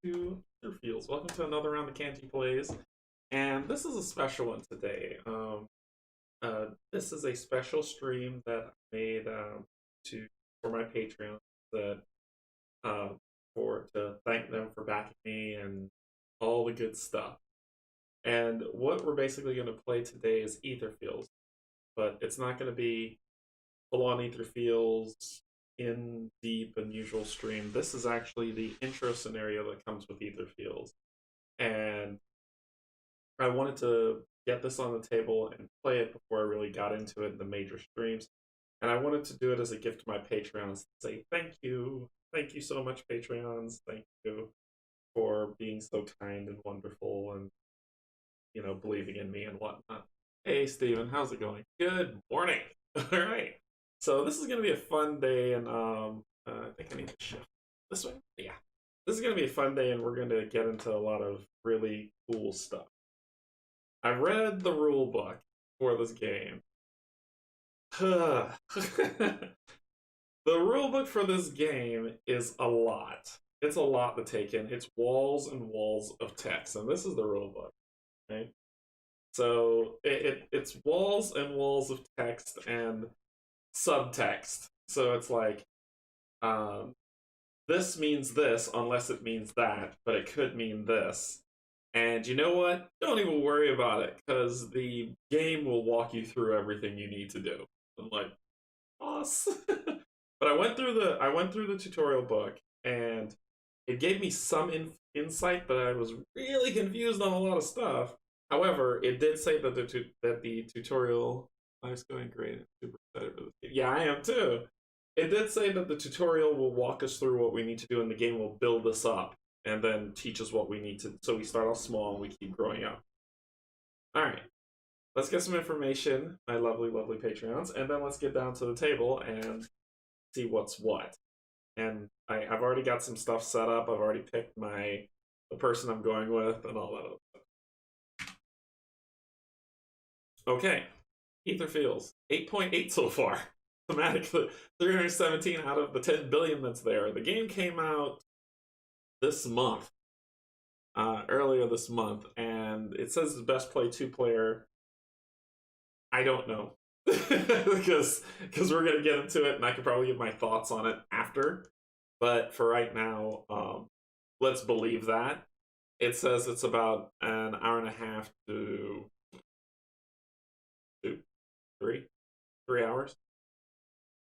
to Etherfields. Welcome to another round of Canje Plays. And this is a special one today. This is a special stream that I made to for my Patreon that to thank them for backing me and all the good stuff. And what we're basically going to play today is Etherfields, but it's not going to be full-on Etherfields in deep unusual stream. This is actually the intro scenario that comes with Etherfields, and I wanted to get this on the table and play it before I really got into it in the major streams. And I wanted to do it as a gift to my Patreons, say thank you so much, Patreons. Thank you for being so kind and wonderful, and believing in me and whatnot. Hey, Steven, how's it going? Good morning. All right. So this is going to be a fun day, and I think I need to shift this way. Yeah. This is going to be a fun day, and we're going to get into a lot of really cool stuff. I read the rule book for this game. The rule book for this game is a lot. It's a lot to take in. It's walls and walls of text, and this is the rule book, right? So it's walls and walls of text and subtext. So it's like, this means this unless it means that, but it could mean this. And you know what? Don't even worry about it, because the game will walk you through everything you need to do. I'm like, boss. But I went through the tutorial book, and it gave me some insight, but I was really confused on a lot of stuff. However, it did say that the tutorial. Life's going great. Super excited for this game. Yeah, I am too. It did say that the tutorial will walk us through what we need to do, and the game will build us up and then teach us what we need to. So we start off small and we keep growing up. All right, let's get some information, my lovely, lovely Patreons, and then let's get down to the table and see what's what. And I've already got some stuff set up. I've already picked the person I'm going with and all that other stuff. Okay. Etherfields, 8.8 so far. Thematically, 317 out of the 10 billion that's there. The game came out this month, earlier this month, and it says it's best play 2-player. I don't know, because we're gonna get into it, and I could probably give my thoughts on it after. But for right now, let's believe that. It says it's about an hour and a half to 3 hours.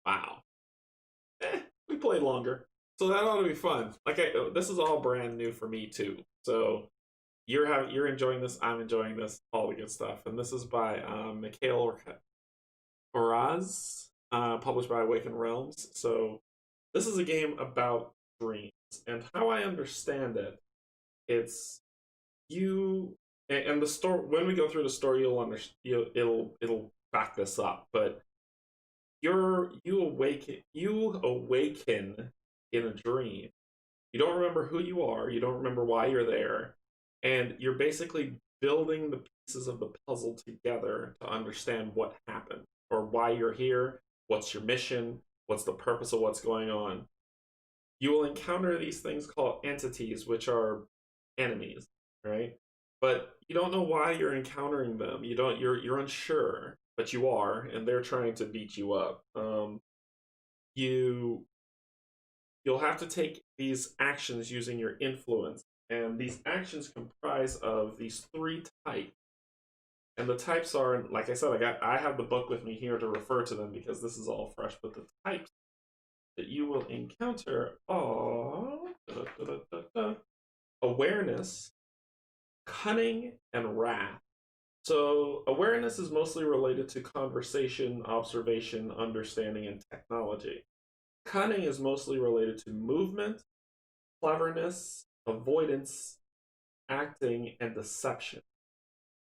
Wow. We played longer, so that ought to be fun. This is all brand new for me too. So you're enjoying this, I'm enjoying this, all the good stuff. And this is by Mikhail Oraz, published by Awakened Realms. So this is a game about dreams, and how I understand it, it's you and the story. When we go through the story, it'll back this up, but you awaken in a dream. You don't remember who you are, you don't remember why you're there, and you're basically building the pieces of the puzzle together to understand what happened, or why you're here, what's your mission, what's the purpose of what's going on. You will encounter these things called entities, which are enemies, right? But you don't know why you're encountering them. You're unsure, but you are, and they're trying to beat you up. You'll have to take these actions using your influence, and these actions comprise of these 3 types. And the types are, like I said, I have the book with me here to refer to them because this is all fresh. But the types that you will encounter are awareness, cunning, and wrath. So awareness is mostly related to conversation, observation, understanding, and technology. Cunning is mostly related to movement, cleverness, avoidance, acting, and deception.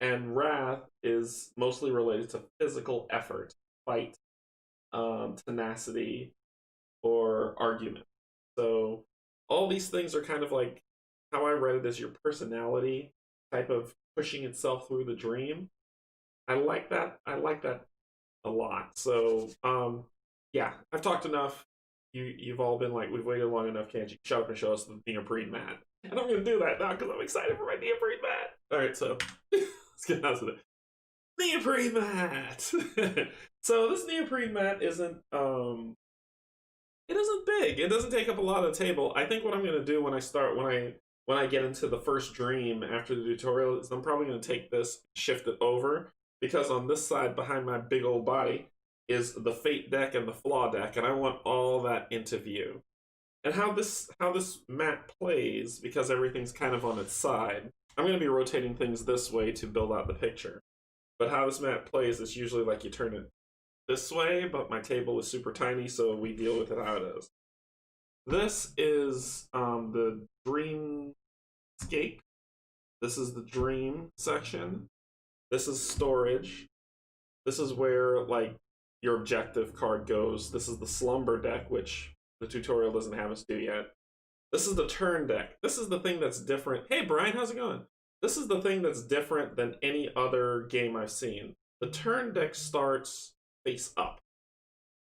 And wrath is mostly related to physical effort, fight, tenacity, or argument. So all these things are kind of like, how I read it, as your personality type of pushing itself through the dream. I like that a lot. So yeah, I've talked enough. You've all been like, we've waited long enough, can't you? Shut up and show us the neoprene mat. And I'm going to do that now because I'm excited for my neoprene mat. All right, so let's get out to it. Neoprene mat. So this neoprene mat isn't it isn't big. It doesn't take up a lot of the table. I think what I'm going to do when I get into the first dream after the tutorial is I'm probably going to take this, shift it over, because on this side behind my big old body is the fate deck and the flaw deck, and I want all that into view. And how this map plays, because everything's kind of on its side, I'm going to be rotating things this way to build out the picture. But how this map plays is usually like you turn it this way, but my table is super tiny, so we deal with it how it is. This is the dreamscape. This is the dream section. This is storage. This is where like your objective card goes. This is the slumber deck, which the tutorial doesn't have us do yet. This is the turn deck. This is the thing that's different. Hey Brian, how's it going? This is the thing that's different than any other game I've seen. The turn deck starts face up,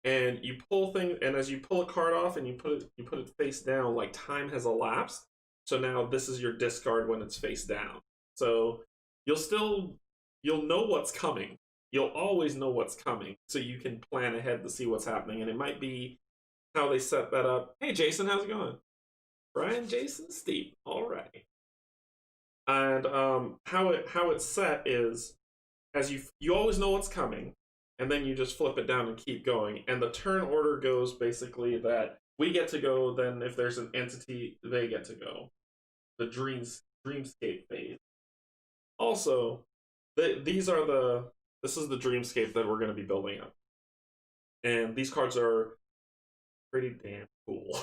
and you pull things, and as you pull a card off and you put it face down, like time has elapsed. So now this is your discard when it's face down. So you'll know what's coming. You'll always know what's coming, so you can plan ahead to see what's happening. And it might be how they set that up. Hey Jason, how's it going? Brian, Jason, Steve. All right. And how it's set is as you always know what's coming, and then you just flip it down and keep going. And the turn order goes basically that we get to go, then if there's an entity, they get to go. The dreamscape phase. Also, this is the dreamscape that we're going to be building up. And these cards are pretty damn cool.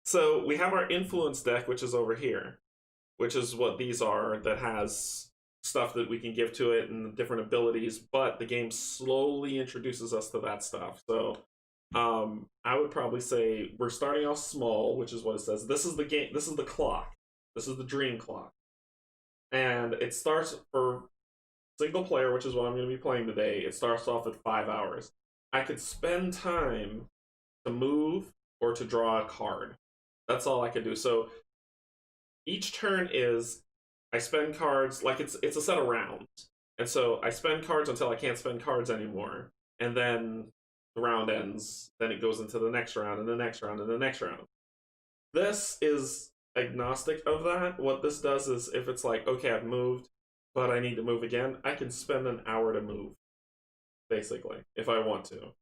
So we have our influence deck, which is over here, which is what these are, that has stuff that we can give to it and different abilities, but the game slowly introduces us to that stuff. So I would probably say we're starting off small, which is what it says. This is the game, this is the clock. This is the dream clock. And it starts for single player, which is what I'm going to be playing today. It starts off at 5 hours. I could spend time to move or to draw a card. That's all I could do. So each turn is I spend cards, like it's a set of rounds. And so I spend cards until I can't spend cards anymore. And then the round ends. Then it goes into the next round and the next round and the next round. This is agnostic of that. What this does is if it's like, okay, I've moved, but I need to move again, I can spend an hour to move, basically, if I want to.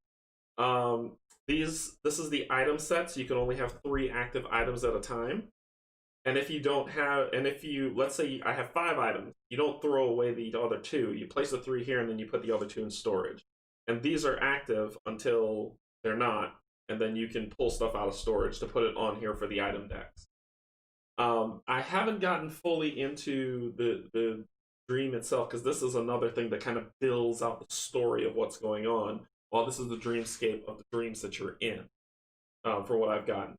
This is the item set, so you can only have 3 active items at a time. And if you don't have, and if you, let's say I have 5 items, you don't throw away the other 2. You place the 3 here, and then you put the other 2 in storage. And these are active until they're not, and then you can pull stuff out of storage to put it on here for the item decks. I haven't gotten fully into the dream itself, because this is another thing that kind of builds out the story of what's going on, while this is the dreamscape of the dreams that you're in, for what I've gotten.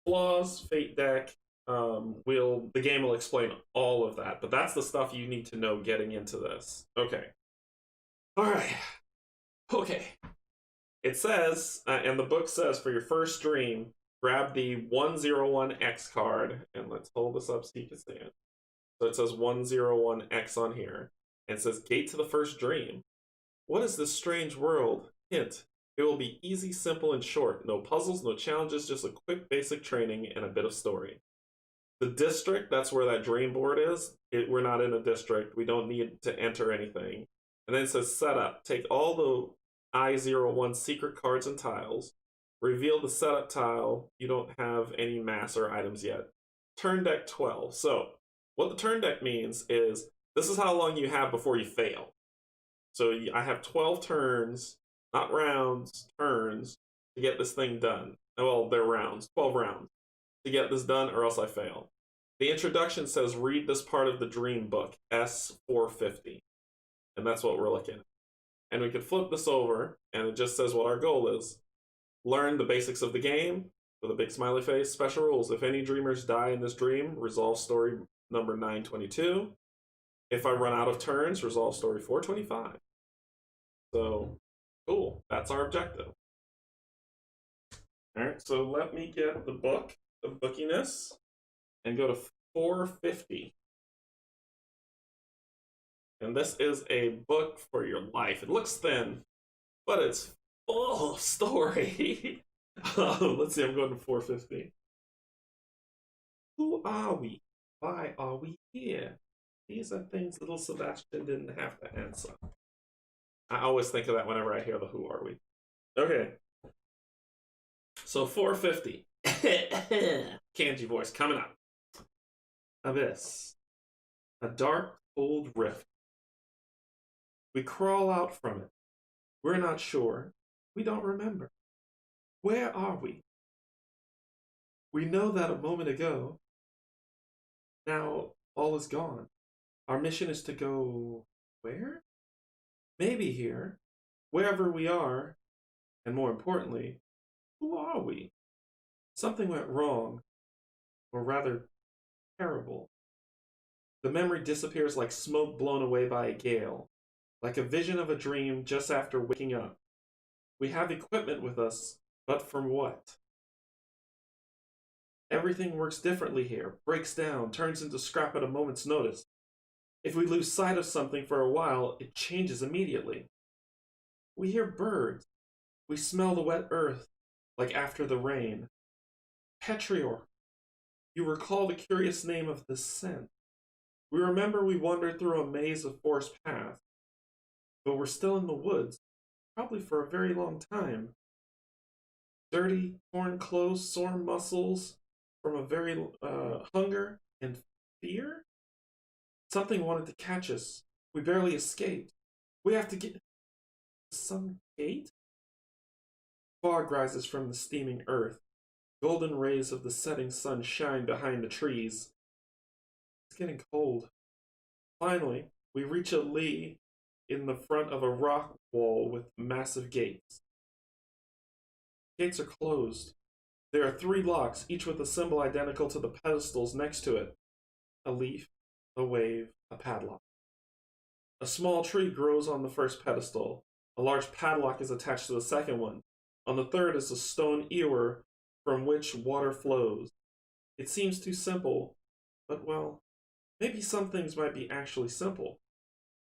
Flaws, fate deck, the game will explain all of that, but that's the stuff you need to know getting into this. Okay. Alright. Okay. It says, and the book says, for your first dream, grab the 101X card, and let's hold this up so you can see it. So it says 101X on here, and it says, gate to the first dream. What is this strange world? Hint, it will be easy, simple, and short. No puzzles, no challenges, just a quick basic training and a bit of story. The district, that's where that dream board is. We're not in a district. We don't need to enter anything. And then it says setup. Take all the I01 secret cards and tiles. Reveal the setup tile. You don't have any mass or items yet. Turn deck 12. So what the turn deck means is this is how long you have before you fail. So I have 12 turns, not rounds, turns, to get this thing done. Well, they're rounds, 12 rounds, to get this done, or else I fail. The introduction says, read this part of the dream book, S450. And that's what we're looking at. And we could flip this over, and it just says what our goal is. Learn the basics of the game, with a big smiley face. Special rules. If any dreamers die in this dream, resolve story number 922. If I run out of turns, resolve story 425. So, cool. That's our objective. Alright, so let me get the book of bookiness. and go to 450. And this is a book for your life. It looks thin, but it's full of story. Let's see, I'm going to 450. Who are we? Why are we here? These are things little Sebastian didn't have to answer. I always think of that whenever I hear the who are we. Okay. So 450. Canje voice coming up. Abyss. A dark, cold rift. We crawl out from it. We're not sure. We don't remember. Where are we? We know that a moment ago. Now all is gone. Our mission is to go where? Maybe here. Wherever we are. And more importantly, who are we? Something went wrong. Or rather, terrible. The memory disappears like smoke blown away by a gale. Like a vision of a dream just after waking up. We have equipment with us, but from what? Everything works differently here, breaks down, turns into scrap at a moment's notice. If we lose sight of something for a while, it changes immediately. We hear birds. We smell the wet earth, like after the rain. Petrior. You recall the curious name of this scent. We remember we wandered through a maze of forest paths, but we're still in the woods, probably for a very long time. Dirty, torn clothes, sore muscles from a very hunger and fear? Something wanted to catch us. We barely escaped. We have to get some gate? Fog rises from the steaming earth. Golden rays of the setting sun shine behind the trees. It's getting cold. Finally, we reach a lee in the front of a rock wall with massive gates. Gates are closed. There are 3 locks, each with a symbol identical to the pedestals next to it. A leaf, a wave, a padlock. A small tree grows on the first pedestal. A large padlock is attached to the second one. On the third is a stone ewer from which water flows. It seems too simple, but well, maybe some things might be actually simple.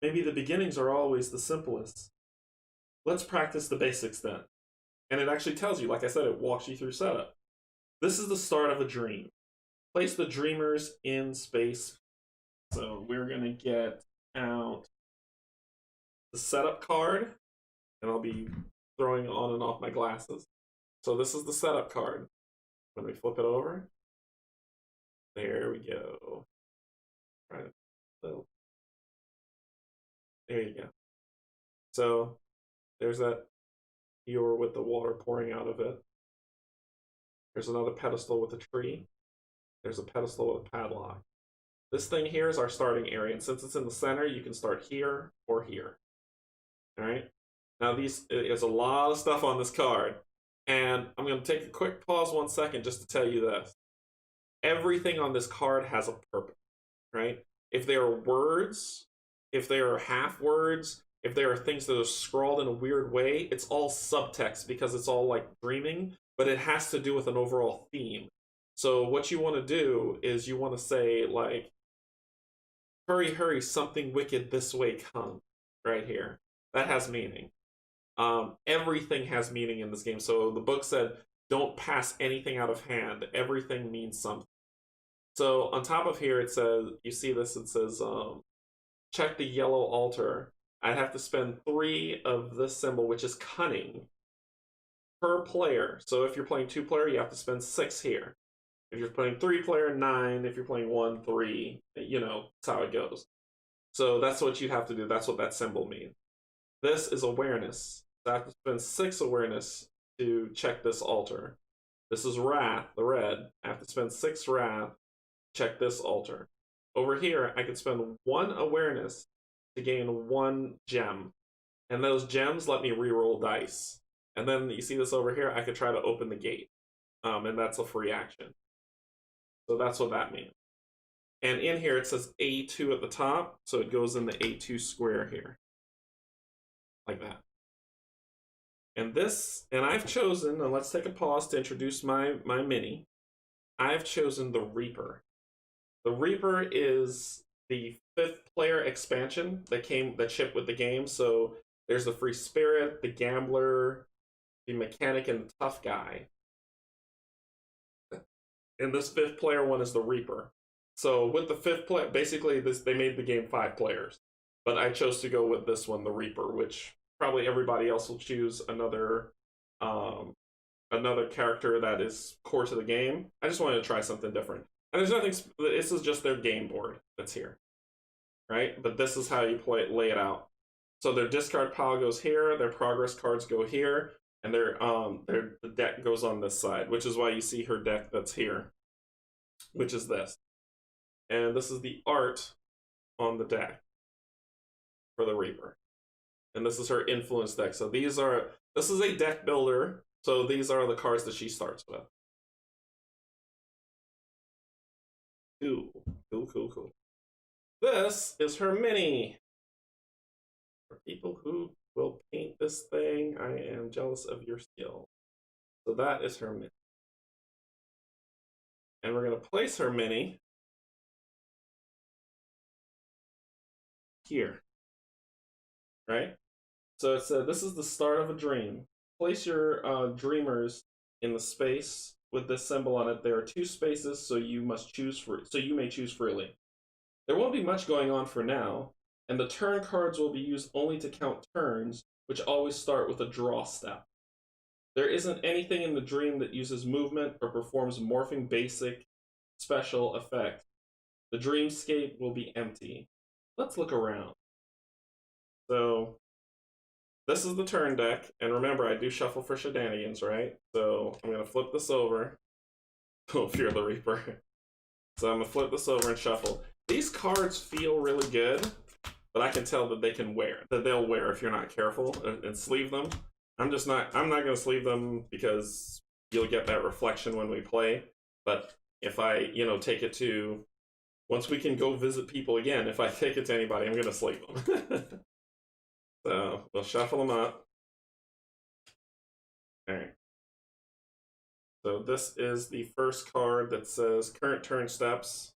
Maybe the beginnings are always the simplest. Let's practice the basics then. And it actually tells you, like I said, it walks you through setup. This is the start of a dream. Place the dreamers in space. So we're going to get out the setup card, and I'll be throwing on and off my glasses. So this is the setup card. When we flip it over, there we go. Right. So, there you go. So there's that ewer with the water pouring out of it. There's another pedestal with a tree. There's a pedestal with a padlock. This thing here is our starting area, and since it's in the center, you can start here or here. All right. Now there's a lot of stuff on this card, and I'm going to take a quick pause 1 second just to tell you this. Everything on this card has a purpose, right? If there are words, if there are half words, if there are things that are scrawled in a weird way, it's all subtext because it's all like dreaming, but it has to do with an overall theme. So what you want to do is you want to say like, hurry, hurry, something wicked this way come, right here. That has meaning. Everything has meaning in this game. So the book said, don't pass anything out of hand. Everything means something. So on top of here, it says, you see this, it says, check the yellow altar. I'd have to spend 3 of this symbol, which is cunning, per player. So if you're playing 2-player, you have to spend 6 here. If you're playing 3-player, 9. If you're playing 1, 3. You know, that's how it goes. So that's what you have to do. That's what that symbol means. This is awareness. So I have to spend 6 awareness to check this altar. This is wrath, the red. I have to spend 6 wrath to check this altar. Over here, I could spend 1 awareness to gain 1 gem. And those gems let me reroll dice. And then you see this over here, I could try to open the gate. And that's a free action. So that's what that means. And in here it says A2 at the top, so it goes in the A2 square here. Like that. And this, and I've chosen, and let's take a pause to introduce my mini. I've chosen the Reaper. The Reaper is the 5th player expansion that shipped with the game. So there's the Free Spirit, the Gambler, the Mechanic, and the Tough Guy. And this 5th player one is the Reaper. So with the 5th player, basically they made the game 5 players, but I chose to go with this one, the Reaper, which probably everybody else will choose another character that is core to the game. I just wanted to try something different. And there's nothing. This is just their game board that's here, right? But this is how you lay it out. So their discard pile goes here, their progress cards go here, and the deck goes on this side, which is why you see her deck that's here, which is this. And this is the art on the deck for the Reaper. And this is her influence deck. So this is a deck builder. So these are the cards that she starts with. Cool. This is her mini. For people who will paint this thing, I am jealous of your skill. So that is her mini. And we're going to place her mini here. Right? So it said, this is the start of a dream. Place your dreamers in the space with this symbol on it. There are 2 spaces, so you may choose freely. There won't be much going on for now, and the turn cards will be used only to count turns, which always start with a draw step. There isn't anything in the dream that uses movement or performs morphing basic special effect. The dreamscape will be empty. Let's look around. So this is the turn deck, and remember, I do shuffle for shenanigans, right? So I'm going to flip this over. Oh, Fear the Reaper. So I'm going to flip this over and shuffle. These cards feel really good, but I can tell that they'll wear if you're not careful and sleeve them. I'm not going to sleeve them because you'll get that reflection when we play. But if I, take it to, once we can go visit people again, if I take it to anybody, I'm going to sleeve them. So we'll shuffle them up. All right. So this is the first card that says current turn steps.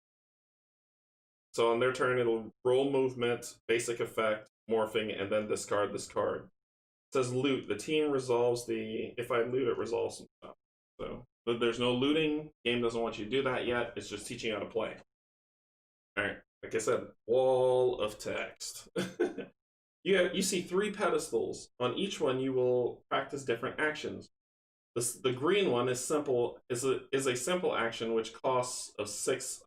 So on their turn, it'll roll movement, basic effect, morphing, and then discard this card. It says loot. The team resolves if I loot, it resolves some stuff. So there's no looting. Game doesn't want you to do that yet. It's just teaching you how to play. All right. Like I said, wall of text. You see 3 pedestals. On each one, you will practice different actions. The green one is simple. Is a simple action which costs of 6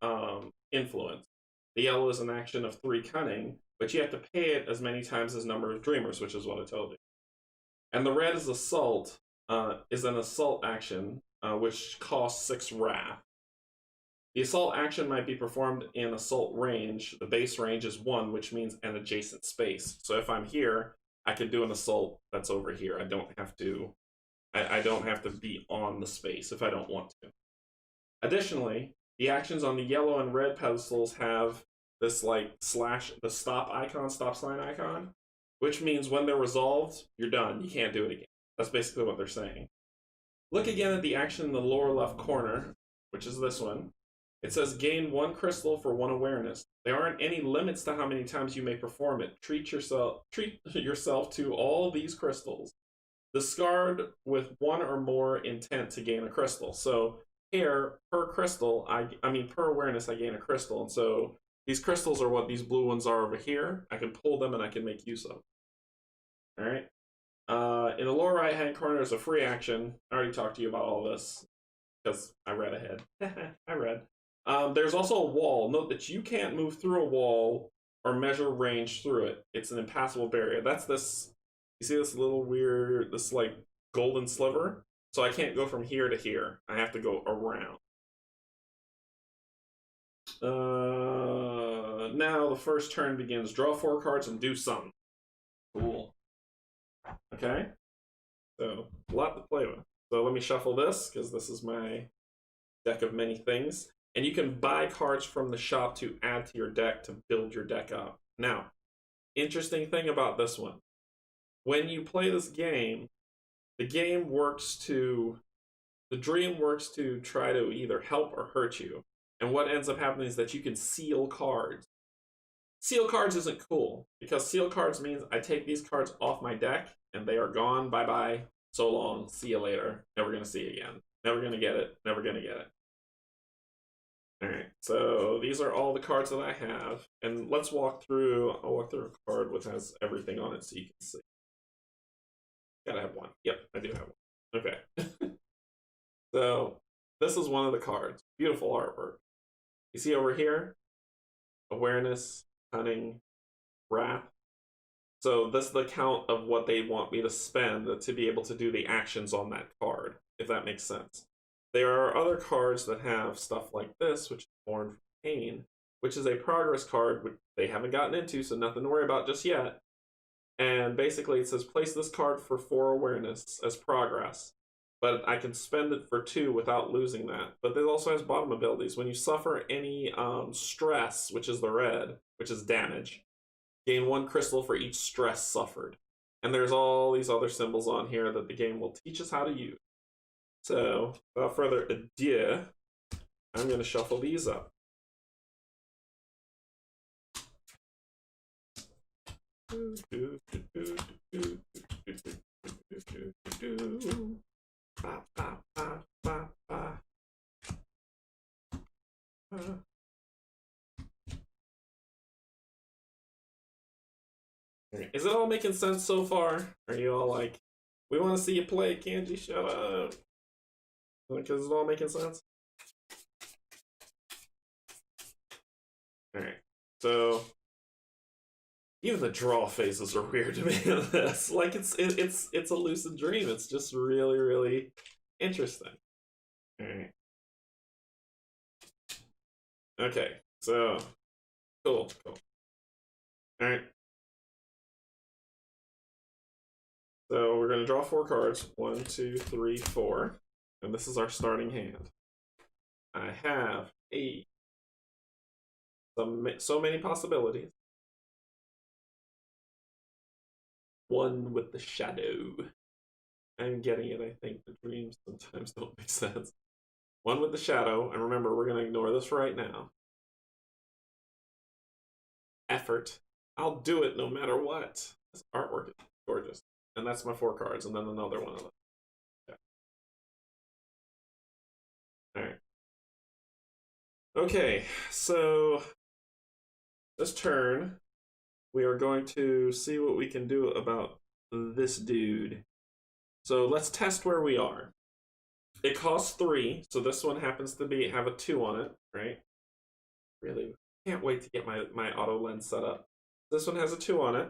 influence. The yellow is an action of 3 cunning, but you have to pay it as many times as number of dreamers, which is what I told you. And the red is assault. Is an assault action which costs 6 wrath. The assault action might be performed in assault range. The base range is 1, which means an adjacent space. So if I'm here, I could do an assault that's over here. I don't have to be on the space if I don't want to. Additionally, the actions on the yellow and red pedestals have this the stop sign icon, which means when they're resolved, you're done. You can't do it again. That's basically what they're saying. Look again at the action in the lower left corner, which is this one. It says gain 1 crystal for 1 awareness. There aren't any limits to how many times you may perform it. Treat yourself to all these crystals. Discard with 1 or more intent to gain a crystal. So here, per crystal, per awareness, I gain a crystal. And so these crystals are what these blue ones are over here. I can pull them and I can make use of them. All right. In the lower right-hand corner, there's a free action. I already talked to you about all this because I read ahead. I read. There's also a wall. Note that you can't move through a wall or measure range through it. It's an impassable barrier. That's this. You see this little weird, this golden sliver? So I can't go from here to here. I have to go around. Now the first turn begins. Draw 4 cards and do something. Cool. Okay? So, a lot to play with. So let me shuffle this, because this is my deck of many things. And you can buy cards from the shop to add to your deck to build your deck up. Now, interesting thing about this one. When you play this game, the dream works to try to either help or hurt you. And what ends up happening is that you can seal cards. Seal cards isn't cool, because seal cards means I take these cards off my deck, and they are gone, bye-bye, so long, see you later, never gonna see you again. Never gonna get it, never gonna get it. Alright, so these are all the cards that I have, and let's walk through, I'll walk through a card which has everything on it so you can see. Gotta have one. Yep, I do have one. Okay. So, this is one of the cards. Beautiful artwork. You see over here? Awareness, cunning, wrath. So this is the count of what they want me to spend to be able to do the actions on that card, if that makes sense. There are other cards that have stuff like this, which is Born from Pain, which is a progress card, which they haven't gotten into, so nothing to worry about just yet. And basically it says place this card for 4 awareness as progress, but I can spend it for 2 without losing that. But it also has bottom abilities. When you suffer any stress, which is the red, which is damage, gain 1 crystal for each stress suffered. And there's all these other symbols on here that the game will teach us how to use. So, without further ado, I'm going to shuffle these up. Is it all making sense so far? Are you all like, we want to see you play, Canje, shut up? Because it's all making sense? Alright, so even the draw phases are weird to me in this. Like it's a lucid dream. It's just really, really interesting. Alright. Okay, so cool. Alright. So we're gonna draw 4 cards. 1, 2, 3, 4. And this is our starting hand. I have so many possibilities. One with the shadow. I'm getting it, I think. The dreams sometimes don't make sense. One with the shadow, and remember, we're going to ignore this right now. Effort. I'll do it no matter what. This artwork is gorgeous. And that's my 4 cards, and then another one of them. Alright. Okay, so this turn, we are going to see what we can do about this dude. So let's test where we are. It costs 3, so this one happens to have a 2 on it, right? Really, can't wait to get my auto lens set up. This one has a 2 on it.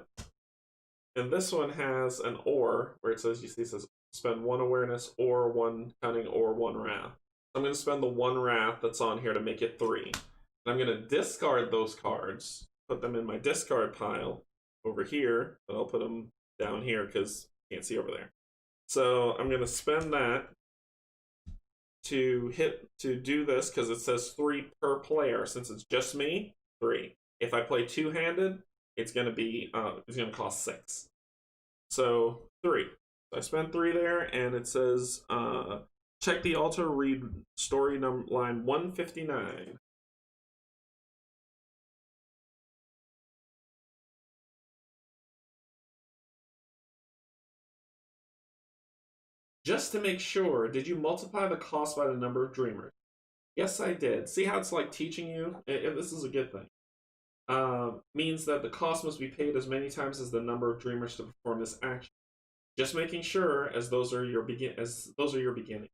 And this one has an or, where it says, you see, it says spend 1 awareness or 1 cunning or 1 wrath. I'm going to spend the 1 wrath that's on here to make it 3. And I'm going to discard those cards, put them in my discard pile over here, but I'll put them down here because you can't see over there. So I'm going to spend that to do this because it says 3 per player. Since it's just me, 3. If I play 2-handed, it's going to cost 6. So 3. So I spent 3 there, and it says check the altar, read story line 159. Just to make sure, did you multiply the cost by the number of dreamers? Yes, I did. See how it's like teaching you? This is a good thing. Means that the cost must be paid as many times as the number of dreamers to perform this action. Just making sure, as those are your beginning.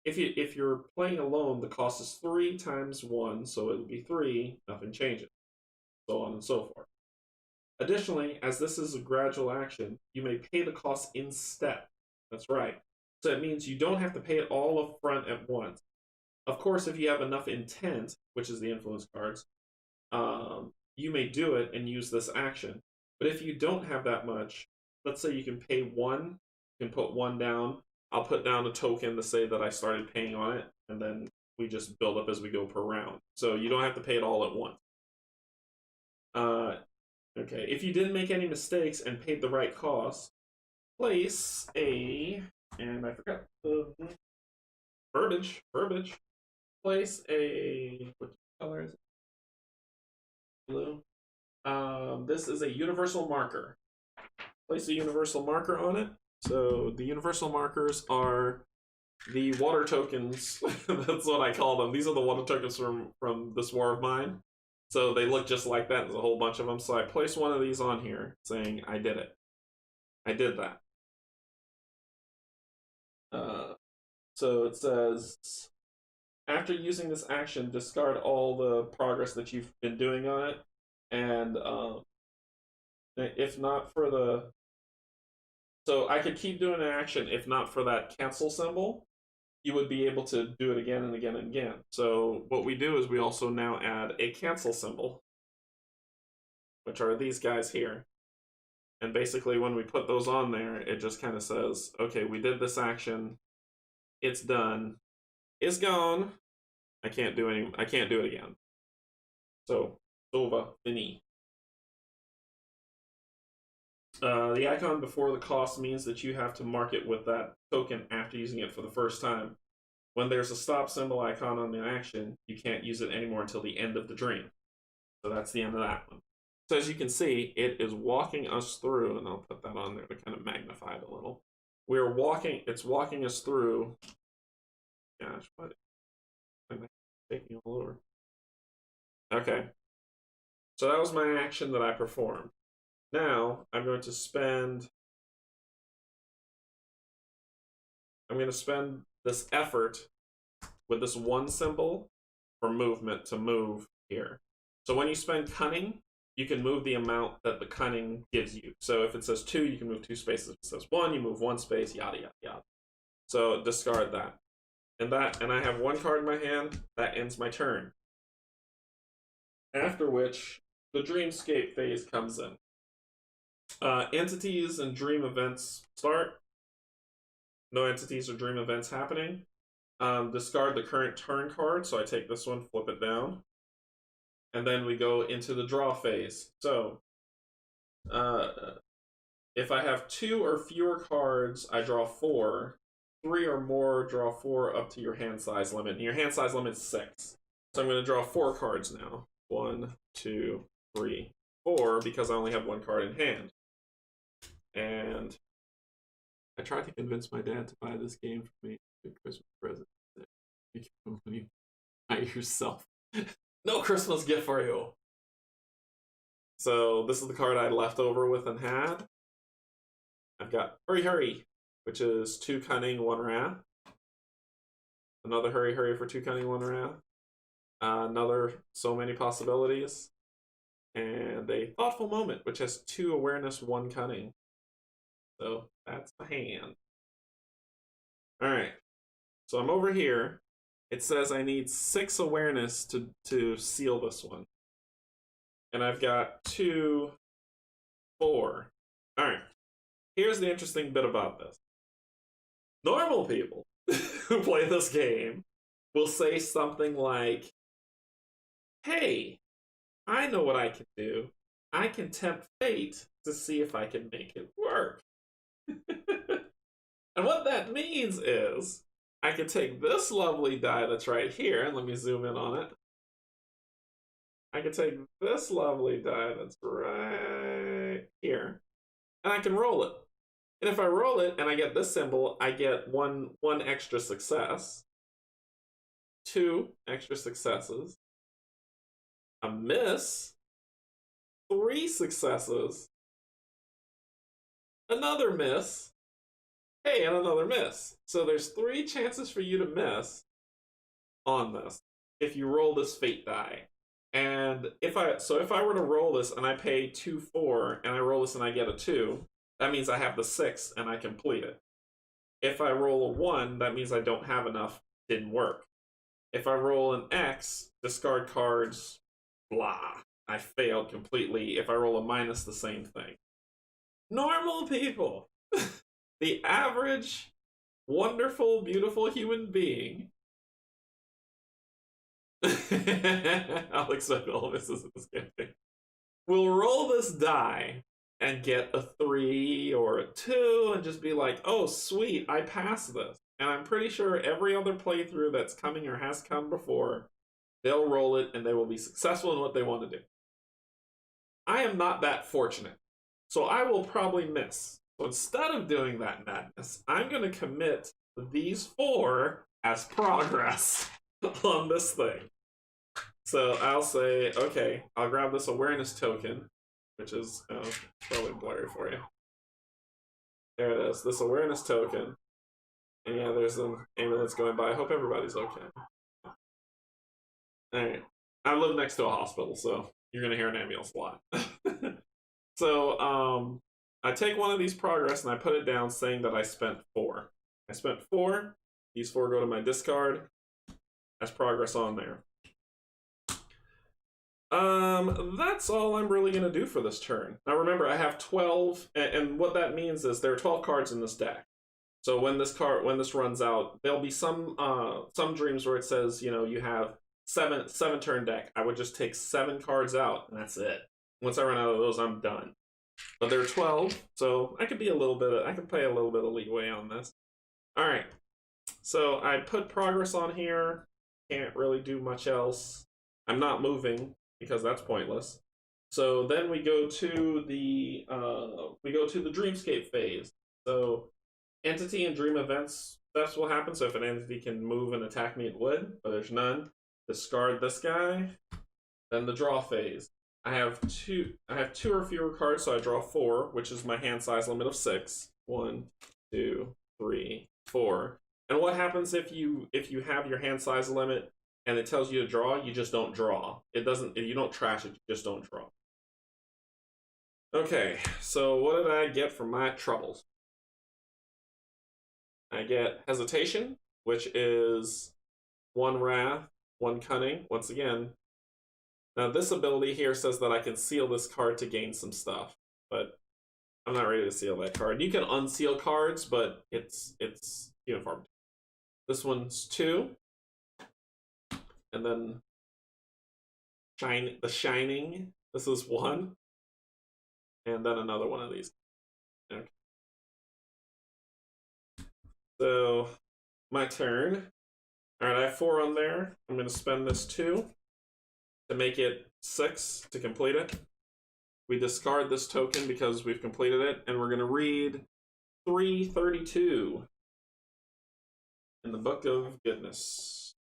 If you're playing alone, the cost is 3 times 1, so it would be 3. Nothing changes, so on and so forth. Additionally, as this is a gradual action, you may pay the cost in step. That's right. So it means you don't have to pay it all up front at once. Of course, if you have enough intent, which is the influence cards, you may do it and use this action. But if you don't have that much, let's say you can pay 1, you can put 1 down. I'll put down a token to say that I started paying on it, and then we just build up as we go per round. So you don't have to pay it all at once. Okay, if you didn't make any mistakes and paid the right cost, place and I forgot the verbiage. place a, what color is it? Blue. This is a universal marker. Place a universal marker on it. So the universal markers are the water tokens. That's what I call them. These are the water tokens from this war of mine. So they look just like that. There's a whole bunch of them. So I place one of these on here saying I did it. I did that. So it says, after using this action, discard all the progress that you've been doing on it. And if not for the... So I could keep doing an action if not for that cancel symbol. You would be able to do it again and again and again. So what we do is we also now add a cancel symbol, which are these guys here. And basically when we put those on there, it just kind of says, okay, we did this action, it's done, it's gone, I can't do it again. So, over, fini. The icon before the cost means that you have to mark it with that token after using it for the first time. When there's a stop symbol icon on the action, you can't use it anymore until the end of the dream. So that's the end of that one. So as you can see, it is walking us through, and I'll put that on there to kind of magnify it a little. It's walking us through. Gosh, what? I'm taking all over. Okay. So that was my action that I performed. Now I'm going to spend this effort with this one symbol for movement to move here. So when you spend cunning, you can move the amount that the cunning gives you. So if it says 2, you can move 2 spaces. If it says 1, you move 1 space, yada, yada, yada. So discard that. And I have 1 card in my hand. That ends my turn. After which, the dreamscape phase comes in. Entities and dream events start. No entities or dream events happening. Discard the current turn card. So I take this one, flip it down. And then we go into the draw phase. So, if I have 2 or fewer cards, I draw 4. 3 or more, draw 4 up to your hand size limit. And your hand size limit is 6. So I'm going to draw 4 cards now. 1, 2, 3, 4, because I only have 1 card in hand. And I tried to convince my dad to buy this game for me as a Christmas present. When you buy it yourself. No Christmas gift for you. So this is the card I left over with and had. I've got Hurry Hurry, which is 2 cunning, 1 wrath. Another Hurry Hurry for 2 cunning, 1 wrath. Another So Many Possibilities. And a Thoughtful Moment, which has 2 awareness, 1 cunning. So that's the hand. Alright. So I'm over here. It says I need 6 awareness to seal this one. And I've got 2, 4. Alright. Here's the interesting bit about this. Normal people who play this game will say something like, hey, I know what I can do. I can tempt fate to see if I can make it work. And what that means is, I can take this lovely die that's right here, and let me zoom in on it. I can take this lovely die that's right here, and I can roll it. And if I roll it and I get this symbol, I get one extra success, 2 extra successes, a miss, 3 successes, another miss, hey, and another miss. So there's 3 chances for you to miss on this if you roll this fate die. And if I were to roll this and I pay 2, 4, and I roll this and I get a 2, that means I have the 6 and I complete it. If I roll a 1, that means I don't have enough, didn't work. If I roll an X, discard cards, blah, I failed completely. If I roll a minus, the same thing. Normal people. The average, wonderful, beautiful human being. I'll expect all this in this campaign. Will roll this die and get a 3 or a 2 and just be like, oh, sweet, I passed this. and I'm pretty sure every other playthrough that's coming or has come before, they'll roll it and they will be successful in what they want to do. I am not that fortunate, so I will probably miss. So instead of doing that madness, I'm going to commit these 4 as progress on this thing. So I'll say, okay, I'll grab this awareness token, which is probably blurry for you. There it is, this awareness token. And yeah, there's an ambulance going by. I hope everybody's okay. Alright. I live next to a hospital, so you're going to hear an ambulance a lot. So, I take one of these progress and I put it down saying that I spent 4. I spent 4. These 4 go to my discard. That's progress on there. That's all I'm really going to do for this turn. Now remember, I have 12, and what that means is there are 12 cards in this deck. So when this runs out, there'll be some dreams where it says, you know, you have 7 turn deck. I would just take 7 cards out, and that's it. Once I run out of those, I'm done. But there are 12, so I could play a little bit of leeway on this. All right. So I put progress on here. Can't really do much else. I'm not moving because that's pointless. So then we go to the dreamscape phase. So entity and dream events steps will happen. So if an entity can move and attack me, it would, but there's none. Discard this guy. Then the draw phase. I have two or fewer cards, so I draw 4, which is my hand size limit of 6. 1, 2, 3, 4. And what happens if you have your hand size limit and it tells you to draw? You just don't draw. You don't trash it. You just don't draw. Okay, so what did I get for my troubles? I get hesitation, which is 1 wrath, 1 cunning. Once again. Now this ability here says that I can seal this card to gain some stuff, but I'm not ready to seal that card. You can unseal cards, but it's uniform. This one's 2. And then the Shining. This is 1. And then another one of these. Okay. So my turn. Alright, I have 4 on there. I'm gonna spend this 2. To make it 6 to complete it. We discard this token because we've completed it, and we're going to read 332 in the Book of Goodness.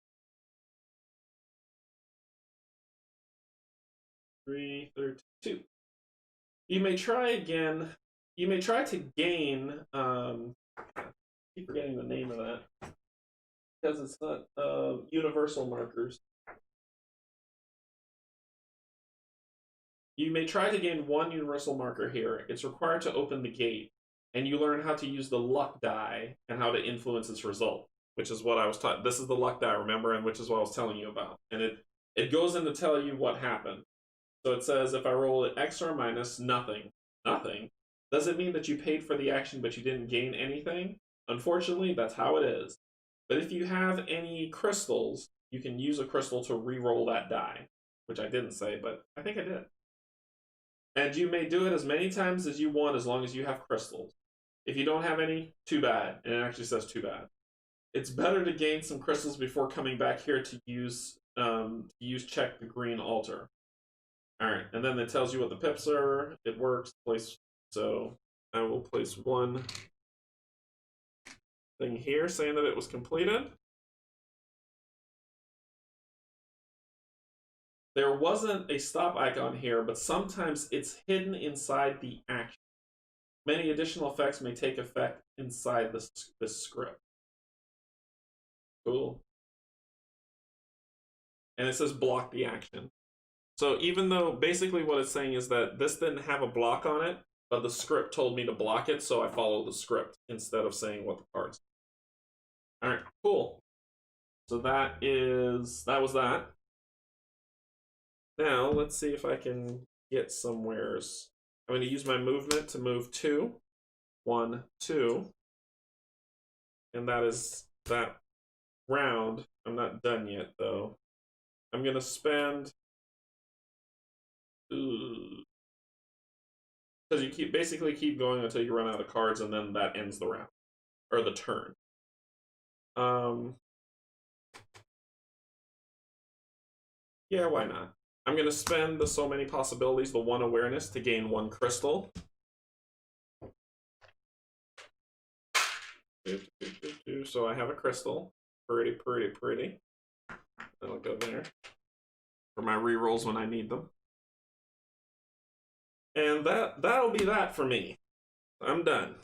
332. You may try again. You may try to gain. I keep forgetting the name of that because it's not universal markers. You may try to gain 1 universal marker here. It's required to open the gate, and you learn how to use the luck die and how to influence its result, which is what I was taught. This is the luck die, remember, and which is what I was telling you about. And it goes in to tell you what happened. So it says if I roll an X or a minus, nothing. Nothing? Does it mean that you paid for the action but you didn't gain anything? Unfortunately, that's how it is. But if you have any crystals, you can use a crystal to re-roll that die, which I didn't say, but I think I did. And you may do it as many times as you want as long as you have crystals. If you don't have any, too bad. And it actually says too bad. It's better to gain some crystals before coming back here to use check the green altar. Alright, and then it tells you what the pips are. It works. So I will place 1 thing here saying that it was completed. There wasn't a stop icon here, but sometimes it's hidden inside the action. Many additional effects may take effect inside this script. Cool. And it says block the action. So even though basically what it's saying is that this didn't have a block on it, but the script told me to block it, so I follow the script instead of saying what the cards. Alright, cool. So that was that. Now, let's see if I can get somewheres. I'm going to use my movement to move 2. 1, 2. And that is that round. I'm not done yet, though. I'm going to spend... Because you basically keep going until you run out of cards, and then that ends the round. Or the turn. Um, yeah, why not? I'm gonna spend the so many possibilities, the one awareness, to gain one crystal. So I have a crystal. Pretty, pretty, pretty. That'll go there for my rerolls when I need them. And that'll be that for me. I'm done.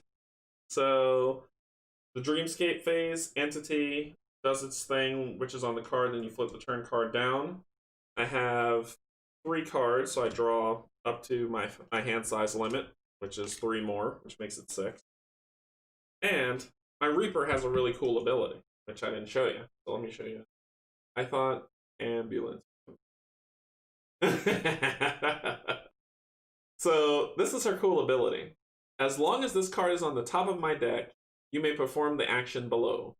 So the dreamscape phase entity does its thing, which is on the card, then you flip the turn card down. I have 3 cards, so I draw up to my hand size limit, which is 3 more, which makes it 6. And my Reaper has a really cool ability, which I didn't show you. So let me show you. I thought ambulance. So this is her cool ability. As long as this card is on the top of my deck, you may perform the action below.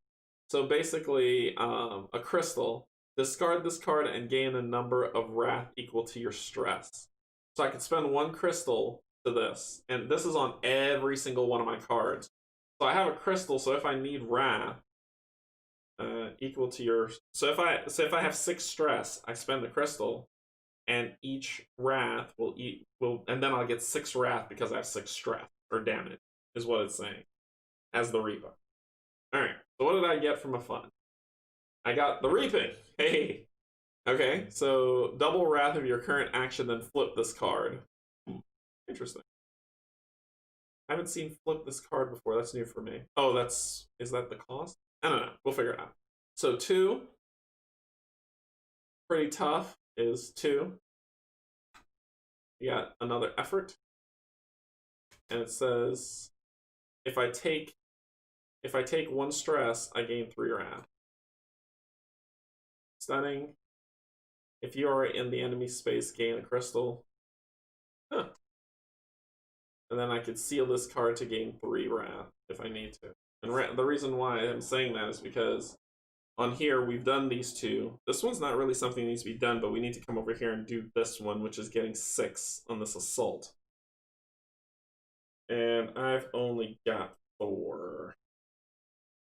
So basically, a crystal. Discard this card and gain a number of wrath equal to your stress. So I could spend 1 crystal to this, and this is on every single one of my cards. So I have a crystal, so if I need wrath, equal to your... So if I have 6 stress, I spend the crystal, and each wrath will and then I'll get 6 wrath because I have 6 stress, or damage, is what it's saying, as the Reaper. Alright, so what did I get from a fun? I got the Reaping. Hey. Okay, so double wrath of your current action, then flip this card. Interesting. I haven't seen flip this card before. That's new for me. Oh, is that the cost? I don't know. We'll figure it out. So 2. Pretty tough is 2. You got another effort. And it says if I take 1 stress, I gain 3 wrath. Stunning. If you are in the enemy space, gain a crystal. Huh. And then I could seal this card to gain 3 wrath if I need to. And the reason why I'm saying that is because on here we've done these 2. This one's not really something that needs to be done, but we need to come over here and do this one, which is getting 6 on this assault. And I've only got 4.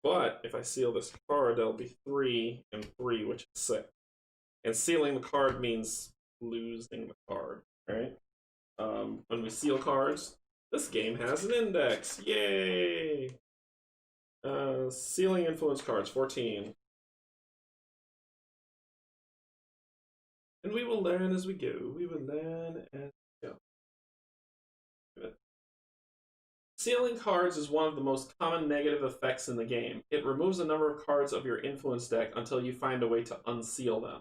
But if I seal this card, that'll be 3 and 3, which is 6. And sealing the card means losing the card, right? When we seal cards, this game has an index. Yay! Sealing influence cards, 14. And we will learn as we go. We will learn as we go. Good. Sealing cards is one of the most common negative effects in the game. It removes a number of cards of your influence deck until you find a way to unseal them.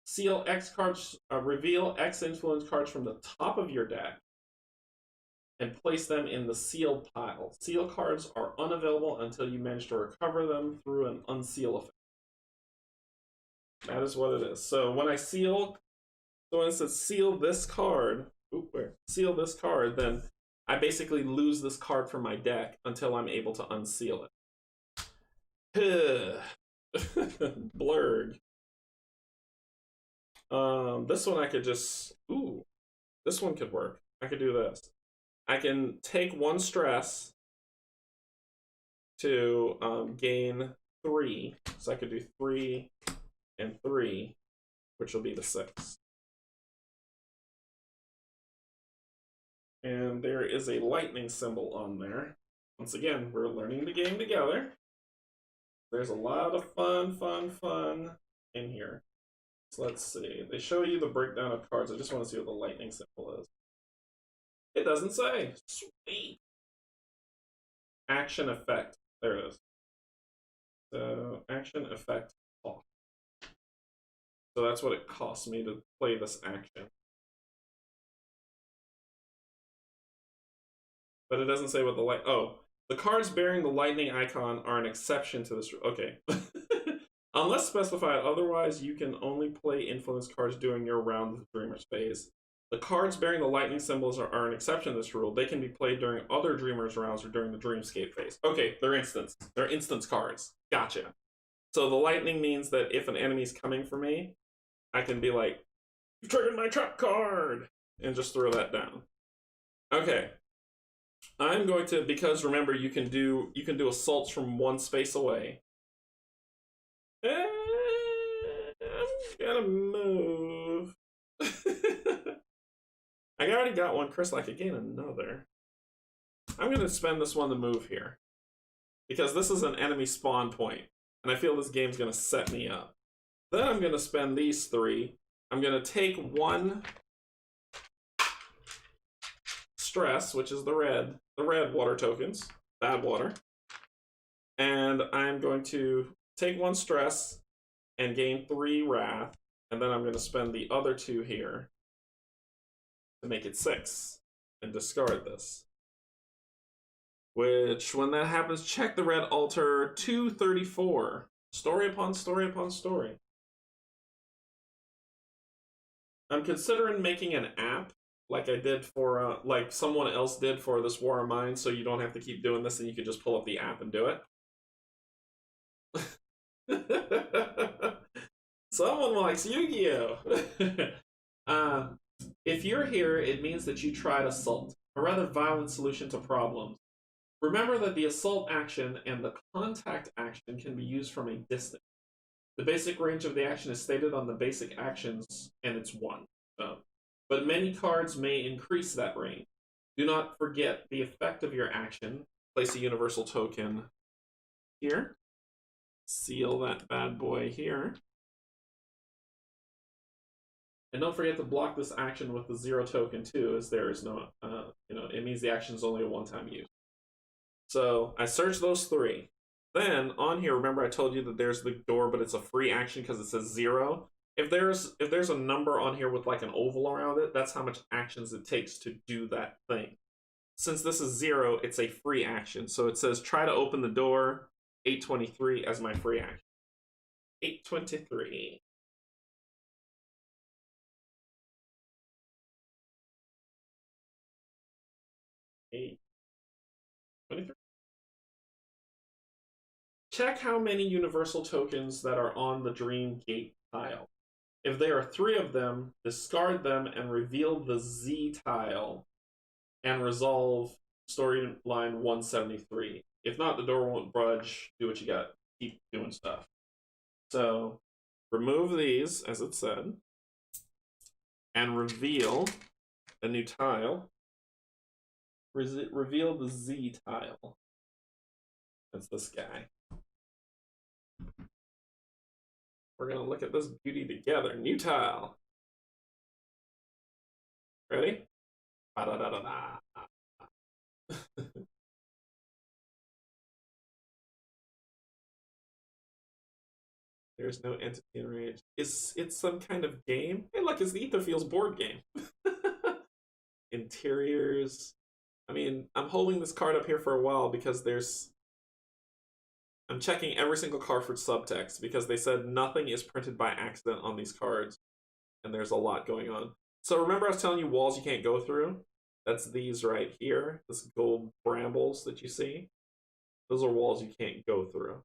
Seal X cards, reveal X influence cards from the top of your deck and place them in the seal pile. Seal cards are unavailable until you manage to recover them through an unseal effect. That is what it is. So when I seal, so when it says seal this card, seal this card, then I basically lose this card from my deck until I'm able to unseal it. Blurg. This one I could just... Ooh. This one could work. I could do this. I can take 1 stress to gain 3. So I could do 3 and 3, which will be the 6. And there is a lightning symbol on there. Once again, we're learning the game together. There's a lot of fun in here. So let's see. They show you the breakdown of cards. I just want to see what the lightning symbol is. It doesn't say. Sweet. Action effect. There it is. So action effect off. So that's what it costs me to play this action. But it doesn't say what the oh, the cards bearing the lightning icon are an exception to this. Okay. Unless specified otherwise, you can only play influence cards during your round of the Dreamer's phase. The cards bearing the lightning symbols are an exception to this rule. They can be played during other Dreamer's rounds or during the Dreamscape phase. Okay, they're instants. They're instance cards. Gotcha. So the lightning means that if an enemy's coming for me, I can be like, "You've triggered my trap card!" and just throw that down. Okay. I'm going to, because remember you can do assaults from 1 space away. Gotta move. I already got one crystal. I could gain another. I'm going to spend this one to move here. Because this is an enemy spawn point. And I feel this game's going to set me up. Then I'm going to spend these 3. I'm going to take 1 stress, which is the red water tokens. Bad water. And I'm going to take 1 stress and gain 3 wrath. And then I'm going to spend the other 2 here to make it 6 and discard this. Which, when that happens, check the red altar 234. Story upon story upon story. I'm considering making an app like I did for, like someone else did for this War of Mine, so you don't have to keep doing this and you can just pull up the app and do it. Someone likes Yu-Gi-Oh! If you're here, it means that you tried assault, a rather violent solution to problems. Remember that the assault action and the contact action can be used from a distance. The basic range of the action is stated on the basic actions, and it's 1. But many cards may increase that range. Do not forget the effect of your action. Place a universal token here. Seal that bad boy here. And don't forget to block this action with the 0 token too, as there is no, it means the action is only a one-time use. So I search those 3. Then on here, remember I told you that there's the door, but it's a free action because it says 0. If there's a number on here with like an oval around it, that's how much actions it takes to do that thing. Since this is 0, it's a free action. So it says try to open the door, 823 as my free action. 823. Check how many universal tokens that are on the Dreamscape tile. If there are 3 of them, discard them and reveal the Z tile and resolve storyline 173. If not, the door won't budge. Do what you got. Keep doing stuff. So, remove these, as it said, and reveal a new tile. Reveal the Z tile. That's this guy. We're going to look at this beauty together. New tile. Ready? Ba-da-da-da-da. There's no entity in range. It's some kind of game? Hey, look, it's the Etherfields board game. Interiors. I mean, I'm holding this card up here for a while because I'm checking every single card for subtext because they said nothing is printed by accident on these cards. And there's a lot going on. So remember I was telling you walls you can't go through? That's these right here. This gold brambles that you see. Those are walls you can't go through.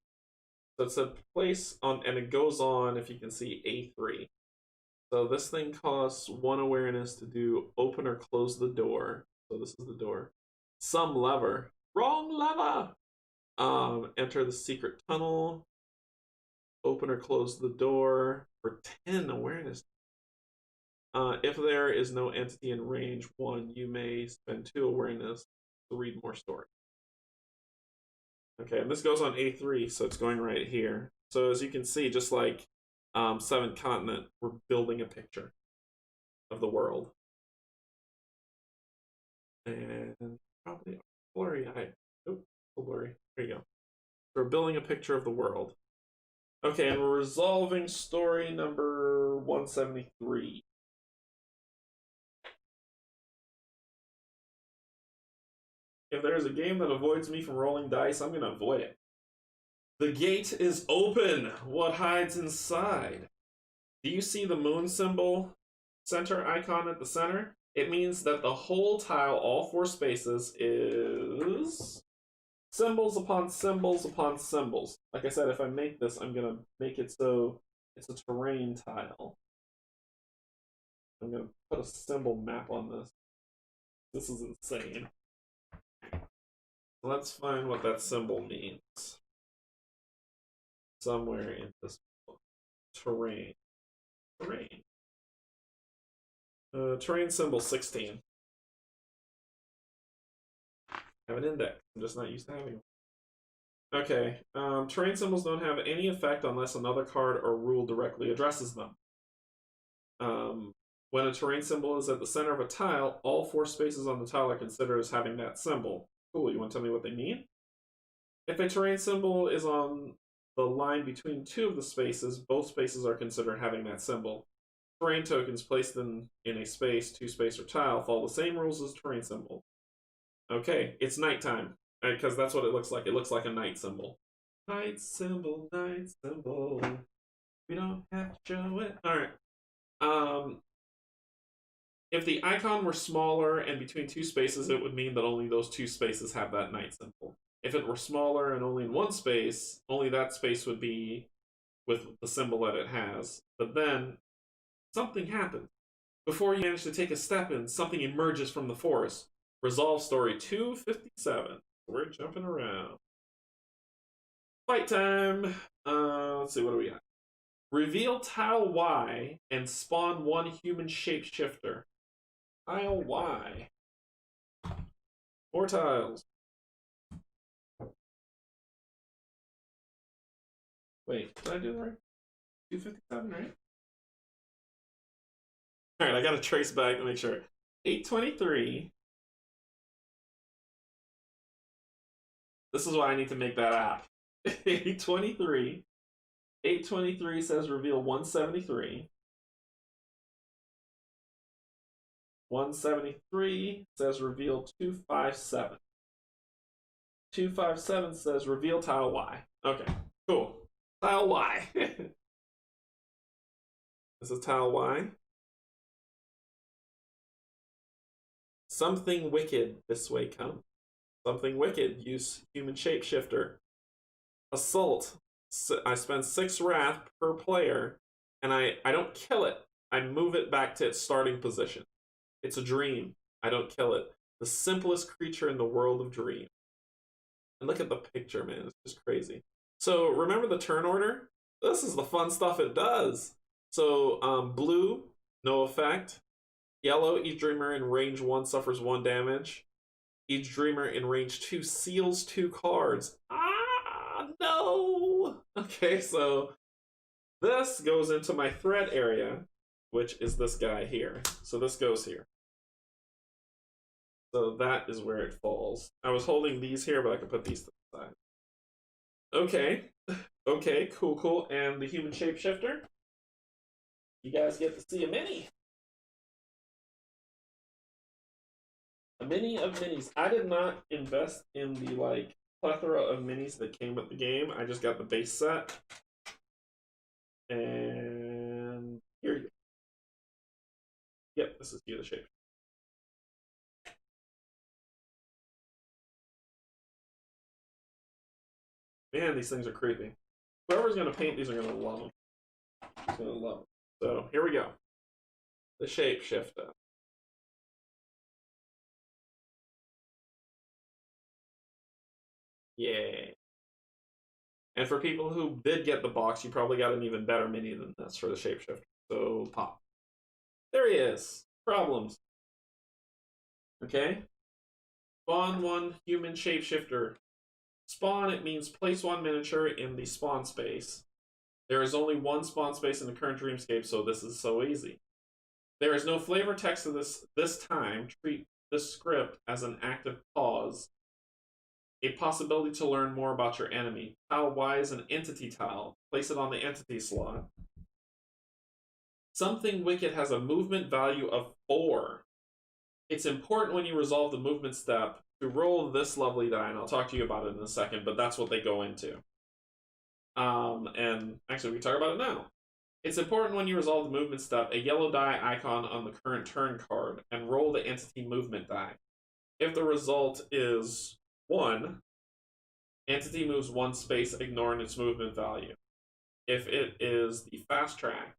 So it's a place on, and it goes on, if you can see, A3. So this thing costs 1 awareness to do open or close the door. So this is the door. Some lever. Wrong lever! Enter the secret tunnel. Open or close the door for 10 awareness. If there is no entity in range 1, you may spend 2 awareness to read more story. Okay, and this goes on A3, so it's going right here. So as you can see, just like Seventh Continent, we're building a picture of the world. And probably blurry. Oh, blurry. There you go. So we're building a picture of the world. Okay, and we're resolving story number 173. If there's a game that avoids me from rolling dice, I'm going to avoid it. The gate is open. What hides inside? Do you see the moon symbol center icon at the center? It means that the whole tile, all 4 spaces, is symbols upon symbols upon symbols. Like I said, if I make this, I'm going to make it so it's a terrain tile. I'm going to put a symbol map on this. This is insane. Let's find what that symbol means. Somewhere in this book. Terrain. terrain. Terrain symbol 16. Have an index. I'm just not used to having one. Okay. Terrain symbols don't have any effect unless another card or rule directly addresses them. When a terrain symbol is at the center of a tile, all 4 spaces on the tile are considered as having that symbol. Cool. You want to tell me what they mean? If a terrain symbol is on the line between 2 of the spaces, both spaces are considered having that symbol. Terrain tokens placed in a space, 2 space, or tile follow the same rules as terrain symbol. Okay, it's nighttime, because that's what it looks like. It looks like a night symbol. Night symbol, night symbol. We don't have to show it. Alright. If the icon were smaller and between 2 spaces, it would mean that only those 2 spaces have that night symbol. If it were smaller and only in 1 space, only that space would be with the symbol that it has. But then, something happened. Before you manage to take a step in, something emerges from the forest. Resolve story 257. We're jumping around. Fight time! Let's see, what do we got? Reveal tile Y and spawn 1 human shapeshifter. Tile Y. 4 tiles. Wait, did I do that right? 257, right? Alright, I gotta trace back to make sure. 823. This is why I need to make that app. 823. 823 says reveal 173. 173 says reveal 257. 257 says reveal tile Y. Okay, cool. Tile Y. This is tile Y. Something wicked this way come. Something wicked. Use human shapeshifter. Assault. I spend 6 wrath per player, and I don't kill it. I move it back to its starting position. It's a dream. I don't kill it. The simplest creature in the world of dream. And look at the picture, man. It's just crazy. So remember the turn order? This is the fun stuff it does. So blue, no effect. Yellow, each dreamer in range 1 suffers 1 damage. Each dreamer in range 2 seals 2 cards. Ah, no! Okay, so this goes into my threat area, which is this guy here. So this goes here. So that is where it falls. I was holding these here, but I could put these to the side. Okay. Okay, cool, cool. And the human shapeshifter? You guys get to see a mini. A mini of minis. I did not invest in the, like, plethora of minis that came with the game. I just got the base set. And here you go. Yep, this is you, the shape. Man, these things are creepy. Whoever's going to paint these are going to love them. He's going to love them. So, here we go. The shapeshifter. Yay. And for people who did get the box, you probably got an even better mini than this for the shapeshifter. So, pop. There he is. Problems. Okay. Spawn 1 human shapeshifter. Spawn, it means place 1 miniature in the spawn space. There is only 1 spawn space in the current Dreamscape, so this is so easy. There is no flavor text to this time. Treat this script as an active pause. A possibility to learn more about your enemy. Tile Y is an entity tile. Place it on the entity slot. Something wicked has a movement value of 4. It's important when you resolve the movement step to roll this lovely die, and I'll talk to you about it in a second, but that's what they go into. And actually, we can talk about it now. It's important when you resolve the movement step, a yellow die icon on the current turn card, and roll the entity movement die. If the result is 1, entity moves 1 space, ignoring its movement value. If it is the fast track,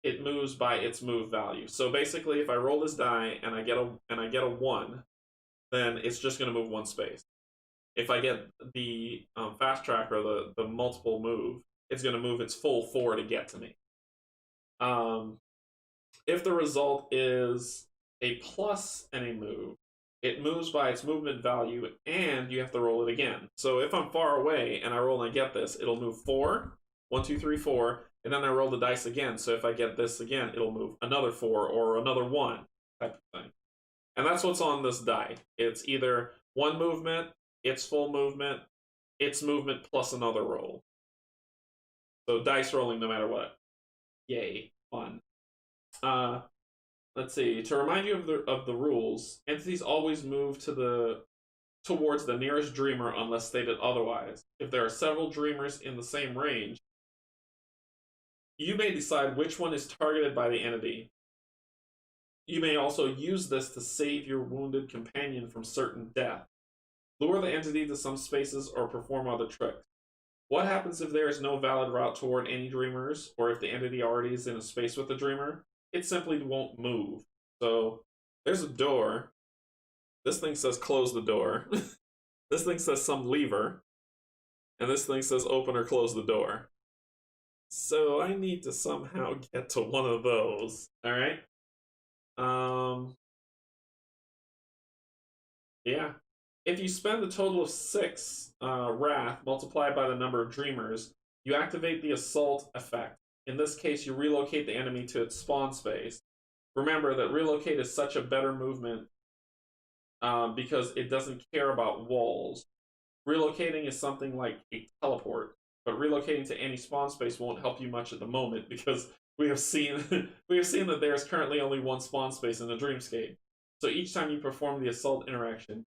it moves by its move value. So basically, if I roll this die and I get a 1, then it's just going to move 1 space. If I get the fast track or the multiple move, it's going to move its full 4 to get to me. Um, if the result is a plus and a move, it moves by its movement value, and you have to roll it again. So if I'm far away and I roll and I get this, it'll move 4, 1, 2, 3, 4, and then I roll the dice again. So if I get this again, it'll move another 4 or another 1 type of thing. And that's what's on this die. It's either one movement, its full movement, its movement plus another roll. So dice rolling no matter what. Yay, fun. Let's see. To remind you of the rules, entities always move towards the nearest dreamer unless stated otherwise. If there are several dreamers in the same range, you may decide which one is targeted by the entity. You may also use this to save your wounded companion from certain death, lure the entity to some spaces, or perform other tricks. What happens if there is no valid route toward any dreamers, or if the entity already is in a space with the dreamer? It simply won't move. So there's a door. This thing says close the door. This thing says some lever. And this thing says open or close the door. So I need to somehow get to one of those. Alright? Yeah. If you spend a total of 6 wrath multiplied by the number of dreamers, you activate the assault effect. In this case, you relocate the enemy to its spawn space. Remember that relocate is such a better movement because it doesn't care about walls. Relocating is something like a teleport, but relocating to any spawn space won't help you much at the moment because we have seen that there's currently only one spawn space in the Dreamscape. So each time you perform the assault interaction,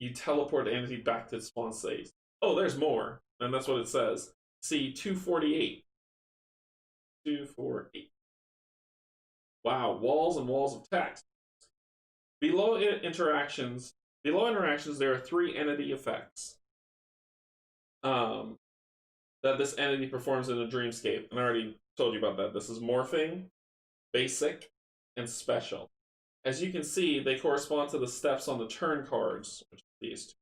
you teleport the entity back to its spawn space. Oh, there's more, and that's what it says. See 248. 248. Wow, walls and walls of text. Below interactions, there are 3 entity effects that this entity performs in a Dreamscape. And I already told you about that. This is morphing, basic, and special. As you can see, they correspond to the steps on the turn cards, which are these 2.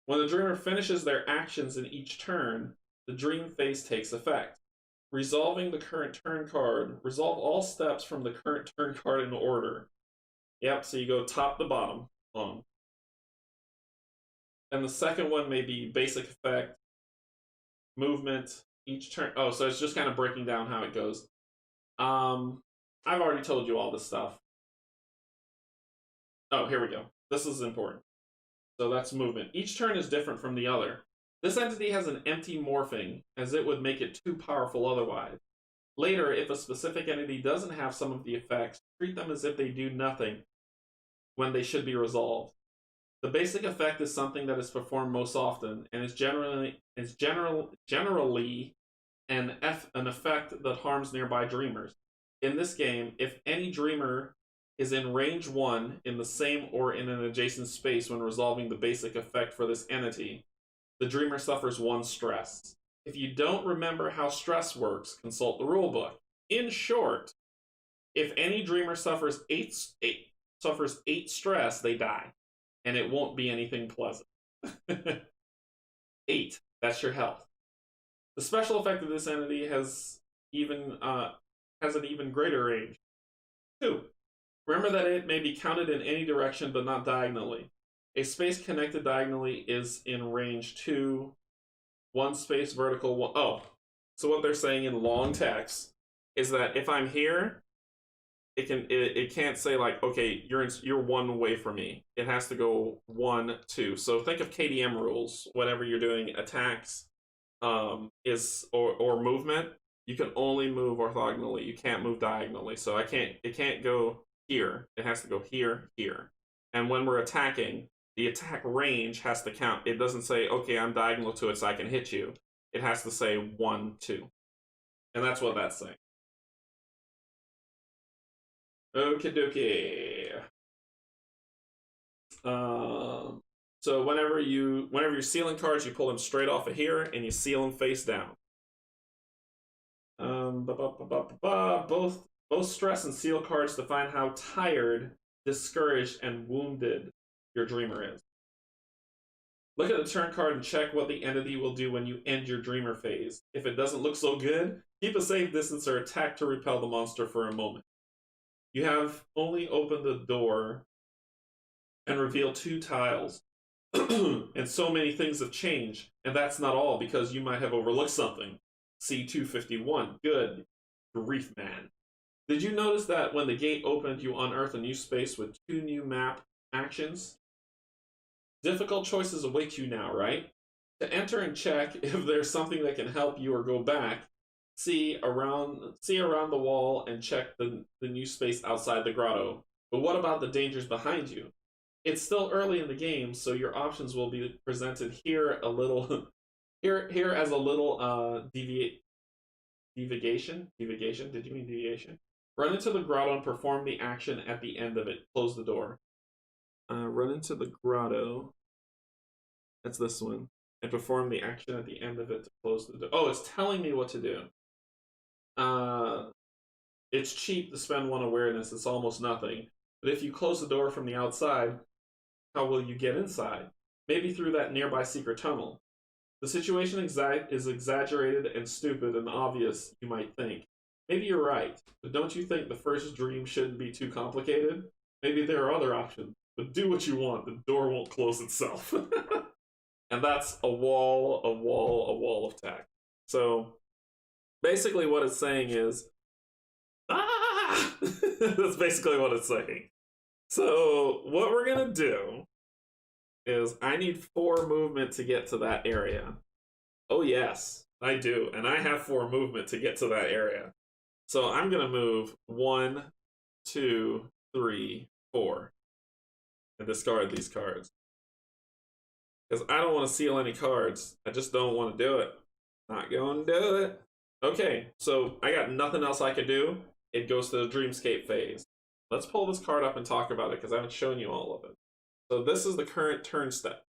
When the dreamer finishes their actions in each turn, the dream phase takes effect. Resolving the current turn card, resolve all steps from the current turn card in order. Yep, so you go top to bottom. And the second one may be basic effect, movement, each turn. Oh, so it's just kind of breaking down how it goes. I've already told you all this stuff. Oh, here we go. This is important. So that's movement. Each turn is different from the other. This entity has an empty morphing, as it would make it too powerful otherwise. Later, if a specific entity doesn't have some of the effects, treat them as if they do nothing when they should be resolved. The basic effect is something that is performed most often, and is generally an effect that harms nearby dreamers. In this game, if any dreamer is in range 1 in the same or in an adjacent space when resolving the basic effect for this entity, the dreamer suffers 1 stress. If you don't remember how stress works, consult the rulebook. In short, if any dreamer suffers 8 stress, they die. And it won't be anything pleasant. 8, that's your health. The special effect of this entity has an even greater range. 2. Remember that it may be counted in any direction but not diagonally. A space connected diagonally is in range 2, 1 space vertical, 1. Oh, so what they're saying in long text is that if I'm here, it can't say like, okay, you're 1 away from me. It has to go 1, 2. So think of KDM rules. Whenever you're doing attacks, or movement, you can only move orthogonally. You can't move diagonally. So it can't go here. It has to go here, here. And when we're attacking, the attack range has to count. It doesn't say, okay, I'm diagonal to it so I can hit you. It has to say 1, 2. And that's what that's saying. Okie dokie. So whenever you're sealing cards, you pull them straight off of here and you seal them face down. Both stress and seal cards define how tired, discouraged, and wounded your dreamer is. Look at the turn card and check what the entity will do when you end your dreamer phase. If it doesn't look so good, keep a safe distance or attack to repel the monster for a moment. You have only opened the door and revealed 2 tiles. And so many things have changed, and that's not all because you might have overlooked something. C251. Good grief, man. Did you notice that when the gate opened, you unearthed a new space with 2 new map actions? Difficult choices await you now, right? To enter and check if there's something that can help you or go back, see around the wall and check the new space outside the grotto. But what about the dangers behind you? It's still early in the game, so your options will be presented here a little here as a little deviation. Deviation? Did you mean deviation? Run into the grotto and perform the action at the end of it. Close the door. Run into the grotto. That's this one. And perform the action at the end of it to close the door. Oh, it's telling me what to do. It's cheap to spend 1 awareness. It's almost nothing. But if you close the door from the outside, how will you get inside? Maybe through that nearby secret tunnel. The situation is exaggerated and stupid and obvious, you might think. Maybe you're right, but don't you think the first dream shouldn't be too complicated? Maybe there are other options, but do what you want. The door won't close itself. And that's a wall of text. So basically what it's saying is, ah! That's basically what it's saying. So what we're going to do is I need 4 movement to get to that area. Oh yes, I do. And I have 4 movement to get to that area. So I'm going to move 1, 2, 3, 4. And discard these cards. Because I don't want to seal any cards. I just don't want to do it. Not going to do it. Okay, so I got nothing else I could do. It goes to the Dreamscape phase. Let's pull this card up and talk about it because I haven't shown you all of it. So this is the current turn step.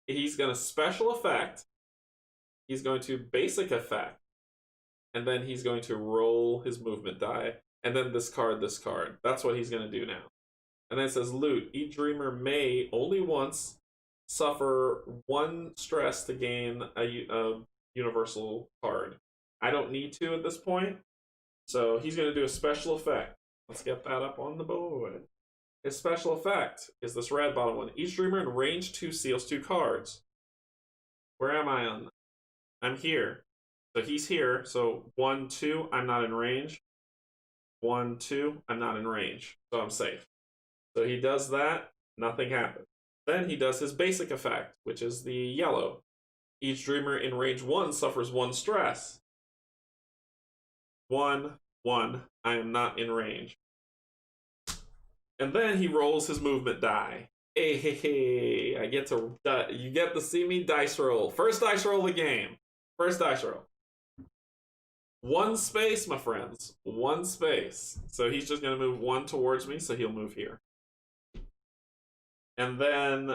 He's going to special effect. He's going to basic effect. And then he's going to roll his movement die. And then discard this card. That's what he's going to do now. And then it says loot. Each dreamer may only once suffer 1 stress to gain a universal card. I don't need to at this point. So he's going to do a special effect. Let's get that up on the board. His special effect is this red bottom one. Each dreamer in range 2 seals 2 cards. Where am I on? I'm here. So he's here. So 1, 2, I'm not in range. 1, 2, I'm not in range. So I'm safe. So he does that. Nothing happens. Then he does his basic effect, which is the yellow. Each dreamer in range 1 suffers 1 stress. 1, 1, I am not in range. And then he rolls his movement die. Hey, hey, hey, you get to see me dice roll. First dice roll of the game. First dice roll. 1 space, my friends. 1 space. So he's just going to move 1 towards me, so he'll move here. And then,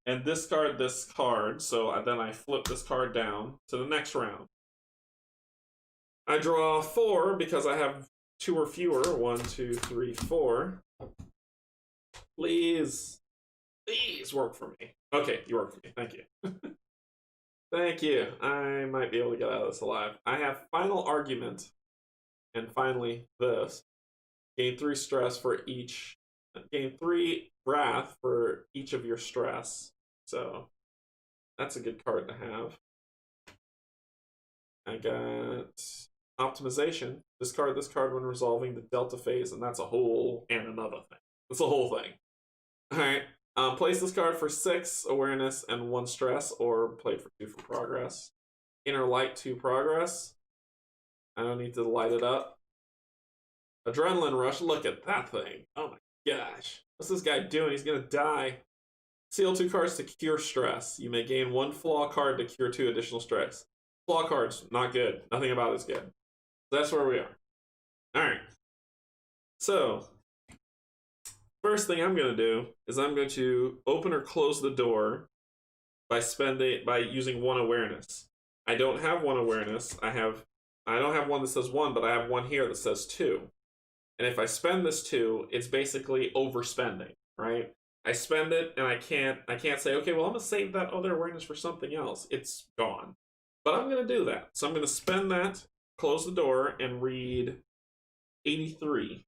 and discard this card, so then I flip this card down to the next round. I draw 4 because I have 2 or fewer. 1, 2, 3, 4. Please work for me. Okay, you work for me. Thank you. Thank you. I might be able to get out of this alive. I have final argument, and finally this. Gain 3 stress for each. Gain 3 wrath for each of your stress. So that's a good card to have. I got optimization. Discard this card when resolving the delta phase, and that's a whole and another thing. That's a whole thing. Alright. Place this card for 6 awareness and 1 stress, or play for 2 for progress. Inner light 2 progress. I don't need to light it up. Adrenaline rush. Look at that thing. Oh my gosh. What's this guy doing? He's gonna die. Seal 2 cards to cure stress. You may gain 1 flaw card to cure 2 additional stress. Flaw cards, not good. Nothing about it's good. That's where we are. Alright. So, first thing I'm going to do is I'm going to open or close the door by using 1 awareness. I don't have 1 awareness. I don't have one that says 1, but I have 1 here that says 2. And if I spend this 2, it's basically overspending, right? I spend it and I can't say, okay, well, I'm gonna save that other awareness for something else. It's gone. But I'm gonna do that. So I'm gonna spend that, close the door, and read 83.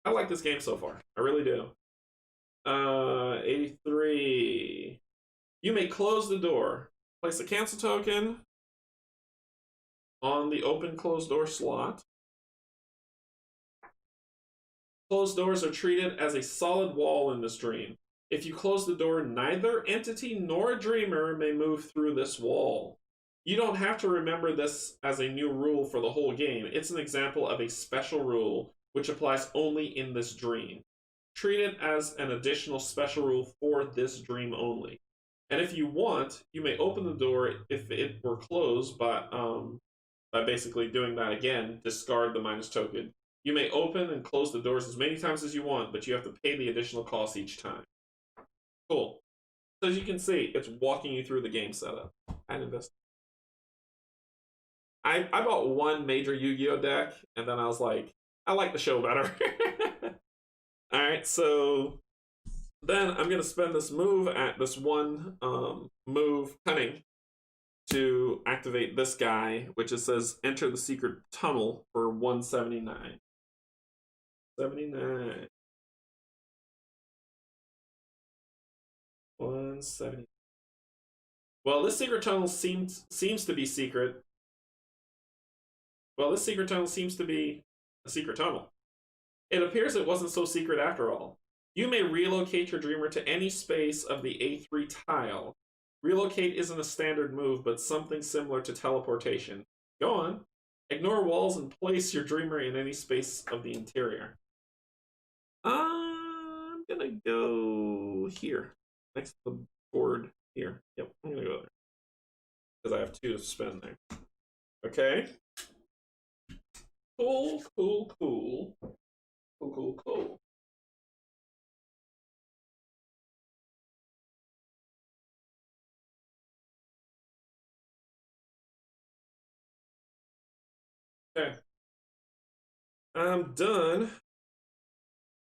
I like this game so far. I really do. 83. You may close the door. Place a cancel token on the open closed door slot. Closed doors are treated as a solid wall in this dream. If you close the door, neither entity nor dreamer may move through this wall. You don't have to remember this as a new rule for the whole game. It's an example of a special rule which applies only in this dream. Treat it as an additional special rule for this dream only. And if you want, you may open the door if it were closed by basically doing that again, discard the minus token. You may open and close the doors as many times as you want, but you have to pay the additional cost each time. Cool. So as you can see, it's walking you through the game setup. I'd invest. I bought one major Yu-Gi-Oh deck, and then I was like, I like the show better. Alright, so then I'm going to spend this move at this one move, Cunning, to activate this guy, which it says enter the secret tunnel for 179. 79. 170. Well, this secret tunnel seems to be secret. Well, this secret tunnel seems to be a secret tunnel. It appears it wasn't so secret after all. You may relocate your dreamer to any space of the A3 tile. Relocate isn't a standard move, but something similar to teleportation. Go on. Ignore walls and place your dreamer in any space of the interior. I'm gonna go here. Next to the board here. Yep, I'm gonna go there. Because I have 2 to spend there. Okay. Cool, cool, cool. Cool, cool, cool. Okay. I'm done.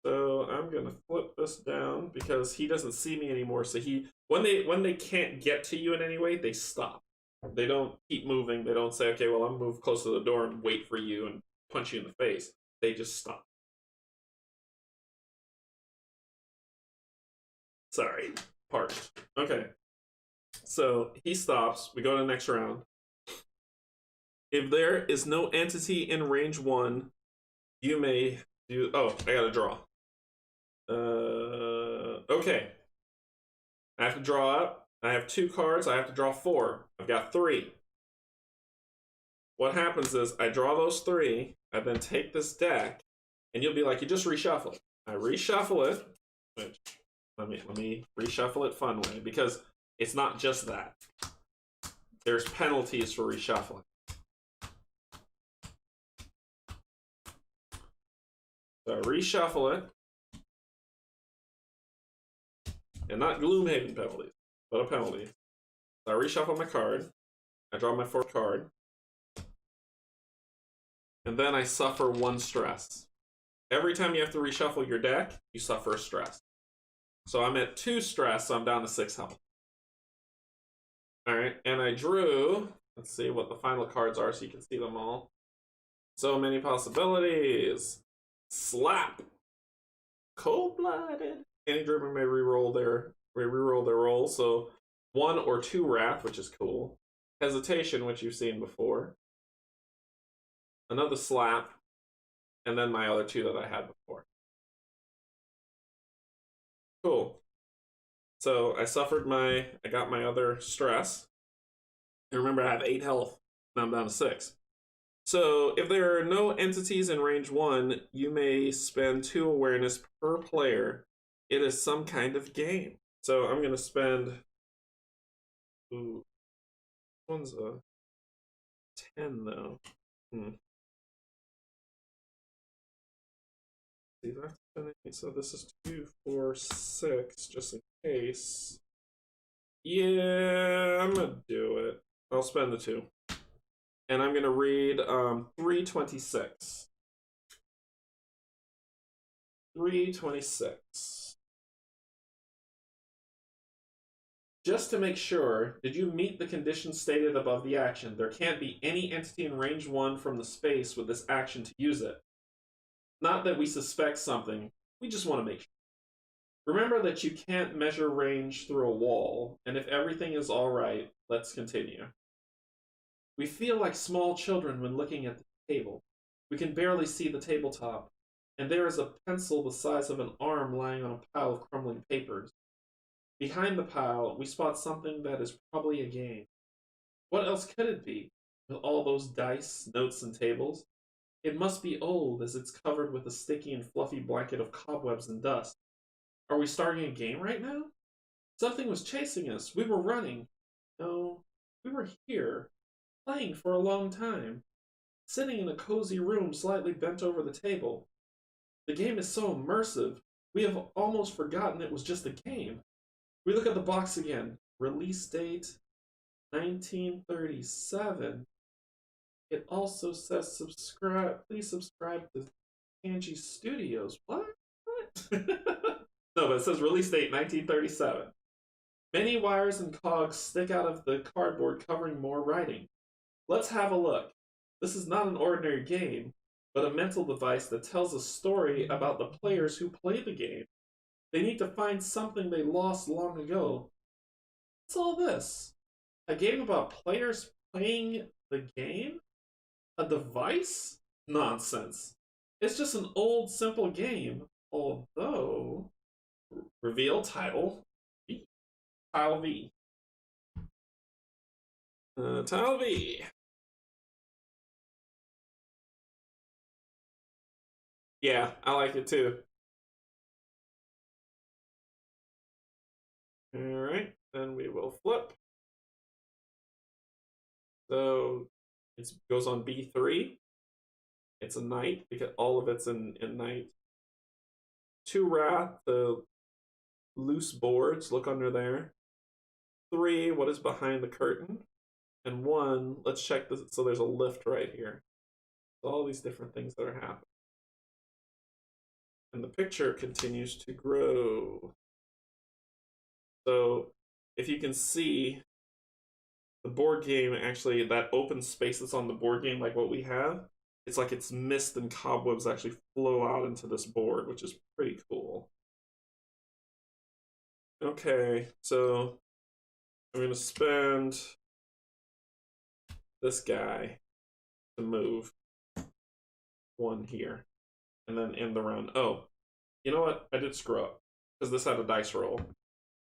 So I'm gonna flip this down because he doesn't see me anymore. So when they can't get to you in any way, they stop. They don't keep moving. They don't say, okay, well, I'm move close to the door and wait for you and punch you in the face. They just stop. Sorry, pardon. Okay. So he stops. We go to the next round. If there is no entity in range 1, you may do. Oh, I gotta draw. Okay. I have to draw up. I have 2 cards. I have to draw 4. I've got 3. What happens is I draw those 3. I then take this deck, and you'll be like, you just reshuffle it. I reshuffle it. Which, let me reshuffle it fun way because it's not just that. There's penalties for reshuffling. So I reshuffle it. And not Gloomhaven penalties, but a penalty. So I reshuffle my card. I draw my 4th card. And then I suffer 1 stress. Every time you have to reshuffle your deck, you suffer a stress. So I'm at 2 stress, so I'm down to 6 health. Alright, and I drew, let's see what the final cards are so you can see them all. So many possibilities. Slap. Cold-blooded. Any dreamer may reroll their roll, so 1 or 2 wrath, which is cool. Hesitation, which you've seen before. Another slap, and then my other 2 that I had before. Cool. So I got my other stress. And remember, I have 8 health. Now I'm down to 6. So if there are no entities in range 1, you may spend 2 awareness per player. It is some kind of game. So I'm gonna spend. Ooh, this one's a 10 though. So this is 2, 4, 6, just in case. Yeah, I'm gonna do it. I'll spend the 2. And I'm gonna read 326. 326. Just to make sure, did you meet the conditions stated above the action? There can't be any entity in range 1 from the space with this action to use it. Not that we suspect something, we just want to make sure. Remember that you can't measure range through a wall, and if everything is alright, let's continue. We feel like small children when looking at the table. We can barely see the tabletop, and there is a pencil the size of an arm lying on a pile of crumbling papers. Behind the pile, we spot something that is probably a game. What else could it be, with all those dice, notes, and tables? It must be old, as it's covered with a sticky and fluffy blanket of cobwebs and dust. Are we starting a game right now? Something was chasing us. We were running. No, we were here, playing for a long time, sitting in a cozy room slightly bent over the table. The game is so immersive, we have almost forgotten it was just a game. We look at the box again. Release date 1937. It also says subscribe. Please subscribe to Canje Studios. What? No, but it says release date 1937. Many wires and cogs stick out of the cardboard covering more writing. Let's have a look. This is not an ordinary game, but a mental device that tells a story about the players who play the game. They need to find something they lost long ago. What's all this? A game about players playing the game? A device? Nonsense. It's just an old, simple game. Although, reveal title V. Tile V. Tile V. Yeah, I like it too. Alright, then we will flip. So it goes on B3. It's a knight, because all of it's in knight. 2 wrath, the loose boards, look under there. 3, what is behind the curtain? And 1, let's check this. So there's a lift right here. So all these different things that are happening. And the picture continues to grow. So if you can see, the board game, actually, that open space that's on the board game, like what we have, it's like it's mist and cobwebs actually flow out into this board, which is pretty cool. Okay, so I'm going to spend this guy to move 1 here, and then end the round. Oh, you know what? I did screw up, because this had a dice roll.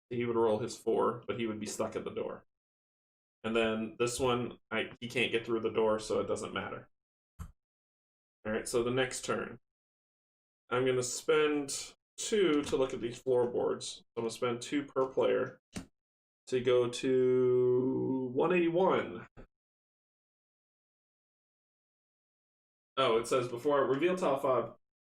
He would roll his 4, but he would be stuck at the door. And then this one, he can't get through the door, so it doesn't matter. Alright, so the next turn. I'm going to spend 2 to look at these floorboards. I'm going to spend 2 per player to go to 181. Oh, it says before, reveal tile 5.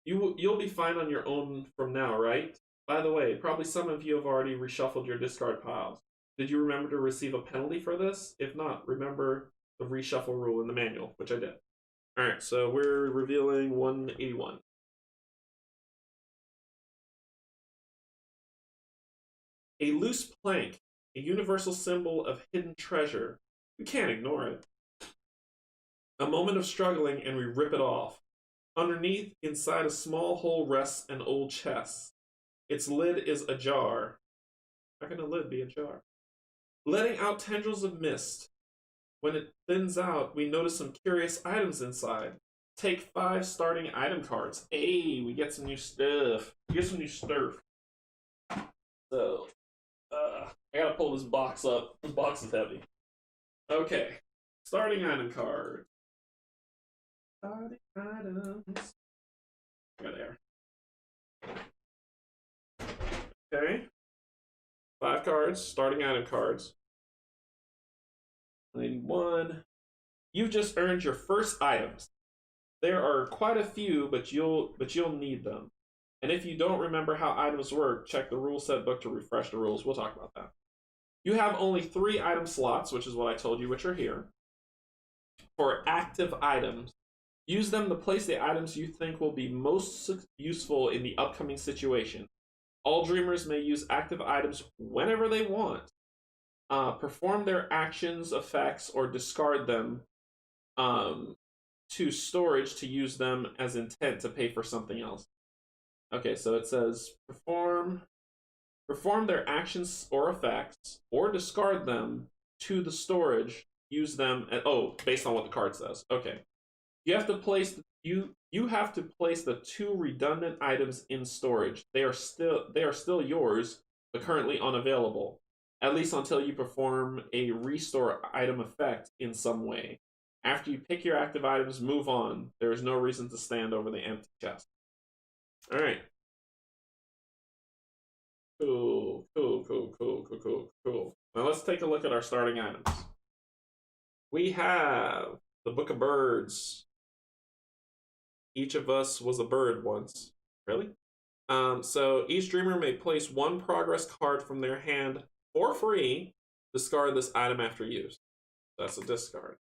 You'll be fine on your own from now, right? By the way, probably some of you have already reshuffled your discard piles. Did you remember to receive a penalty for this? If not, remember the reshuffle rule in the manual, which I did. Alright, so we're revealing 181. A loose plank, a universal symbol of hidden treasure. We can't ignore it. A moment of struggling and we rip it off. Underneath, inside a small hole rests an old chest. Its lid is ajar. How can a lid be ajar? Letting out tendrils of mist. When it thins out, we notice some curious items inside. Take 5 starting item cards. Hey, we get some new stuff. We get some new stuff. So, I gotta pull this box up. This box is heavy. Okay, starting item card. Starting items. There. Okay. 5 cards, starting item cards. 91. You've just earned your first items. There are quite a few, but you'll need them. And if you don't remember how items work, check the rule set book to refresh the rules. We'll talk about that. You have only 3 item slots, which is what I told you, which are here. For active items, Use them to place the items you think will be most useful in the upcoming situation. All dreamers may use active items whenever they want. Perform their actions, effects, or discard them to storage to use them as intent to pay for something else. Okay, so it says perform their actions or effects, or discard them to the storage. Use them at, based on what the card says. Okay, you have to place you have to place the 2 redundant items in storage. They are still yours, but currently unavailable, at least until you perform a restore item effect in some way. After you pick your active items, move on. There is no reason to stand over the empty chest. All right. Cool. Now let's take a look at our starting items. We have the Book of Birds. Each of us was a bird once. Really? So each dreamer may place 1 progress card from their hand for free. Discard this item after use. That's a discard.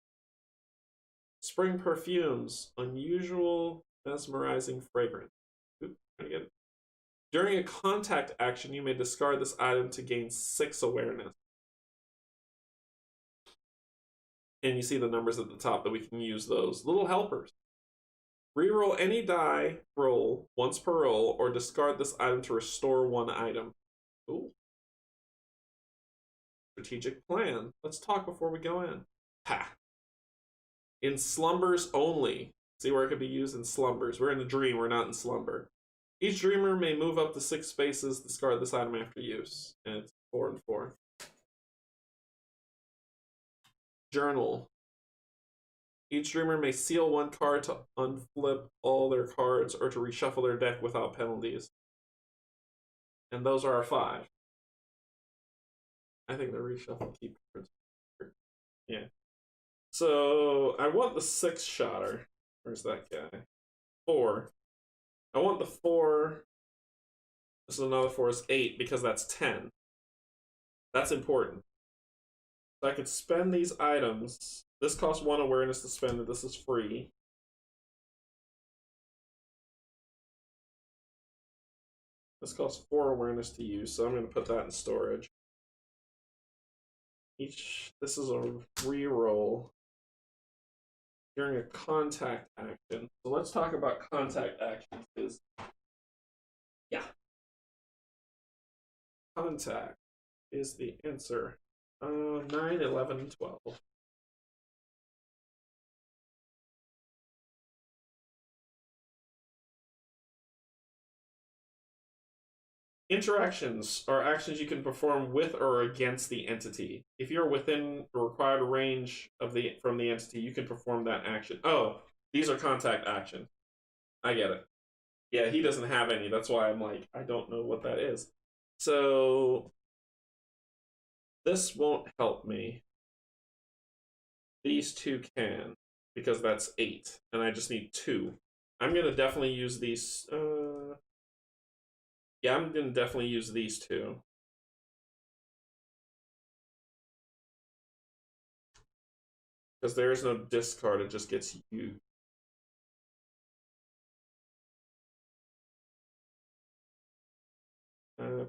Spring perfumes, unusual, mesmerizing fragrance. Oops, trying to get it. During a contact action, you may discard this item to gain 6 awareness. And you see the numbers at the top that we can use those. Little helpers. Reroll any die roll once per roll, or discard this item to restore 1 item. Ooh. Strategic plan. Let's talk before we go in. Ha! In slumbers only. See where it could be used in slumbers. We're in a dream, we're not in slumber. Each dreamer may move up to 6 spaces, discard this item after use. And it's 4 and 4. Journal. Each dreamer may seal 1 card to unflip all their cards or to reshuffle their deck without penalties. And those are our 5. I think the reshuffle keep cards. Yeah. So I want the 6-shotter. Where's that guy? 4. I want the 4. This is another 4 is 8 because that's 10. That's important. So I could spend these items. This costs 1 awareness to spend it. This is free. This costs 4 awareness to use, so I'm going to put that in storage. This is a reroll during a contact action. So let's talk about contact actions. Contact is the answer. 9, 11, and 12. Interactions are actions you can perform with or against the entity. If you're within the required range from the entity, you can perform that action. Oh, these are contact actions. I get it. Yeah, he doesn't have any. That's why I'm like, I don't know what that is. So this won't help me. These 2 can, because that's 8, and I just need 2. I'm gonna definitely use these. Yeah, I'm gonna definitely use these 2. Because there is no discard, it just gets used.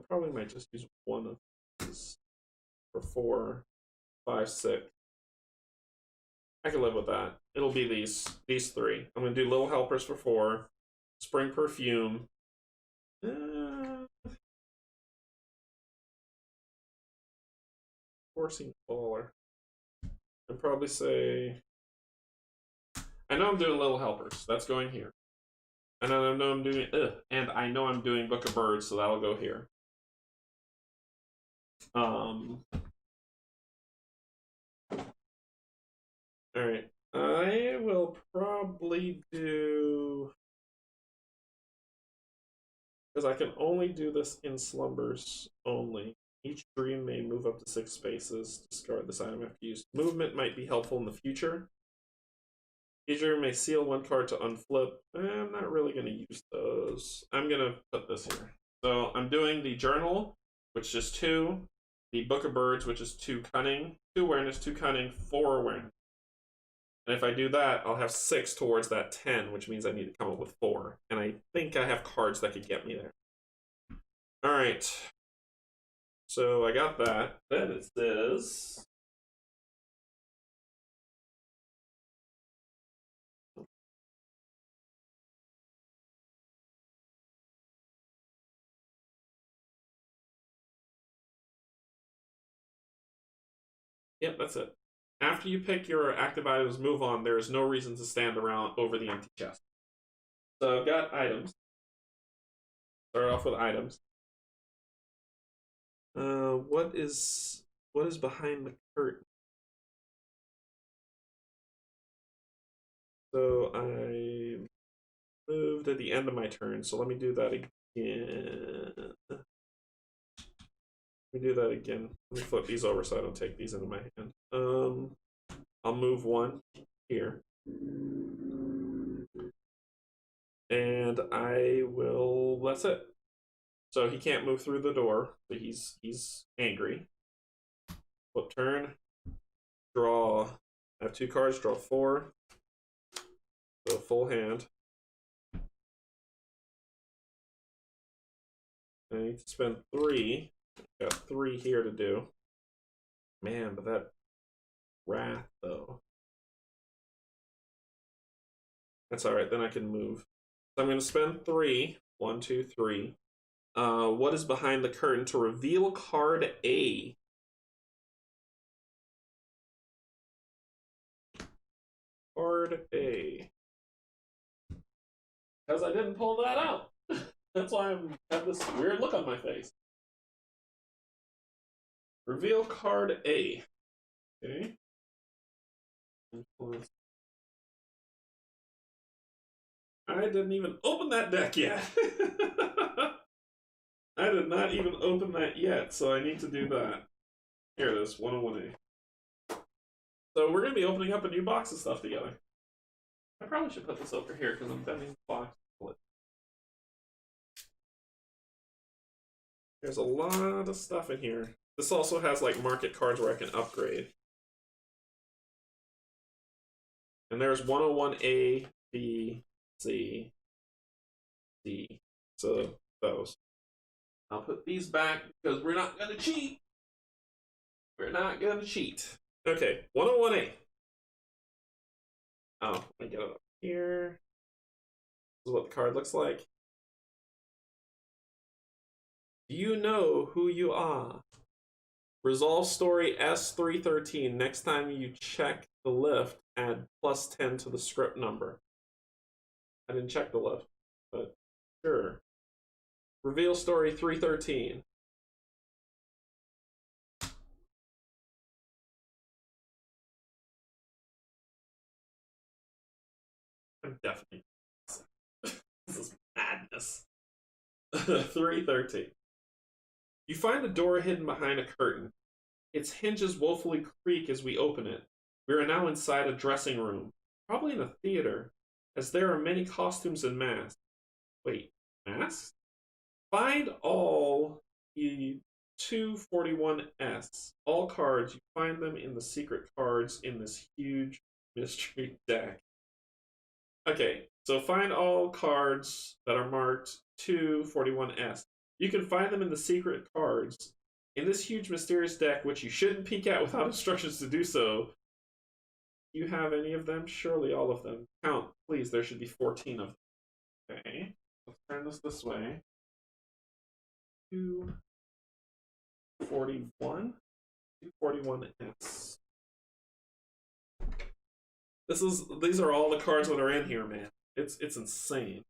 Probably might just use 1 of these for 4, 5, 6. I can live with that. It'll be these 3. I'm gonna do little helpers for 4. Spring perfume. Forcing baller. I'd probably say. I know I'm doing little helpers. That's going here. And I know I'm doing and I know I'm doing Book of Birds, so that'll go here. Alright. I will probably do, because I can only do this in slumbers only. Each dream may move up to 6 spaces. Discard this item after use. Movement might be helpful in the future. Each dream may seal 1 card to unflip. I'm not really going to use those. I'm going to put this here. So I'm doing the journal, which is 2. The Book of Birds, which is 2 cunning. 2 awareness, 2 cunning, 4 awareness. And if I do that, I'll have 6 towards that 10, which means I need to come up with 4. And I think I have cards that could get me there. All right. So I got that. Then it says... Yep, that's it. After you pick your active items, move on. There is no reason to stand around over the empty chest. So I've got items. Start off with items. What is behind the curtain? So I moved at the end of my turn, so let me do that again. Let me do that again. Let me flip these over so I don't take these into my hand. I'll move 1 here. And I will, that's it. So he can't move through the door, so he's angry. Flip turn. Draw. I have 2 cards, draw 4. So full hand. I need to spend 3. Got 3 here to do. Man, but that wrath though. That's alright, then I can move. So I'm gonna spend 3. 1, 2, 3. What is behind the curtain to reveal card A? Card A. Because I didn't pull that out. That's why I have this weird look on my face. Reveal card A. Okay. I didn't even open that deck yet. I did not even open that yet, so I need to do that. Here it is, 101A. So we're going to be opening up a new box of stuff together. I probably should put this over here because I'm bending the box. There's a lot of stuff in here. This also has like market cards where I can upgrade. And there's 101A, B, C, D. So those. I'll put these back because we're not going to cheat. We're not going to cheat. Okay, 101A. Oh, let me get it up here. This is what the card looks like. Do you know who you are? Resolve story S313. Next time you check the lift, add +10 to the script number. I didn't check the lift, but sure. Reveal story 313. I'm definitely. This is madness. 313. You find a door hidden behind a curtain. Its hinges woefully creak as we open it. We are now inside a dressing room, probably in a theater, as there are many costumes and masks. Wait, masks? Find all the 241S. All cards, you find them in the secret cards in this huge mystery deck. Okay, so find all cards that are marked 241S. You can find them in the secret cards in this huge mysterious deck, which you shouldn't peek at without instructions to do so. Do you have any of them? Surely all of them. Count, please. There should be 14 of them. Okay, let's turn this way. 241. 241S. These are all the cards that are in here, man. It's insane.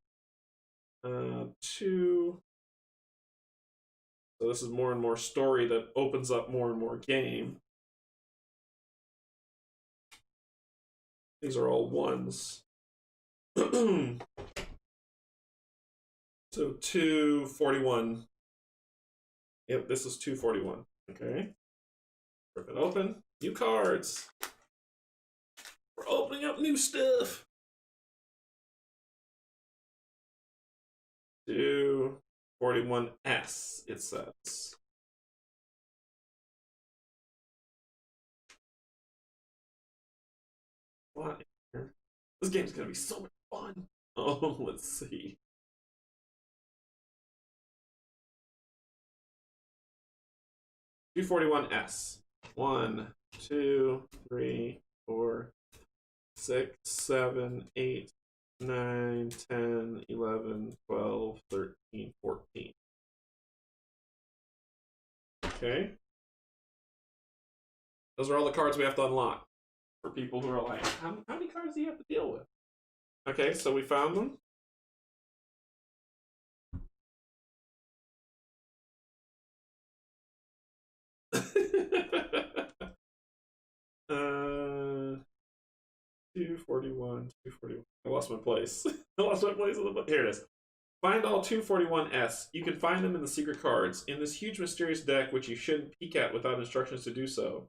2. So this is more and more story that opens up more and more game. These are all 1s. So 241. Yep, this is 241. Okay. Rip it open. New cards. We're opening up new stuff. 241S, it says. What? This game's gonna be so much fun. Oh, let's see. $241S. 1, 2, 3, 4, 6, 7, 8, 9, 10, 11, 12, 13, 14. Okay. Those are all the cards we have to unlock for people who are like, how many cards do you have to deal with? Okay, so we found them. uh, 241, 241. I lost my place. I lost my place in the book. Here it is. Find all 241S. You can find them in the secret cards. In this huge mysterious deck, which you shouldn't peek at without instructions to do so.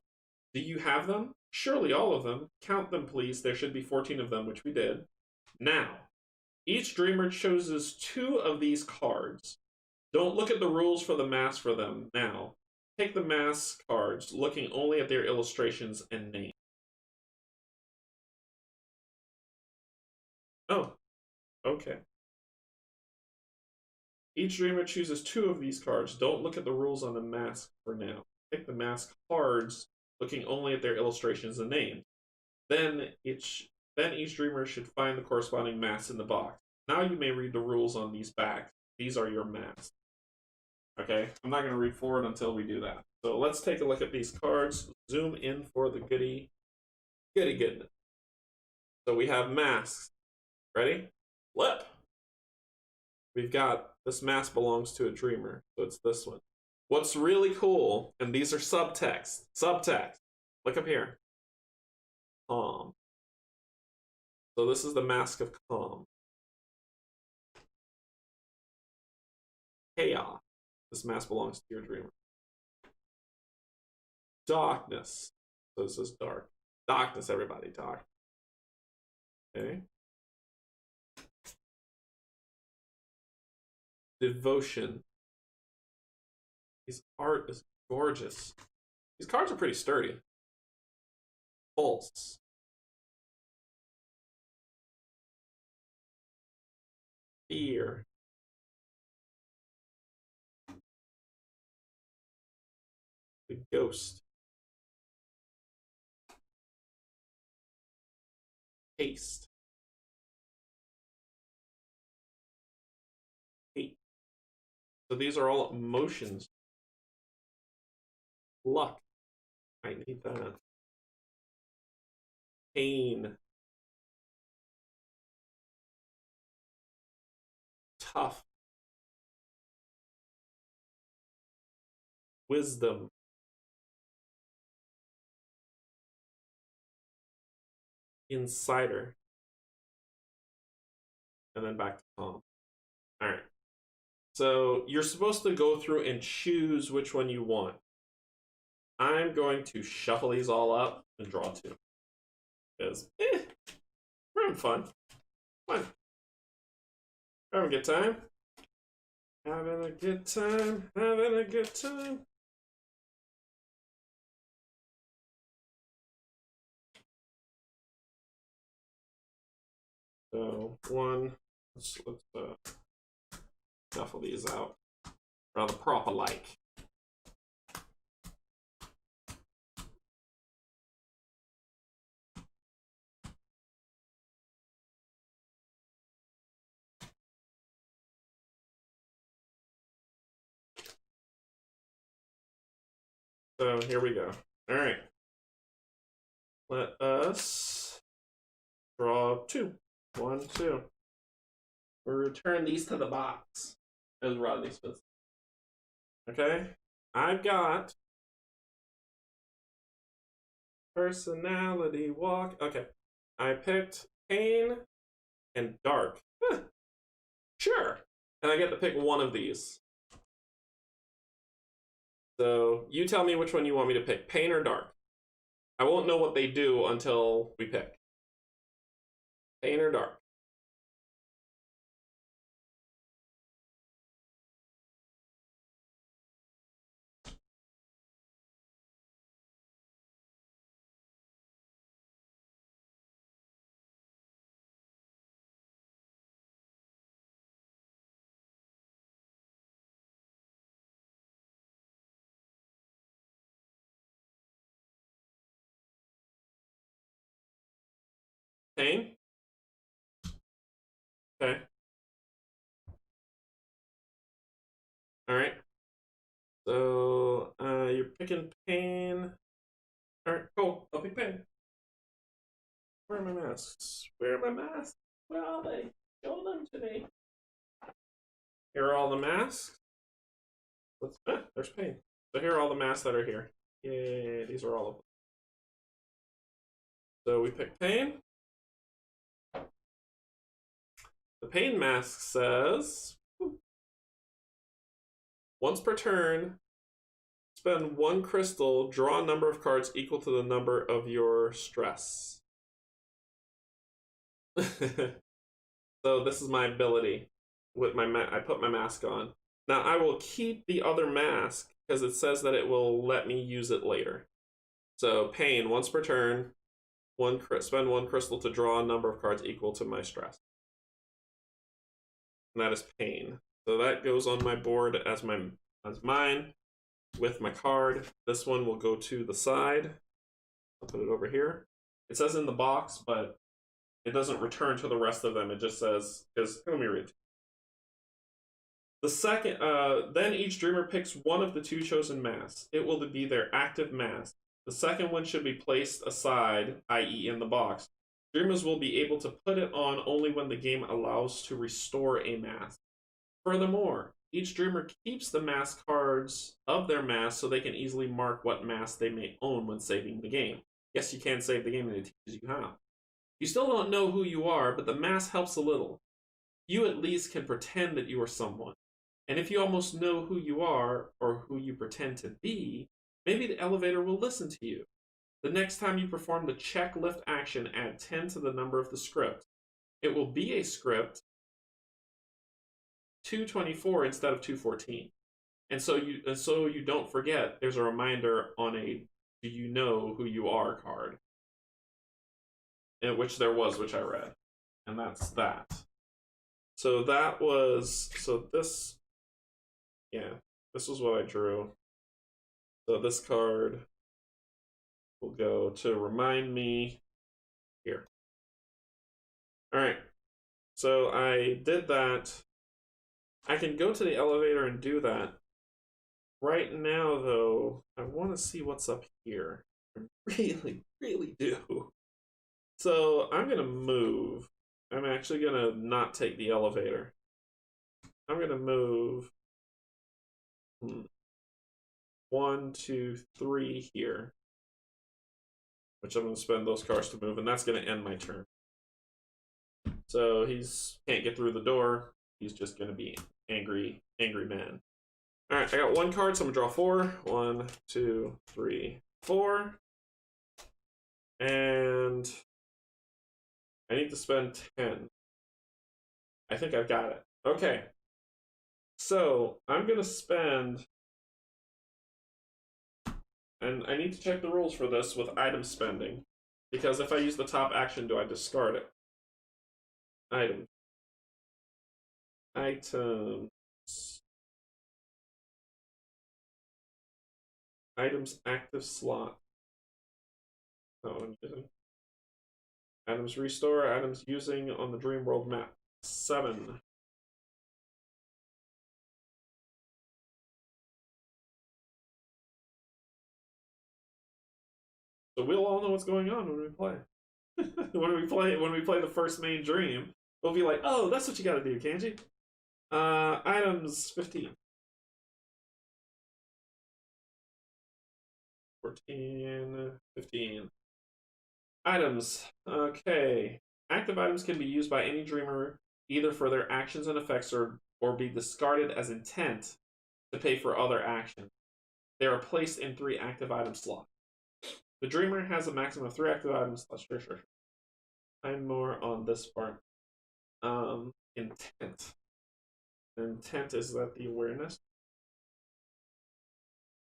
Do you have them? Surely all of them. Count them, please. There should be 14 of them, which we did. Now, each dreamer chooses 2 of these cards. Don't look at the rules for the mask for them now. Take the mask cards, looking only at their illustrations and names. Oh, okay. Each dreamer chooses 2 of these cards. Don't look at the rules on the mask for now. Take the mask cards, looking only at their illustrations and names. Then each dreamer should find the corresponding masks in the box. Now you may read the rules on these backs. These are your masks. Okay, I'm not going to read forward until we do that. So let's take a look at these cards. Zoom in for the goodie goodness. So we have masks. Ready? Flip. We've got this mask belongs to a dreamer, so it's this one. What's really cool, and these are subtext. Subtext. Look up here. Calm. So this is the mask of calm. Chaos. This mask belongs to your dreamer. Darkness. So this is dark. Darkness, everybody. Dark. Okay. Devotion. His art is gorgeous. These cards are pretty sturdy. Pulse. Fear. The ghost. Haste. Hate. So these are all emotions. Luck. I need that. Pain. Tough. Wisdom. Insider. And then back to calm. All right. So you're supposed to go through and choose which one you want. I'm going to shuffle these all up and draw 2. Because, we're having fun. Fun. Having a good time. Having a good time. Having a good time. So, one. Let's shuffle these out. Rather proper like. So here we go. All right. Let us draw 2. 1, 2. We'll return these to the box, as Rodney says. Okay. I've got personality walk. Okay. I picked pain and dark. Sure. And I get to pick one of these. So you tell me which one you want me to pick, pain or dark. I won't know what they do until we pick. Pain or dark. Pain? Okay. Alright. So, you're picking Pain. Alright, cool. I'll pick Pain. Where are my masks? Where are my masks? Where are they? Show them to me. Here are all the masks. There's Pain. So here are all the masks that are here. Yay, these are all of them. So we pick Pain. The Pain mask says, once per turn, spend 1 crystal, draw a number of cards equal to the number of your stress. So this is my ability. With my I put my mask on. Now I will keep the other mask because it says that it will let me use it later. So Pain, once per turn, spend 1 crystal to draw a number of cards equal to my stress. And that is Pain. So that goes on my board as mine with my card. This one will go to the side. I'll put it over here. It says in the box, but it doesn't return to the rest of them. It just says, let me read. The second, then each dreamer picks one of the 2 chosen masks. It will be their active mask. The second one should be placed aside, i.e. in the box. Dreamers will be able to put it on only when the game allows to restore a mask. Furthermore, each dreamer keeps the mask cards of their mask so they can easily mark what mask they may own when saving the game. Yes, you can save the game and it teaches you how. You still don't know who you are, but the mask helps a little. You at least can pretend that you are someone. And if you almost know who you are, or who you pretend to be, maybe the elevator will listen to you. The next time you perform the check lift action, add 10 to the number of the script. It will be a script 224 instead of 214. And so you don't forget, there's a reminder on a do you know who you are card. Which there was, which I read. And that's that. So that was, this was what I drew. So this card will go to remind me here. All right, so I did that. I can go to the elevator and do that. Right now, though, I want to see what's up here. I really, really do. So I'm going to move. I'm actually going to not take the elevator. I'm going to move 1, 2, 3 here. Which I'm going to spend those cards to move, and that's going to end my turn. So he's can't get through the door. He's just going to be angry man. All right, I got 1 card, so I'm going to draw 4. 1, 2, 3, 4. And I need to spend 10. I think I've got it. Okay. So I'm going to spend, and I need to check the rules for this with item spending, because if I use the top action, do I discard it? Items active slot. Oh, I'm using. Items restore, items using on the Dreamworld map. 7. So we'll all know what's going on when we play. when we play the first main dream, we'll be like, oh, that's what you gotta do, Canje. Items 15. 14, 15. Items. Okay. Active items can be used by any dreamer either for their actions and effects or be discarded as intent to pay for other actions. They are placed in 3 active item slots. The dreamer has a maximum of 3 active items. Sure. I'm more on this part. Intent. Intent, is that the awareness?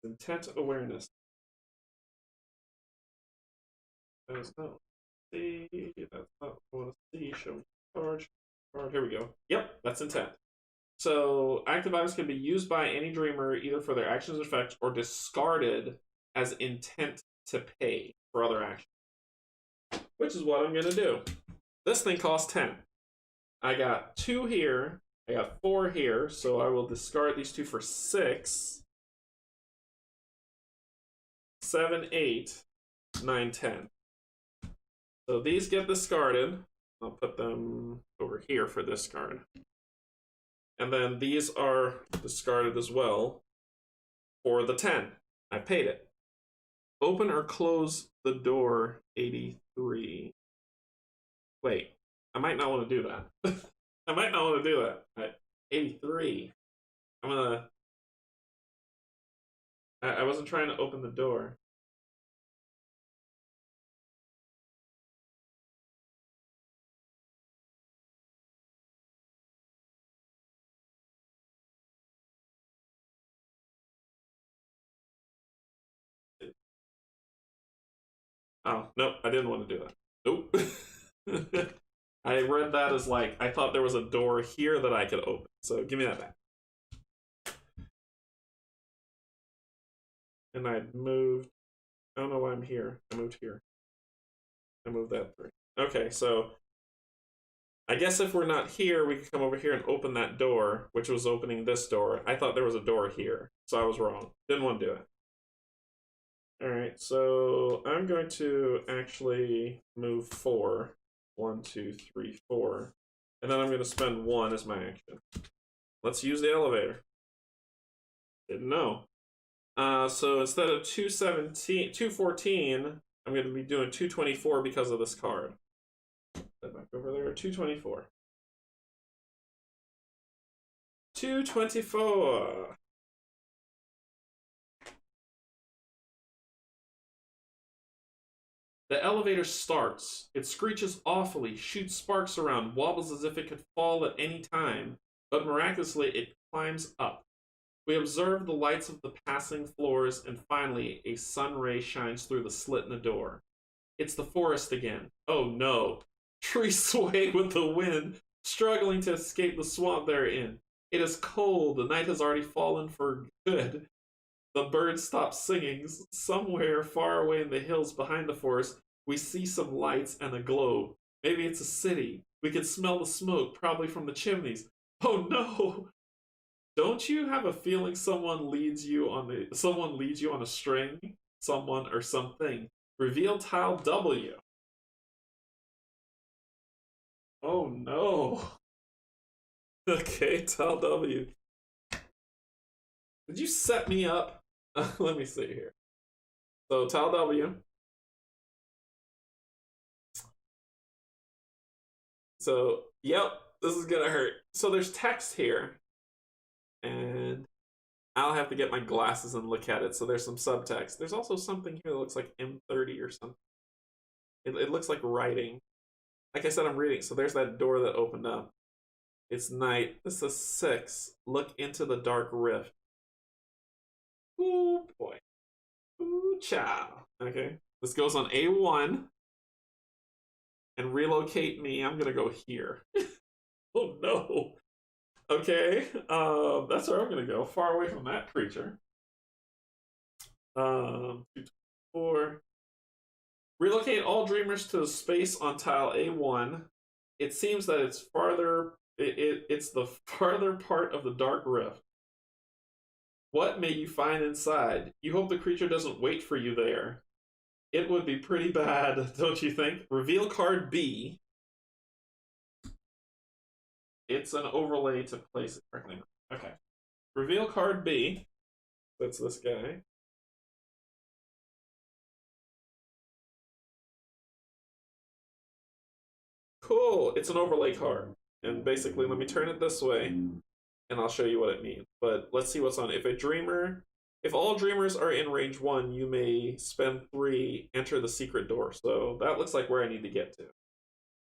Intent awareness. That is not C. That's not what I see. Show charge. Here we go. Yep, that's intent. So active items can be used by any dreamer either for their actions or effects or discarded as intent to pay for other actions. Which is what I'm going to do. This thing costs 10. I got 2 here. I got 4 here, so I will discard these 2 for 6. 7, 8, 9, 10. So these get discarded. I'll put them over here for discard. And then these are discarded as well for the 10. I paid it. Open or close the door, 83. Wait, I might not want to do that. I might not want to do that. 83. I'm gonna... I wasn't trying to open the door. Oh, nope, I didn't want to do that. Nope. I read that as like, I thought there was a door here that I could open. So give me that back. And I moved. I don't know why I'm here. I moved here. I moved that through. Okay, so I guess if we're not here, we could come over here and open that door, which was opening this door. I thought there was a door here, so I was wrong. Didn't want to do it. Alright, so I'm going to actually move 4. 1, 2, 3, 4. And then I'm going to spend 1 as my action. Let's use the elevator. Didn't know. So instead of 214, I'm going to be doing 224 because of this card. Back over there, 224. 224. The elevator starts. It screeches awfully, shoots sparks around, wobbles as if it could fall at any time, but miraculously it climbs up. We observe the lights of the passing floors, and finally a sun ray shines through the slit in the door. It's the forest again. Oh no. Trees sway with the wind, struggling to escape the swamp they're in. It is cold. The night has already fallen for good. The birds stop singing. Somewhere far away in the hills behind the forest, we see some lights and a glow. Maybe it's a city. We can smell the smoke, probably from the chimneys. Oh no! Don't you have a feeling someone leads you on a string? Someone or something. Reveal tile W. Oh no. Okay, tile W. Did you set me up? Let me see here. So tile W. So, yep, this is gonna hurt. So there's text here. And I'll have to get my glasses and look at it. So there's some subtext. There's also something here that looks like M30 or something. It looks like writing. Like I said, I'm reading. So there's that door that opened up. It's night. This is 6. Look into the dark rift. Ooh, boy. Ooh, chow. Okay. This goes on A1. And relocate me. I'm going to go here. Oh, no. Okay. That's where I'm going to go. Far away from that creature. 224. Relocate all dreamers to the space on tile A1. It seems that it's farther. It's the farther part of the dark rift. What may you find inside? You hope the creature doesn't wait for you there. It would be pretty bad, don't you think? Reveal card B. It's an overlay to place it correctly. Okay. Reveal card B. That's this guy. Cool. It's an overlay card. And basically, let me turn it this way, and I'll show you what it means. But let's see what's on it. If all dreamers are in range 1, you may spend 3, enter the secret door. So that looks like where I need to get to.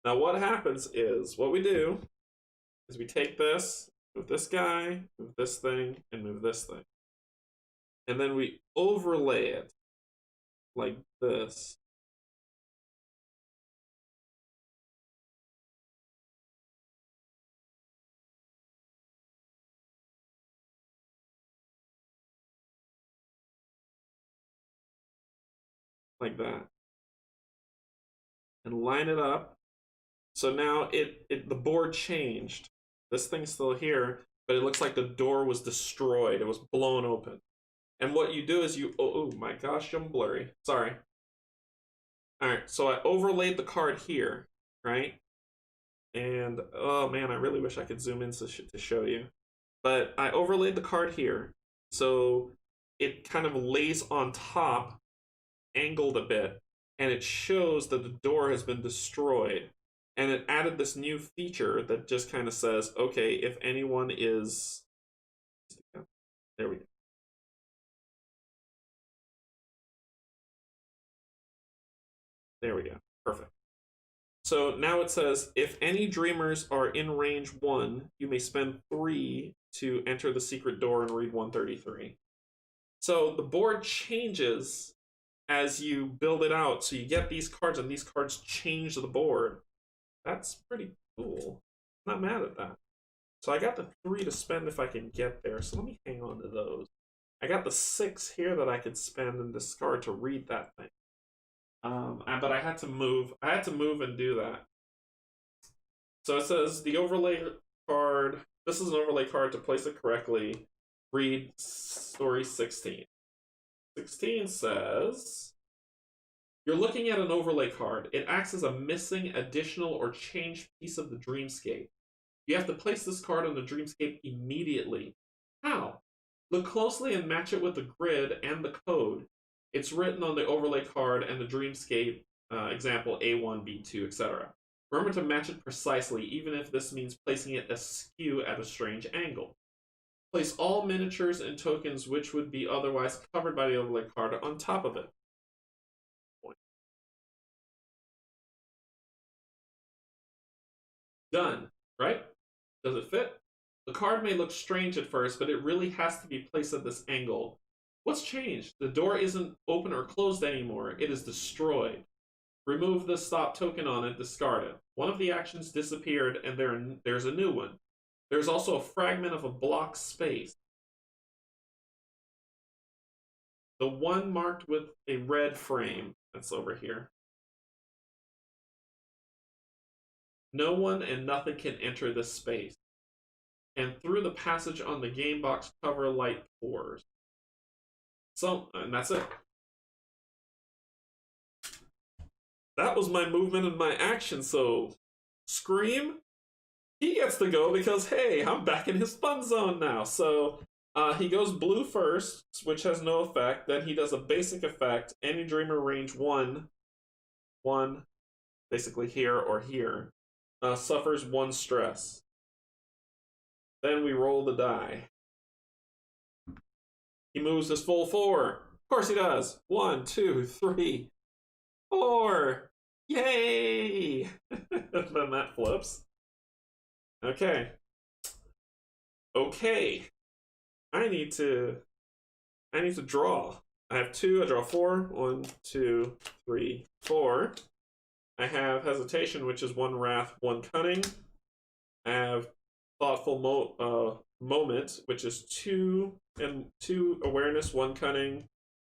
Now what happens is, what we do is we take this, move this guy, move this thing, and move this thing. And then we overlay it like this. Like that. And line it up So now the board changed. This thing's still here, but it looks like the door was destroyed. It was blown open. And what you do is oh my gosh, I'm blurry. Sorry. All right, so I overlaid the card here, right? And oh man, I really wish I could zoom in to show you. But I overlaid the card here, so it kind of lays on top, angled a bit, and it shows that the door has been destroyed. And it added this new feature that just kind of says, okay, if anyone is... There we go. There we go. Perfect. So now it says, if any dreamers are in range 1, you may spend 3 to enter the secret door and read 133. So the board changes as you build it out. So you get these cards, and these cards change the board. That's pretty cool. I'm not mad at that. So I got the 3 to spend if I can get there. So let me hang on to those. I got the 6 here that I could spend and discard to read that thing. But I had to move. I had to move and do that. So it says the overlay card. This is an overlay card to place it correctly. Read story 16. 16 says, you're looking at an overlay card. It acts as a missing, additional, or changed piece of the dreamscape. You have to place this card on the dreamscape immediately. How? Look closely and match it with the grid and the code. It's written on the overlay card and the dreamscape, example A1, B2, etc. Remember to match it precisely, even if this means placing it askew at a strange angle. Place all miniatures and tokens which would be otherwise covered by the overlay card on top of it. Done, right? Does it fit? The card may look strange at first, but it really has to be placed at this angle. What's changed? The door isn't open or closed anymore. It is destroyed. Remove the stop token on it, discard it. One of the actions disappeared, and there's a new one. There's also a fragment of a block space. The one marked with a red frame that's over here. No one and nothing can enter this space. And through the passage on the game box cover, light pours. So, and that's it. That was my movement and my action, so Scream, he gets to go because, hey, I'm back in his fun zone now. So he goes blue first, which has no effect. Then he does a basic effect. Any dreamer range 1, basically here or here, suffers 1 stress. Then we roll the die. He moves his full 4. Of course he does. 1, 2, 3, 4. Yay! Then that flips. Okay. Okay. I need to draw. I have 2. I draw 4. 1, 2, 3, 4. I have hesitation, which is 1 wrath, 1 cunning. I have thoughtful moment, which is 2 awareness, 1 cunning,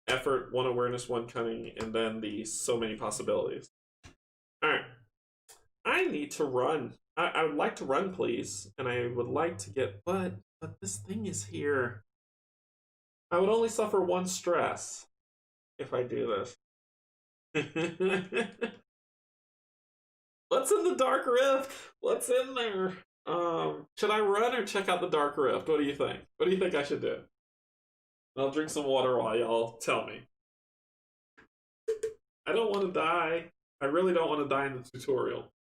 effort, 1 awareness, 1 cunning, and then the so many possibilities. All right, I need to run. I would like to run, please, and I would like to get, but this thing is here. I would only suffer 1 stress if I do this. What's in the Dark Rift? What's in there? Should I run or check out the Dark Rift? What do you think? What do you think I should do? I'll drink some water while y'all tell me. I don't want to die. I really don't want to die in the tutorial.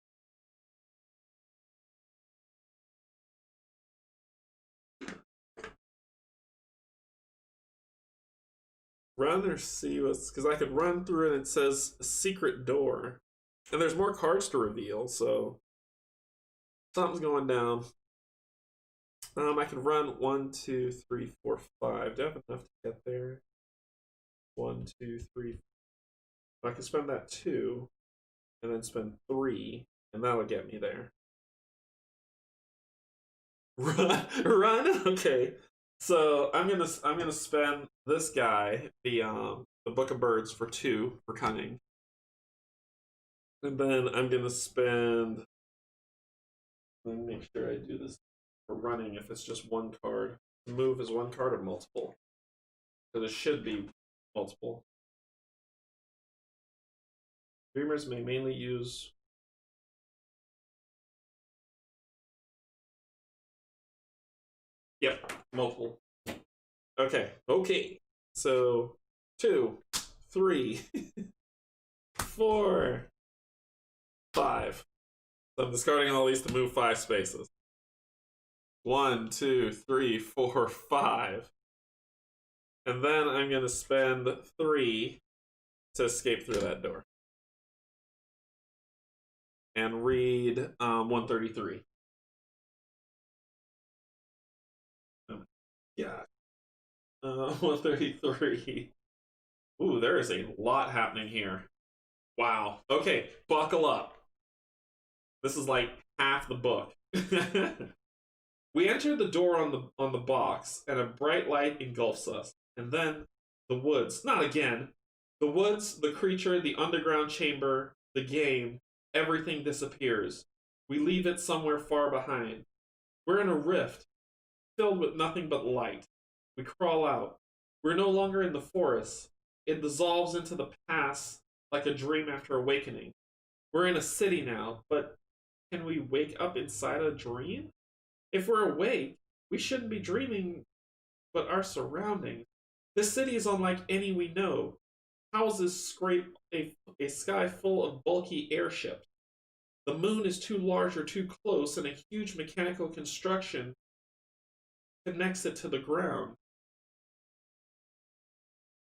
Run or see what's... Because I could run through and it says secret door. And there's more cards to reveal, so... Something's going down. I can run 1, 2, 3, 4, 5. Do I have enough to get there? 1, 2, 3. I can spend that 2, and then spend 3, and that'll get me there. Run, run. Okay, so I'm gonna spend this guy, the Book of Birds, for 2 for cunning, and then I'm gonna spend Let me make sure I do this for running if it's just one card. Move is one card or multiple? Because it should be multiple. Dreamers may mainly use. Yep, multiple. Okay, okay. So 2, 3, 4, 5. So I'm discarding all these to move 5 spaces. 1, 2, 3, 4, 5. And then I'm going to spend 3 to escape through that door. And read 133. Yeah. 133. Ooh, there is a lot happening here. Wow. Okay, buckle up. This is like half the book. We enter the door on the box, and a bright light engulfs us. And then the woods. Not again. The woods, the creature, the underground chamber, the game, everything disappears. We leave it somewhere far behind. We're in a rift, filled with nothing but light. We crawl out. We're no longer in the forest. It dissolves into the past like a dream after awakening. We're in a city now, but can we wake up inside a dream? If we're awake, we shouldn't be dreaming, but our surroundings. This city is unlike any we know. Houses scrape a sky full of bulky airships. The moon is too large or too close, and a huge mechanical construction connects it to the ground.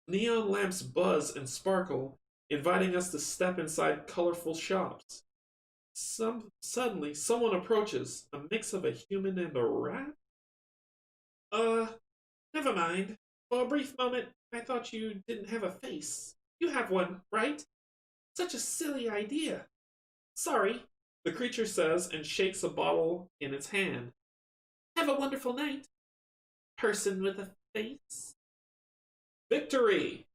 Neon lamps buzz and sparkle, inviting us to step inside colorful shops. Suddenly, someone approaches, a mix of a human and a rat? Never mind. For a brief moment, I thought you didn't have a face. You have one, right? Such a silly idea. Sorry, the creature says and shakes a bottle in its hand. Have a wonderful night. Person with a face. Victory!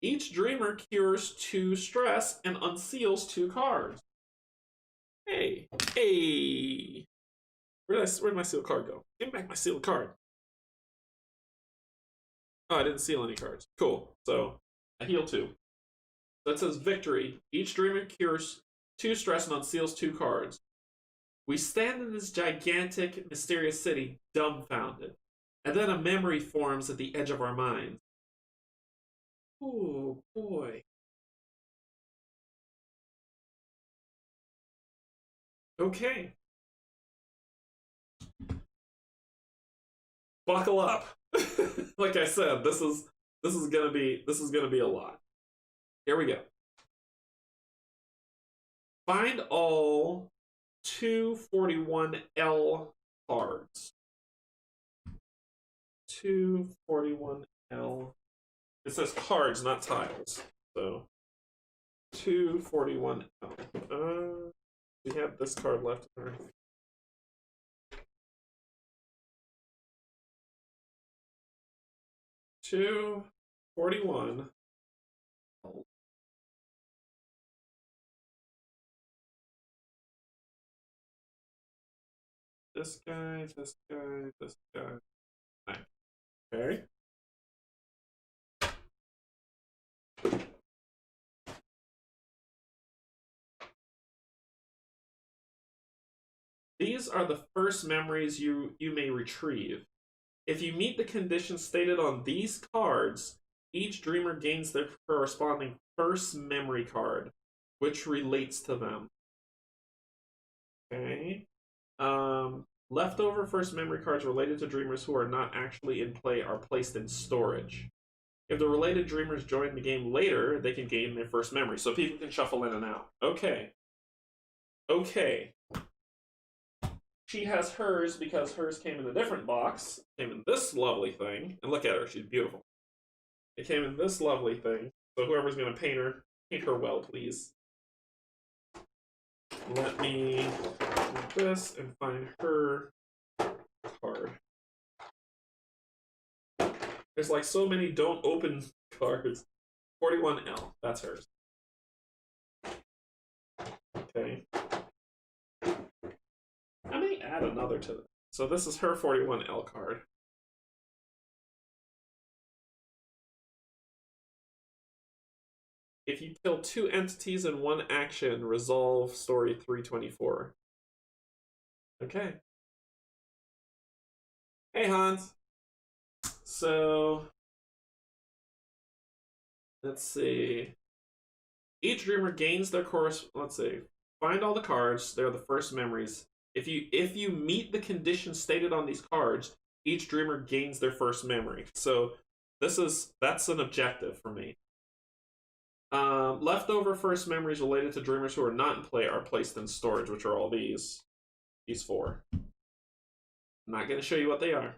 Each dreamer cures 2 stress and unseals 2 cards. Hey, hey! Where'd my sealed card go? Give me back my sealed card. Oh, I didn't seal any cards. Cool. So, I heal 2. That says victory. Each dreamer cures 2 stress and unseals 2 cards. We stand in this gigantic, mysterious city, dumbfounded. And then a memory forms at the edge of our minds. Oh, boy. Okay. Buckle up. Like I said, this is gonna be a lot. Here we go. Find all 241L cards. 241L. It says cards, not tiles. So 241L. We have this card left in our 241. This guy, this guy, this guy. Okay. These are the first memories you may retrieve. If you meet the conditions stated on these cards, each dreamer gains their corresponding first memory card, which relates to them. Okay. Leftover first memory cards related to dreamers who are not actually in play are placed in storage. If the related dreamers join the game later, they can gain their first memory. So people can shuffle in and out. Okay. Okay. She has hers because hers came in a different box. Came in this lovely thing. And look at her, she's beautiful. It came in this lovely thing. So whoever's going to paint her well, please. Let me do this and find her card. There's like so many don't open cards. 41L, that's hers. Okay. add another to it. So this is her 41L card. If you kill 2 entities in 1 action, resolve story 324. Okay. Hey, Hans. So, let's see. Each dreamer gains their course. Let's see. Find all the cards. They're the first memories. If you meet the conditions stated on these cards, each dreamer gains their first memory. So that's an objective for me. Leftover first memories related to dreamers who are not in play are placed in storage, which are all these 4. I'm not going to show you what they are.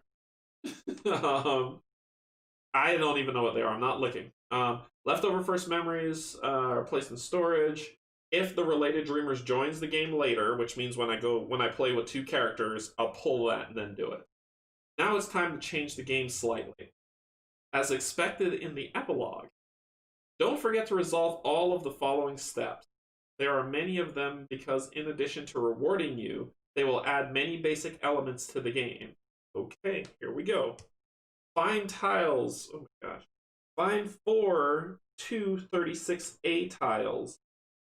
I don't even know what they are. I'm not looking. Leftover first memories are placed in storage. If the related dreamers joins the game later, which means when I play with 2 characters, I'll pull that and then do it. Now it's time to change the game slightly. As expected in the epilogue, don't forget to resolve all of the following steps. There are many of them because in addition to rewarding you, they will add many basic elements to the game. Okay, here we go. Find tiles. Oh my gosh. Find 4 236A tiles.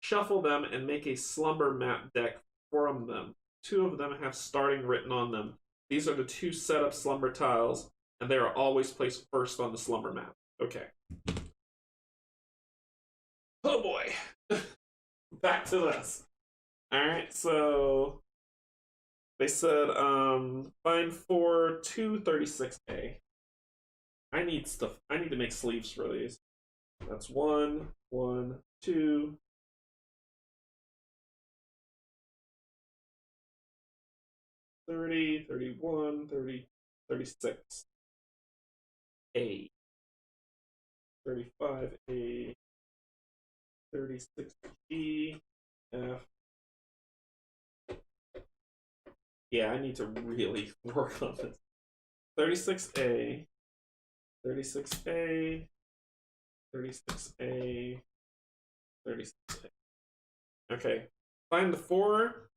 Shuffle them and make a slumber map deck from them. 2 of them have starting written on them. These are the 2 setup slumber tiles, and they are always placed first on the slumber map. Okay. Oh boy. Back to this. Alright, so they said find 4 236A. I need to make sleeves for these. That's 1, 1, 2. 30, 31, 30, 36. A. 35A. 36G. F. Yeah, I need to really work on this. 36A. 36A. 36A. 36A. Okay. Find the 4.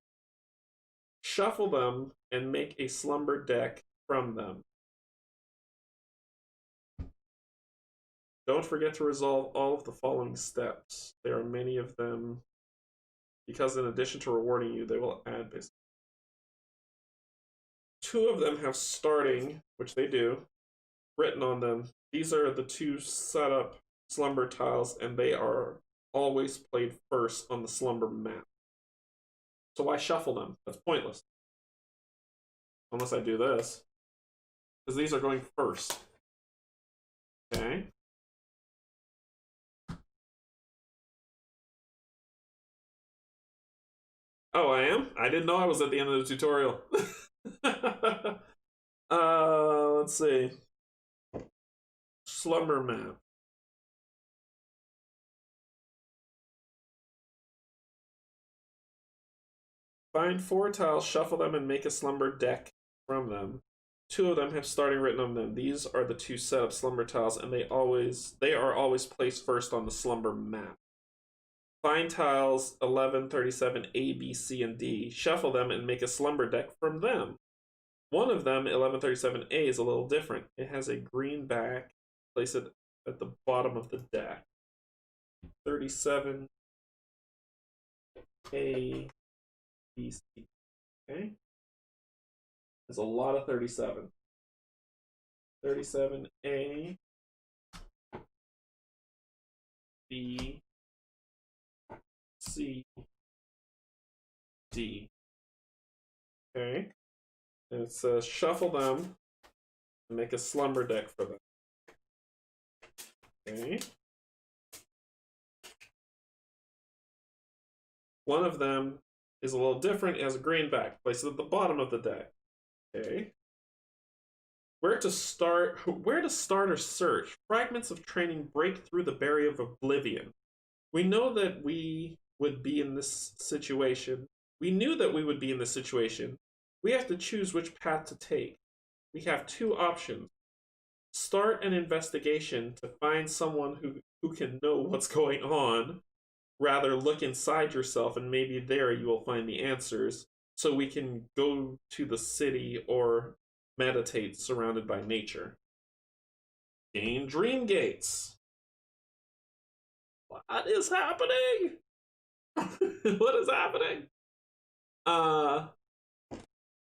Shuffle them and make a slumber deck from them. Don't forget to resolve all of the following steps. There are many of them because in addition to rewarding you, they will add basically. 2 of them have starting, which they do, written on them. These are the 2 setup slumber tiles, and they are always played first on the slumber map. So why shuffle them? That's pointless. Unless I do this. Because these are going first. Okay. Oh, I am? I didn't know I was at the end of the tutorial. Let's see. Slumber map. Find 4 tiles, shuffle them, and make a slumber deck from them. 2 of them have starting written on them. These are the 2 setup slumber tiles, and they are always placed first on the slumber map. Find tiles 11, 37, A, B, C, and D. Shuffle them and make a slumber deck from them. One of them, 1137A, is a little different. It has a green back. Place it at the bottom of the deck. 37A, B, C. Okay? There's a lot of 37. 37A, B, C, D. Okay? And it says shuffle them and make a slumber deck for them. Okay? One of them is a little different. It has a green back. Place it at the bottom of the deck. Okay. Where to start or search? Fragments of training break through the barrier of oblivion. We know that we would be in this situation. We knew that we would be in this situation. We have to choose which path to take. We have 2 options. Start an investigation to find someone who can know what's going on. Rather, look inside yourself and maybe there you will find the answers. so we can go to the city or meditate surrounded by nature. Gain dream gates. What is happening? What is happening? Uh,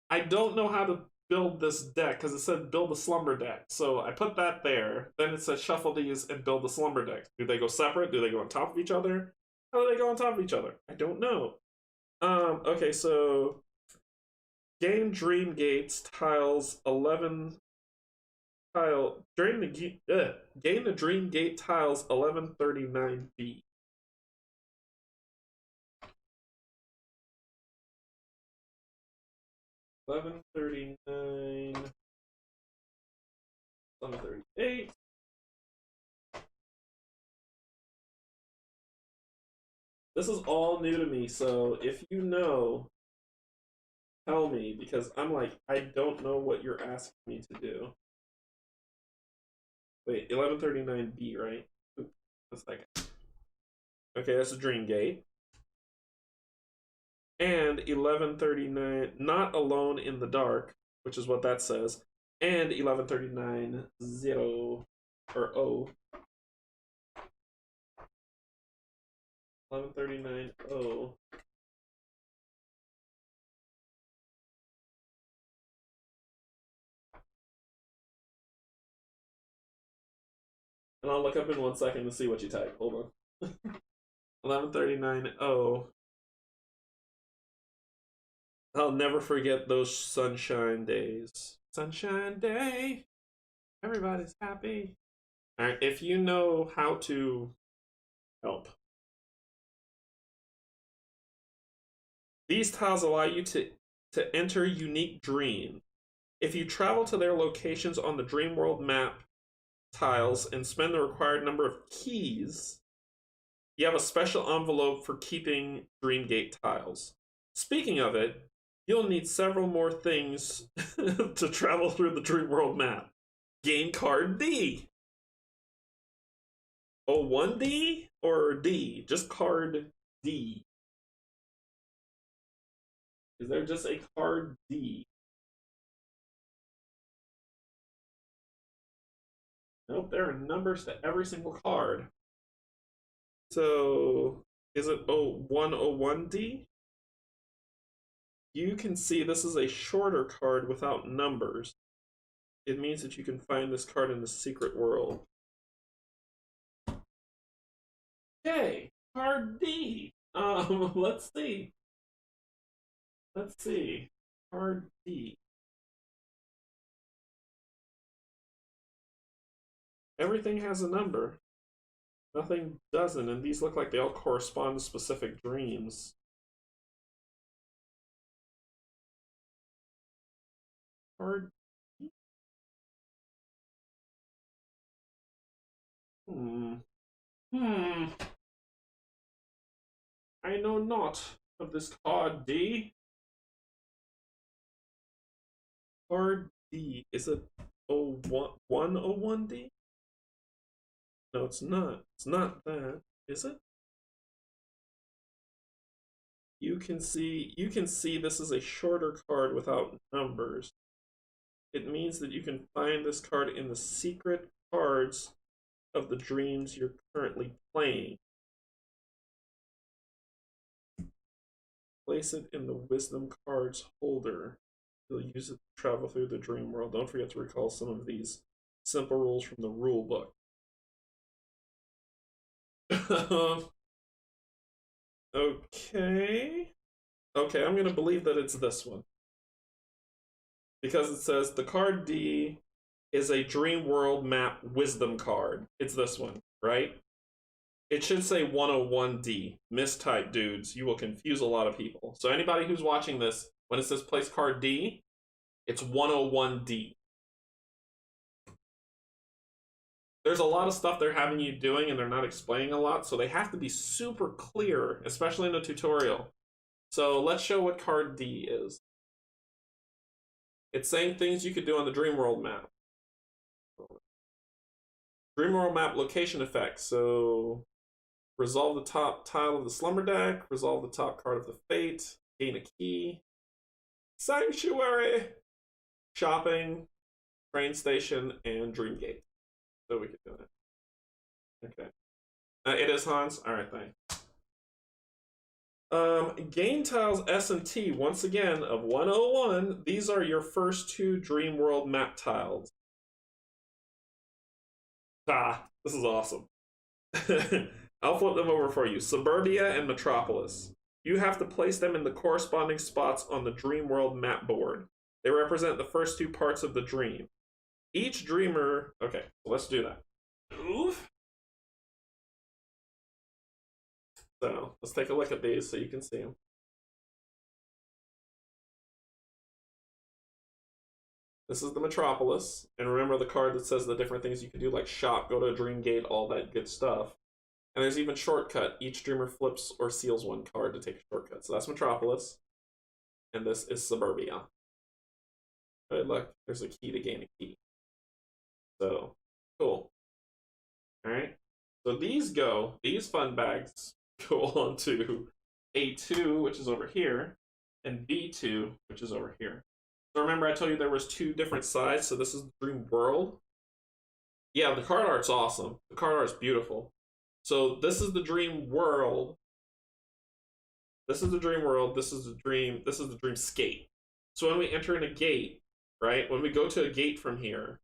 I don't know how to build this deck because it said build a slumber deck. So I put that there. Then it said shuffle these and build the slumber deck. Do they go separate? Do they go on top of each other? How do they go on top of each other? I don't know. Okay, so gain dream gates tiles 11 tile gain the dream gate tiles 1139B. 1139, 1138. This is all new to me, so if you know, tell me, because I'm like, I don't know what you're asking me to do. Wait, 1139B, right? Oops, a second. Okay, that's a dream gate. And 1139, not alone in the dark, which is what that says, and 1139 0 or O. 1139 O. And I'll look up in 1 second to see what you type. Hold on. 1139 O. I'll never forget those sunshine days. Sunshine day. Everybody's happy. All right, if you know how to help. These tiles allow you to enter unique dreams. If you travel to their locations on the Dreamworld map tiles and spend the required number of keys, you have a special envelope for keeping Dreamgate tiles. Speaking of it, you'll need several more things to travel through the Dreamworld map. Gain card D. Oh, 1D or D? Just card D. Is there just a card D? Nope, there are numbers to every single card. So, is it 0101D? You can see this is a shorter card without numbers. It means that you can find this card in the secret world. Okay, card D. Let's see. Let's see. Card D. Everything has a number. Nothing doesn't, and these look like they all correspond to specific dreams. Card D. I know not of this card D. Card D. Is it 101D? No, it's not. It's not that, is it? You can see this is a shorter card without numbers. It means that you can find this card in the secret cards of the dreams you're currently playing. Place it in the wisdom cards holder. You'll use it to travel through the dream world. Don't forget to recall some of these simple rules from the rule book. Okay. Okay, I'm going to believe that it's this one. Because it says the card D is a Dream World map wisdom card. It's this one, right? It should say 101D. Mistype, dudes. You will confuse a lot of people. So anybody who's watching this, when it says place card D, it's 101D. There's a lot of stuff they're having you doing and they're not explaining a lot, so they have to be super clear, especially in the tutorial. So let's show what card D is. It's saying things you could do on the Dreamworld map. Dreamworld map location effects. So resolve the top tile of the slumber deck, resolve the top card of the fate, gain a key, Sanctuary, shopping, train station, and Dreamgate. So we could do it. Okay. It is Hans. All right, thanks. Game tiles S and T, once again, of 101. These are your first two Dreamworld map tiles. Ah, this is awesome. I'll flip them over for you. Suburbia and Metropolis. You have to place them in the corresponding spots on the Dreamworld map board. They represent the first two parts of the dream. Each dreamer... Okay, let's do that. Oof. So, let's take a look at these so you can see them. This is the Metropolis. And remember the card that says the different things you can do, like shop, go to a dream gate, all that good stuff. And there's even shortcut. Each dreamer flips or seals one card to take a shortcut. So that's Metropolis. And this is Suburbia. Right, look, there's a key to gain a key. So, cool. Alright. So these fun bags go on to A2, which is over here, and B2, which is over here. So remember I told you there was two different sides, so this is Dreamworld. Yeah, the card art's awesome. The card art's beautiful. So this is the Dreamworld. This is the Dreamworld. This is the Dreamscape. So when we enter in a gate, right? When we go to a gate from here,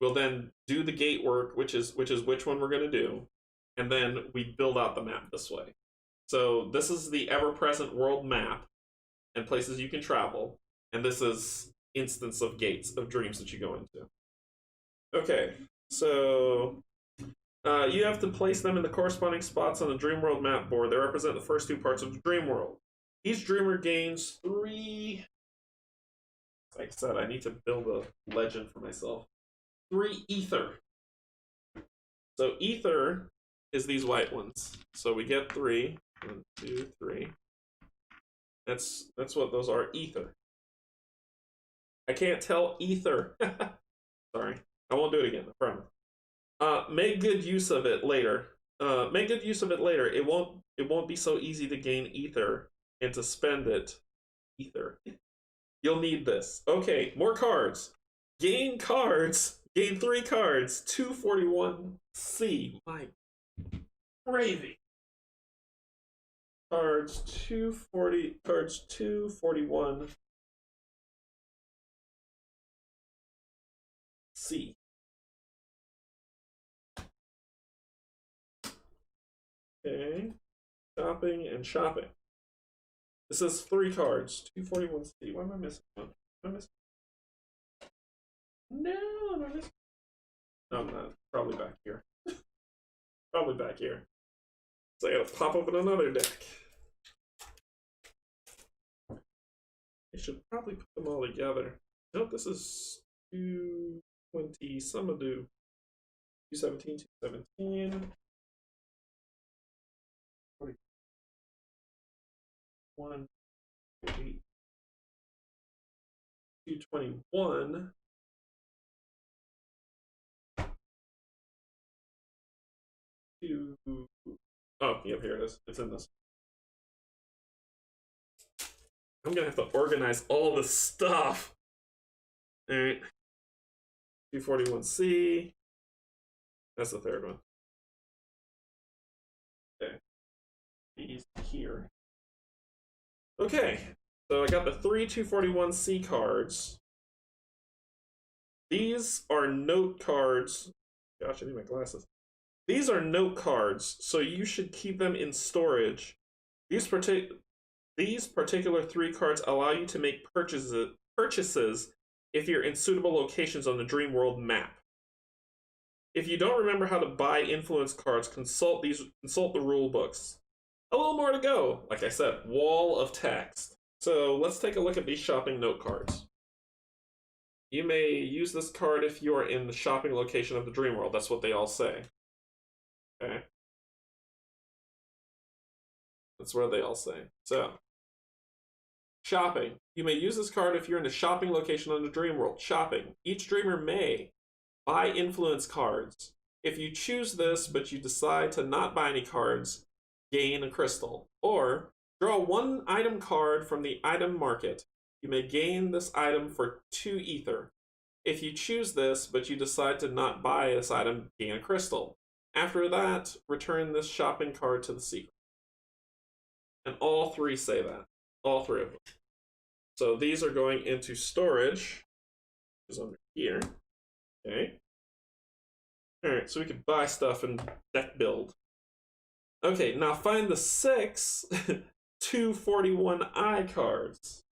we'll then do the gate work, which is which one we're going to do, and then we build out the map this way. So this is the ever-present world map and places you can travel, and this is instance of gates of dreams that you go into. Okay, so you have to place them in the corresponding spots on the Dreamworld map board. They represent the first two parts of the Dreamworld. Each dreamer gains 3... Like I said, I need to build a legend for myself. 3 ether. So ether is these white ones. So we get 3. 1, 2, 3. That's what those are. Ether. I can't tell ether. Sorry. I won't do it again, I promise. Make good use of it later. Make good use of it later. It won't be so easy to gain ether and to spend it. Ether. You'll need this. Okay, more cards. Gain cards. Gain 3 cards. 241C. My gravy. Cards 240. Cards 241. C. Okay. Shopping and shopping. This is 3 cards. 241C. Why am I missing one? Am I missing? No, am I missing? No, I'm not. Probably back here. Probably back here. So I gotta pop open another deck. I should probably put them all together. Nope, this is 220. Some will do 217, 217. 1, 8, 221. 2. Oh, yep, here it is. It's in this. I'm gonna have to organize all this stuff. All right. 241C. That's the third one. Okay. These here. Okay, so I got the 3 241C cards. These are note cards. Gosh, I need my glasses. These are note cards, so you should keep them in storage. These particular 3 cards allow you to make purchases if you're in suitable locations on the Dreamworld map. If you don't remember how to buy influence cards, consult the rule books. A little more to go. Like I said, wall of text. So let's take a look at these shopping note cards. You may use this card if you are in the shopping location of the Dreamworld. That's what they all say. Okay. That's what they all say. So, shopping. You may use this card if you're in the shopping location on the Dreamworld. Shopping. Each dreamer may buy influence cards. If you choose this, but you decide to not buy any cards, gain a crystal. Or draw 1 item card from the item market. You may gain this item for 2 ether. If you choose this, but you decide to not buy this item, gain a crystal. After that, return this shopping cart to the secret. And all 3 say that. All 3 of them. So these are going into storage, which is under here. Okay. Alright, so we can buy stuff and deck build. Okay, now find the 6 241i cards.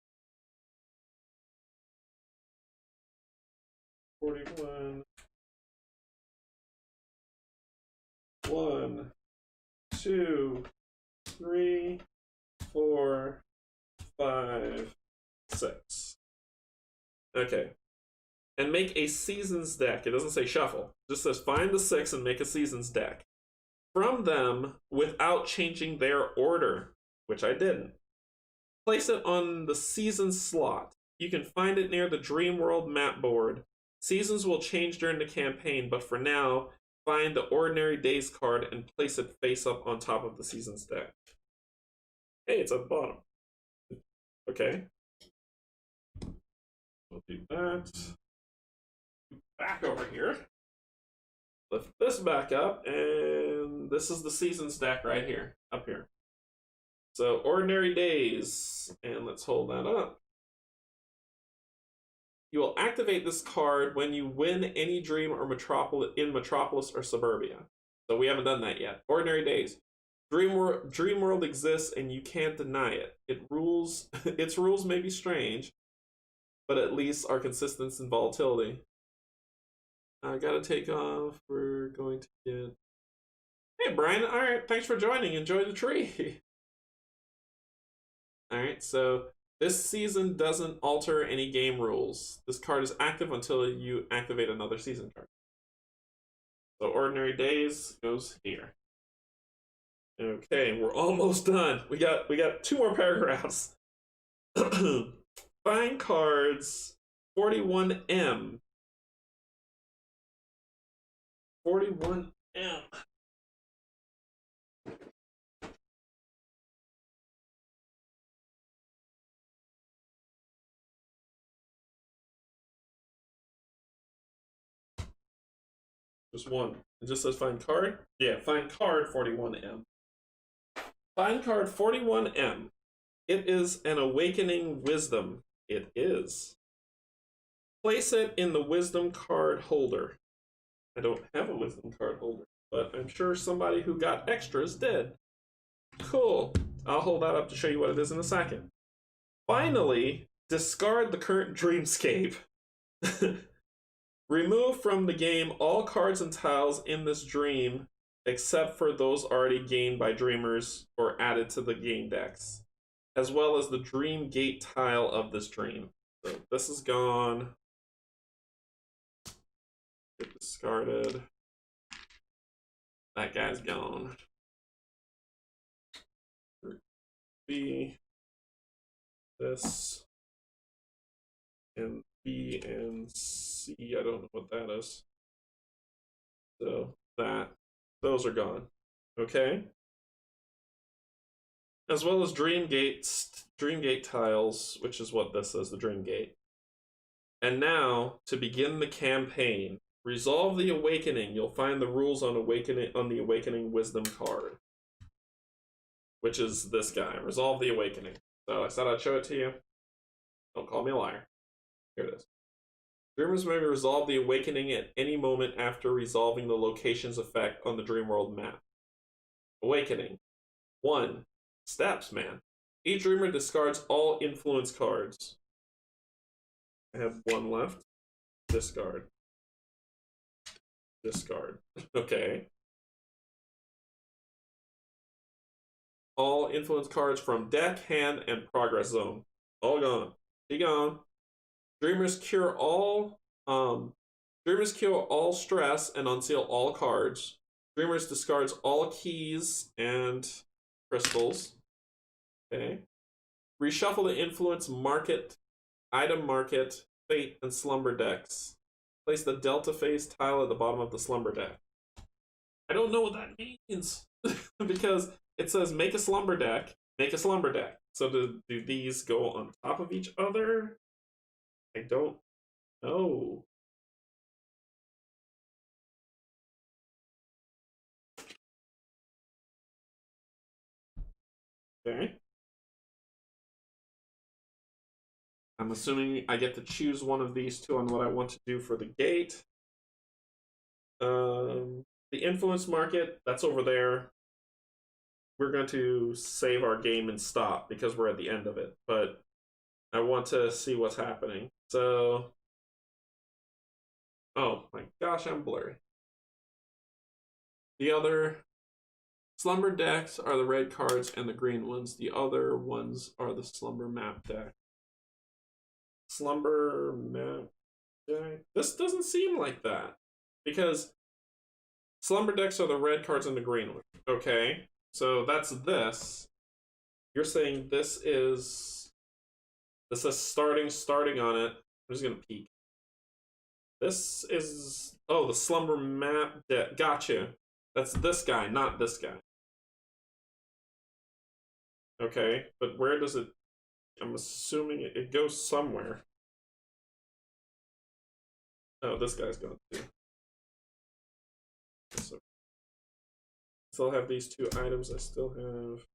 41. 1, 2, 3, 4, 5, 6. Okay. And make a seasons deck. It doesn't say shuffle. It just says find the 6 and make a seasons deck. From them without changing their order, which I didn't. Place it on the seasons slot. You can find it near the Dreamworld map board. Seasons will change during the campaign, but for now, find the Ordinary Days card and place it face up on top of the seasons deck. Hey, it's at the bottom. Okay. We'll do that. Back over here. Lift this back up, and this is the seasons deck right here, up here. So, Ordinary Days, and let's hold that up. You will activate this card when you win any dream or Metropolis or Suburbia. So we haven't done that yet. Ordinary Days. Dreamworld exists and you can't deny it. Its rules may be strange, but at least are consistent in volatility. I gotta take off. We're going to get... Hey, Brian. All right, thanks for joining. Enjoy the tree. All right, so this season doesn't alter any game rules. This card is active until you activate another season card. So Ordinary Days goes here. Okay, we're almost done. We got 2 more paragraphs. Find cards 41M. 41M. Just one. It just says find card? Yeah, find card 41M. Find card 41M. It is an awakening wisdom. It is. Place it in the wisdom card holder. I don't have a wisdom card holder, but I'm sure somebody who got extras did. Cool. I'll hold that up to show you what it is in a second. Finally, discard the current dreamscape. Remove from the game all cards and tiles in this dream, except for those already gained by dreamers or added to the game decks, as well as the dream gate tile of this dream. So this is gone. Get discarded. That guy's gone. B. This. And B and C, I don't know what that is. So those are gone. Okay. As well as dream gate tiles, which is what this is, the dream gate. And now, to begin the campaign, resolve the awakening. You'll find the rules on the awakening wisdom card, which is this guy. Resolve the awakening. So I said I'd show it to you. Don't call me a liar. Here it is. Dreamers may resolve the awakening at any moment after resolving the location's effect on the Dreamworld map. Awakening. 1. Steps, man. Each dreamer discards all influence cards. I have 1 left. Discard. Discard. Okay. All influence cards from deck, hand, and progress zone. All gone. Be gone. Dreamers cure all stress and unseal all cards. Dreamers discards all keys and crystals. Okay. Reshuffle the influence market, item market, fate, and slumber decks. Place the Delta phase tile at the bottom of the slumber deck. I don't know what that means because it says make a slumber deck, make a slumber deck. So do these go on top of each other? I don't know. Okay. I'm assuming I get to choose one of these two on what I want to do for the gate. The influence market, that's over there. We're going to save our game and stop because we're at the end of it. But I want to see what's happening. So, oh my gosh, I'm blurry. The other slumber decks are the red cards and the green ones. The other ones are the slumber map deck. Slumber map deck. This doesn't seem like that because slumber decks are the red cards and the green ones. Okay, so that's this. You're saying this says starting on it. I'm just gonna peek. This is the slumber map deck. Gotcha. That's this guy, not this guy. Okay, but where does it? I'm assuming it goes somewhere. Oh, this guy's going to. So, still have these two items. I still have.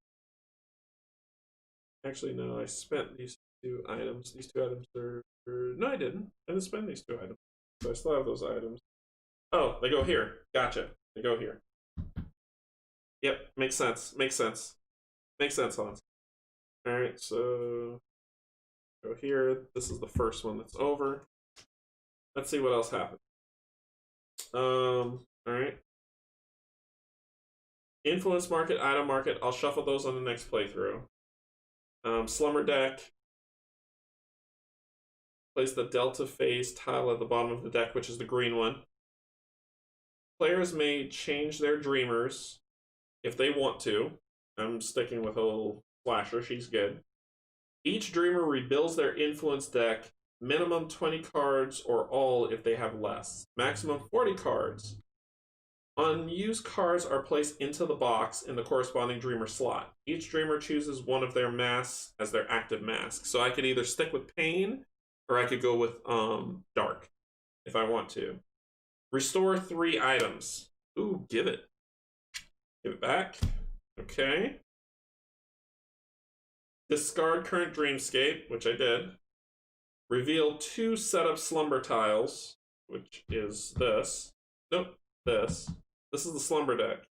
Actually, no, I spent these two items. These two items are. No, I didn't. I didn't spend these two items. So I still have those items. Oh, they go here. Gotcha. They go here. Yep, makes sense. Makes sense. Makes sense, Hans. Alright, so go here. This is the first one that's over. Let's see what else happened. Alright. Influence market, item market. I'll shuffle those on the next playthrough. Slumber deck. Place the delta phase tile at the bottom of the deck, which is the green one. Players may change their dreamers if they want to. I'm sticking with old Flasher, she's good. Each dreamer rebuilds their influence deck, minimum 20 cards or all if they have less. Maximum 40 cards. Unused cards are placed into the box in the corresponding dreamer slot. Each dreamer chooses one of their masks as their active mask. So I could either stick with Pain or I could go with Dark if I want to. Restore 3 items. Ooh, give it. Give it back. Okay. Discard current dreamscape, which I did. Reveal 2 setup slumber tiles, which is this. Nope, this. This is the slumber deck.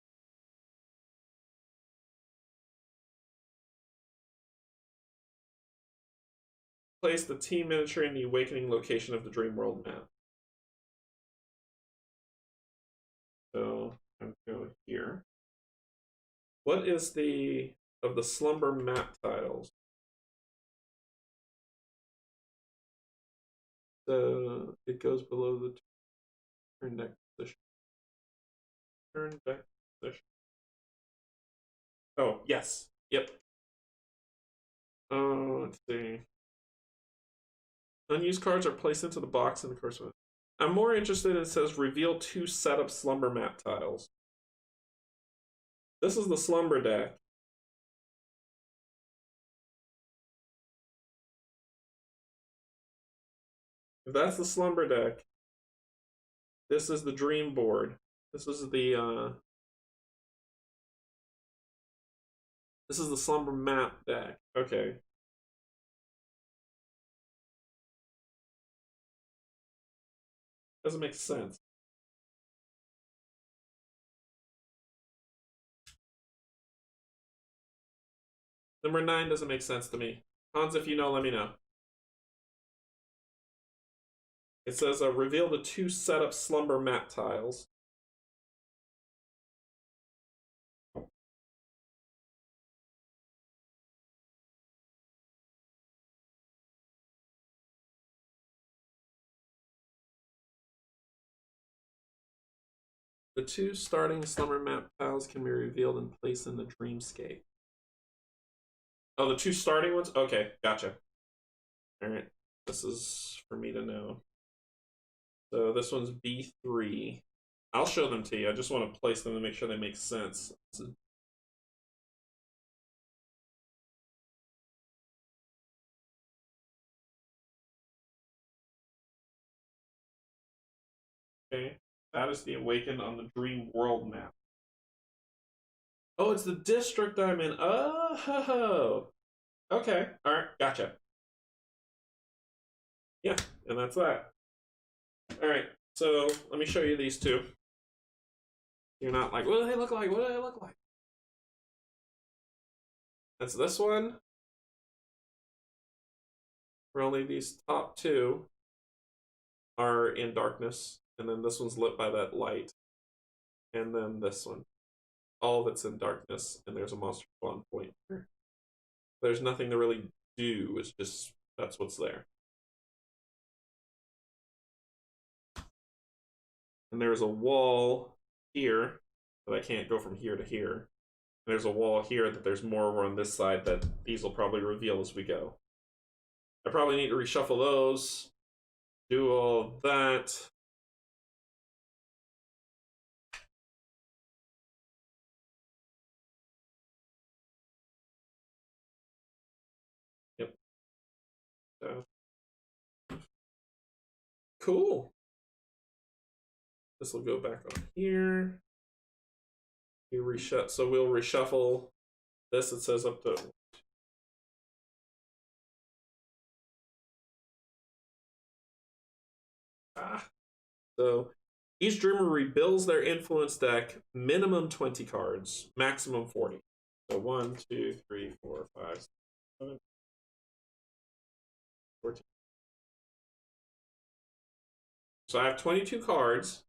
Place the team miniature in the awakening location of the Dreamworld map. So I'm going to go here. What is the of the slumber map tiles? It goes below the turn deck position. Turn deck position. Oh, yes. Yep. Let's see. Unused cards are placed into the box in the corresponding. I'm more interested in it says reveal 2 setup slumber map tiles. This is the slumber deck. If that's the slumber deck, this is the dream board. This is the slumber map deck. Okay. Doesn't make sense. Number 9 doesn't make sense to me. Hans, if you know, let me know. It says reveal the 2 setup slumber map tiles. The 2 starting slumber map tiles can be revealed and placed in the dreamscape. Oh, the 2 starting ones? Okay, gotcha. Alright, this is for me to know. So this one's B3. I'll show them to you. I just want to place them to make sure they make sense. Okay, that is the Awakened on the Dreamworld map. Oh, it's the district I'm in. Oh, okay, all right, gotcha. Yeah, and that's that. All right, so let me show you these two. You're not like, what do they look like? What do they look like? That's this one. Where only these top two are in darkness, and then this one's lit by that light, and then this one. All of it's in darkness, and there's a monster spawn point here. There's nothing to really do, it's just that's what's there. And there's a wall here that I can't go from here to here. There's a wall here that there's more over on this side that these will probably reveal as we go. I probably need to reshuffle those, do all that. Yep. So, cool. This will go back on here. You reshuffle, so we'll reshuffle this. It says up to so each dreamer rebuilds their influence deck minimum 20 cards, maximum 40. So 1, 2, 3, 4, 5, 7, 14. So I have 22 cards.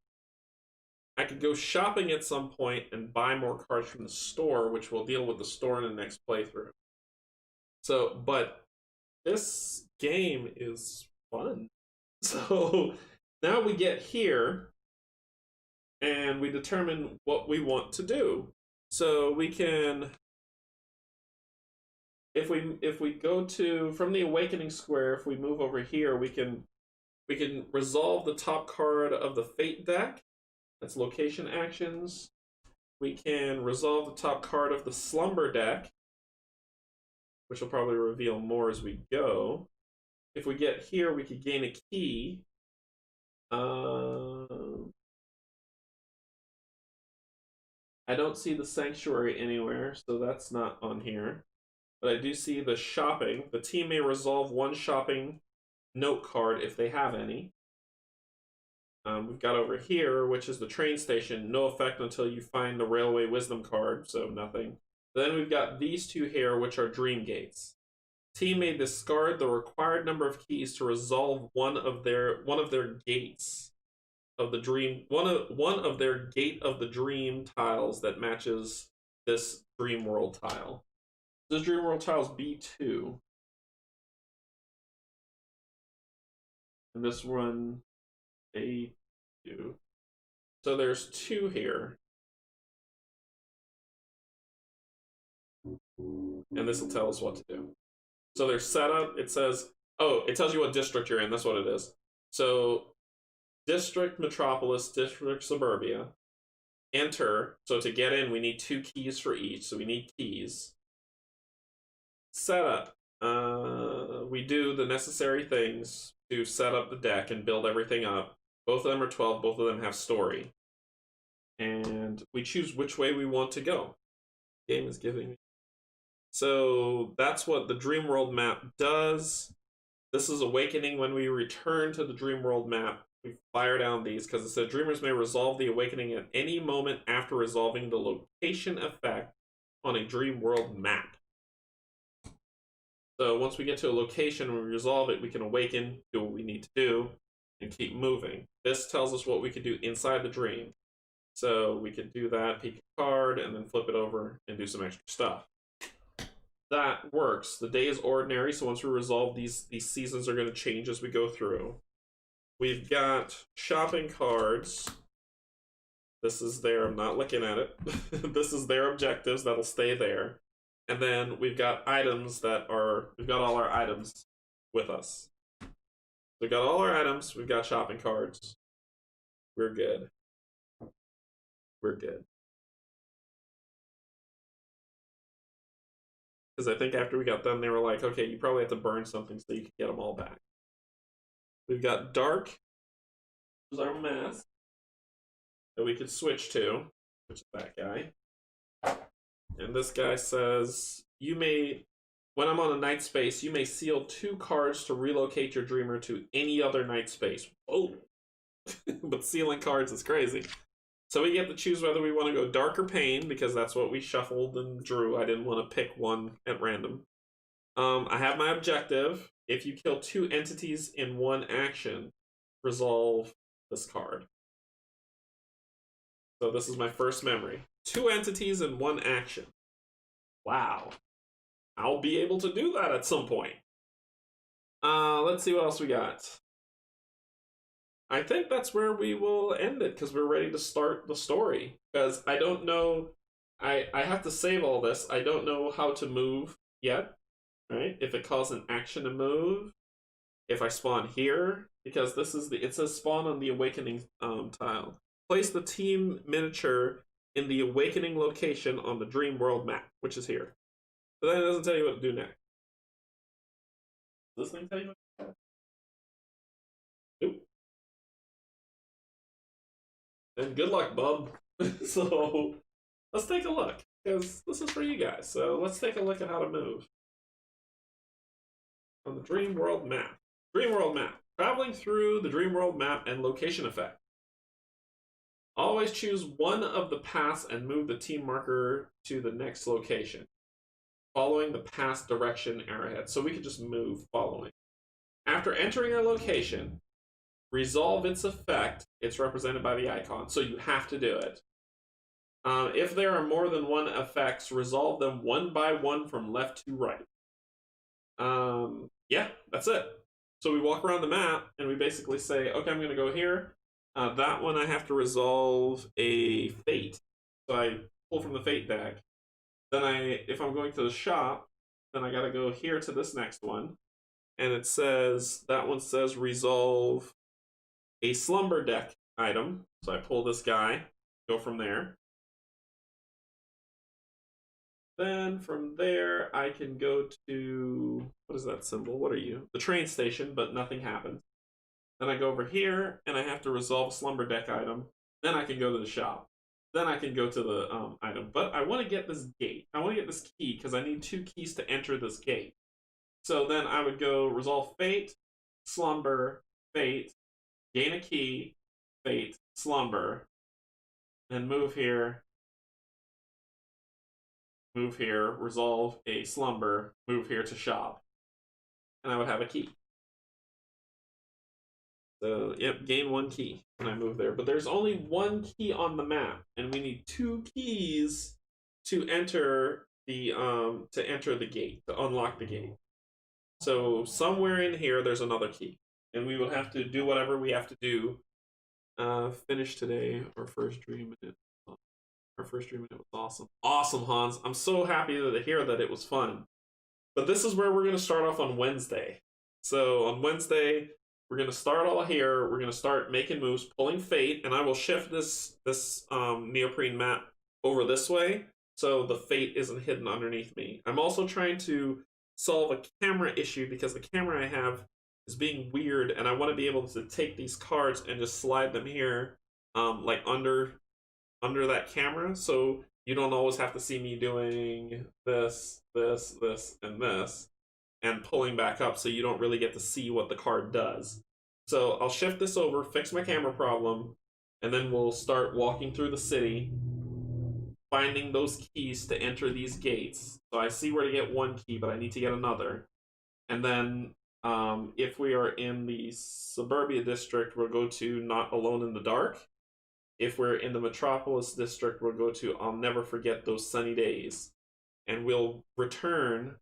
I could go shopping at some point and buy more cards from the store, which we'll deal with the store in the next playthrough. So, but this game is fun. So now we get here and we determine what we want to do. So we can, if we go to from the Awakening Square, if we move over here, we can resolve the top card of the Fate deck. That's location actions. We can resolve the top card of the Slumber deck, which will probably reveal more as we go. If we get here, we could gain a key. I don't see the Sanctuary anywhere, so that's not on here. But I do see the shopping. The team may resolve one shopping note card if they have any. We've got over here, which is the train station. No effect until you find the Railway Wisdom card, so nothing. Then we've got these two here, which are Dream Gates. Team may discard the required number of keys to resolve one of their gates of the dream, one of their gate of the dream tiles that matches this Dreamworld tile. This Dreamworld tile is B2. And this one A2. So there's two here. And this will tell us what to do. So there's setup. It says, oh, it tells you what district you're in. That's what it is. So District Metropolis, District Suburbia. Enter. So to get in, we need 2 keys for each. So we need keys. Setup. We do the necessary things to set up the deck and build everything up. Both of them are 12. Both of them have story. And we choose which way we want to go. The game is giving me. So that's what the Dreamworld map does. This is Awakening. When we return to the Dreamworld map, we fire down these because it said dreamers may resolve the Awakening at any moment after resolving the location effect on a Dreamworld map. So once we get to a location and we resolve it, we can awaken, do what we need to do, and keep moving. This tells us what we could do inside the dream. So we could do that, pick a card, and then flip it over and do some extra stuff. That works. The day is ordinary, so once we resolve these seasons are going to change as we go through. We've got shopping cards. This is their, I'm not looking at it. This is their objectives that'll stay there. And then we've got items that are, we've got all our items with us. We've got all our items, we've got shopping cards. We're good. We're good. Because I think after we got done, they were like, okay, you probably have to burn something so you can get them all back. We've got dark, which is our mask. that we could switch to, which is that guy. And this guy says, you may, when I'm on a night space, you may seal 2 cards to relocate your dreamer to any other night space. Whoa. But sealing cards is crazy. So we get to choose whether we want to go dark or pain, because that's what we shuffled and drew. I didn't want to pick one at random. I have my objective. If you kill 2 entities in one action, resolve this card. So this is my first memory. 2 entities in one action. Wow. I'll be able to do that at some point. Let's see what else we got. I think that's where we will end it, because we're ready to start the story. Because I don't know, I have to save all this. I don't know how to move yet, right? If it calls an action to move, if I spawn here, because this is it says spawn on the awakening tile. Place the team miniature in the awakening location on the Dreamworld map, which is here. But then it doesn't tell you what to do next. Does this thing tell you what to do? Nope. And good luck, bub. So let's take a look, because this is for you guys. So let's take a look at how to move on the Dreamworld map. Dreamworld map. Traveling through the Dreamworld map and location effect. Always choose one of the paths and move the team marker to the next location, following the path direction arrowhead. So we could just move following. After entering a location, resolve its effect. It's represented by the icon, so you have to do it. If there are more than 1 effects, resolve them one by one from left to right. Yeah, that's it. So we walk around the map, and we basically say, okay, I'm going to go here. That one I have to resolve a fate. So I pull from the fate deck. Then if I'm going to the shop, then I got to go here to this next one. And it says, that one says resolve a slumber deck item. So I pull this guy, go from there. Then from there, I can go to, what is that symbol? What are you? The train station, but nothing happens. Then I go over here, and I have to resolve a slumber deck item. Then I can go to the shop. Then I can go to the item. But I want to get this gate. I want to get this key, because I need 2 keys to enter this gate. So then I would go resolve fate, slumber, fate, gain a key, fate, slumber, and move here, resolve a slumber, move here to shop. And I would have a key. So, yep, gain 1 key when I move there. But there's only 1 key on the map, and we need 2 keys to enter the gate, to unlock the gate. So somewhere in here, there's another key, and we will have to do whatever we have to do. Finish today. Our first dream minute. Our first dream minute was awesome. Awesome, Hans. I'm so happy to hear that it was fun. But this is where we're going to start off on Wednesday. So on Wednesday, we're going to start all here. We're going to start making moves, pulling fate, and I will shift this neoprene map over this way so the fate isn't hidden underneath me. I'm also trying to solve a camera issue, because the camera I have is being weird, and I want to be able to take these cards and just slide them here, like under that camera, so you don't always have to see me doing this, and this, and pulling back up, so you don't really get to see what the card does. So I'll shift this over, fix my camera problem, and then we'll start walking through the city, finding those keys to enter these gates. So I see where to get 1 key, but I need to get another. And then if we are in the suburbia district, we'll go to Not Alone in the Dark. If we're in the metropolis district, we'll go to I'll Never Forget Those Sunny Days. And we'll return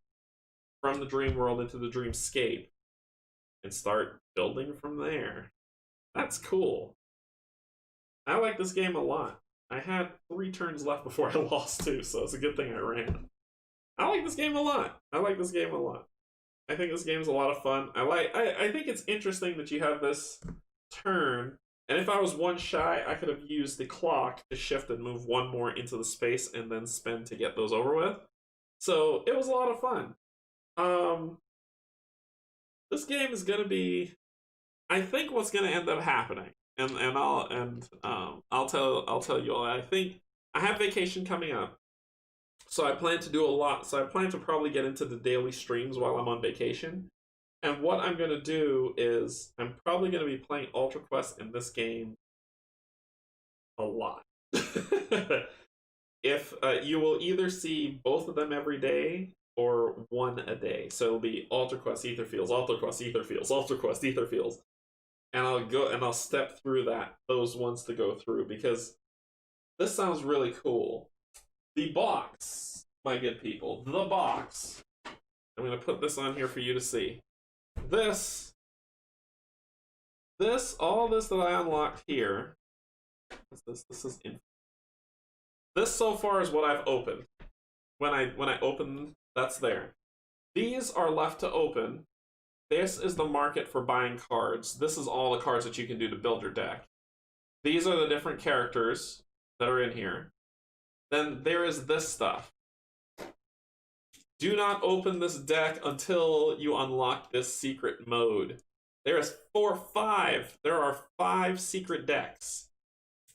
from the dream world into the dreamscape and start building from there. That's cool. I like this game a lot. I had 3 turns left before I lost 2, so it's a good thing I ran. I like this game a lot. I think this game's a lot of fun. I think it's interesting that you have this turn, and if I was 1 shy, I could have used the clock to shift and move 1 more into the space and then spend to get those over with. So it was a lot of fun. This game is going to be, I think what's going to end up happening I'll tell you all. I think I have vacation coming up, so I plan to do a lot. So I plan to probably get into the daily streams while I'm on vacation. And what I'm gonna do is I'm probably gonna be playing Ultra Quest in this game a lot. If you will either see both of them every day or one a day, so it'll be Ultra Quest Etherfields, Ultra Quest Etherfields, Ultra Quest Etherfields, and I'll go and I'll step through those ones to go through because this sounds really cool. The box, my good people, the box. I'm gonna put this on here for you to see. All this that I unlocked here. What's this? This is in. This so far is what I've opened. When I open, that's there. These are left to open. This is the market for buying cards. This is all the cards that you can do to build your deck. These are the different characters that are in here. Then there is this stuff. Do not open this deck until you unlock this secret mode. There are 5 secret decks.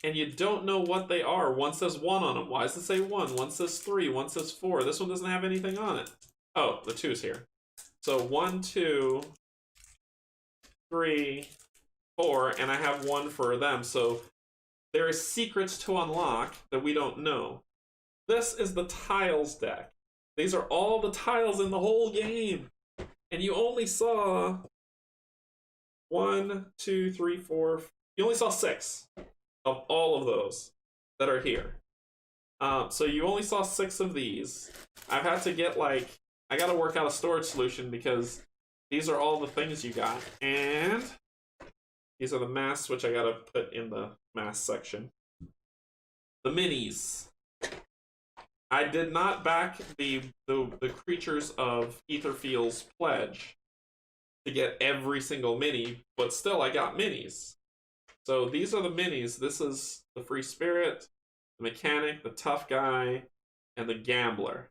And you don't know what they are. One says 1 on them. Why does it say 1? One says 3. One says 4. This one doesn't have anything on it. Oh, the 2's here. So 1, 2, 3, 4, and I have 1 for them. So there are secrets to unlock that we don't know. This is the tiles deck. These are all the tiles in the whole game. And you only saw 1, 2, 3, 4. You only saw 6 of all of those that are here. So you only saw 6 of these. I've had to get I gotta work out a storage solution because these are all the things you got. And these are the masks, which I gotta put in the mask section. The minis. I did not back the Creatures of Etherfields pledge to get every single mini, but still I got minis. So these are the minis. This is the Free Spirit, the Mechanic, the Tough Guy, and the Gambler.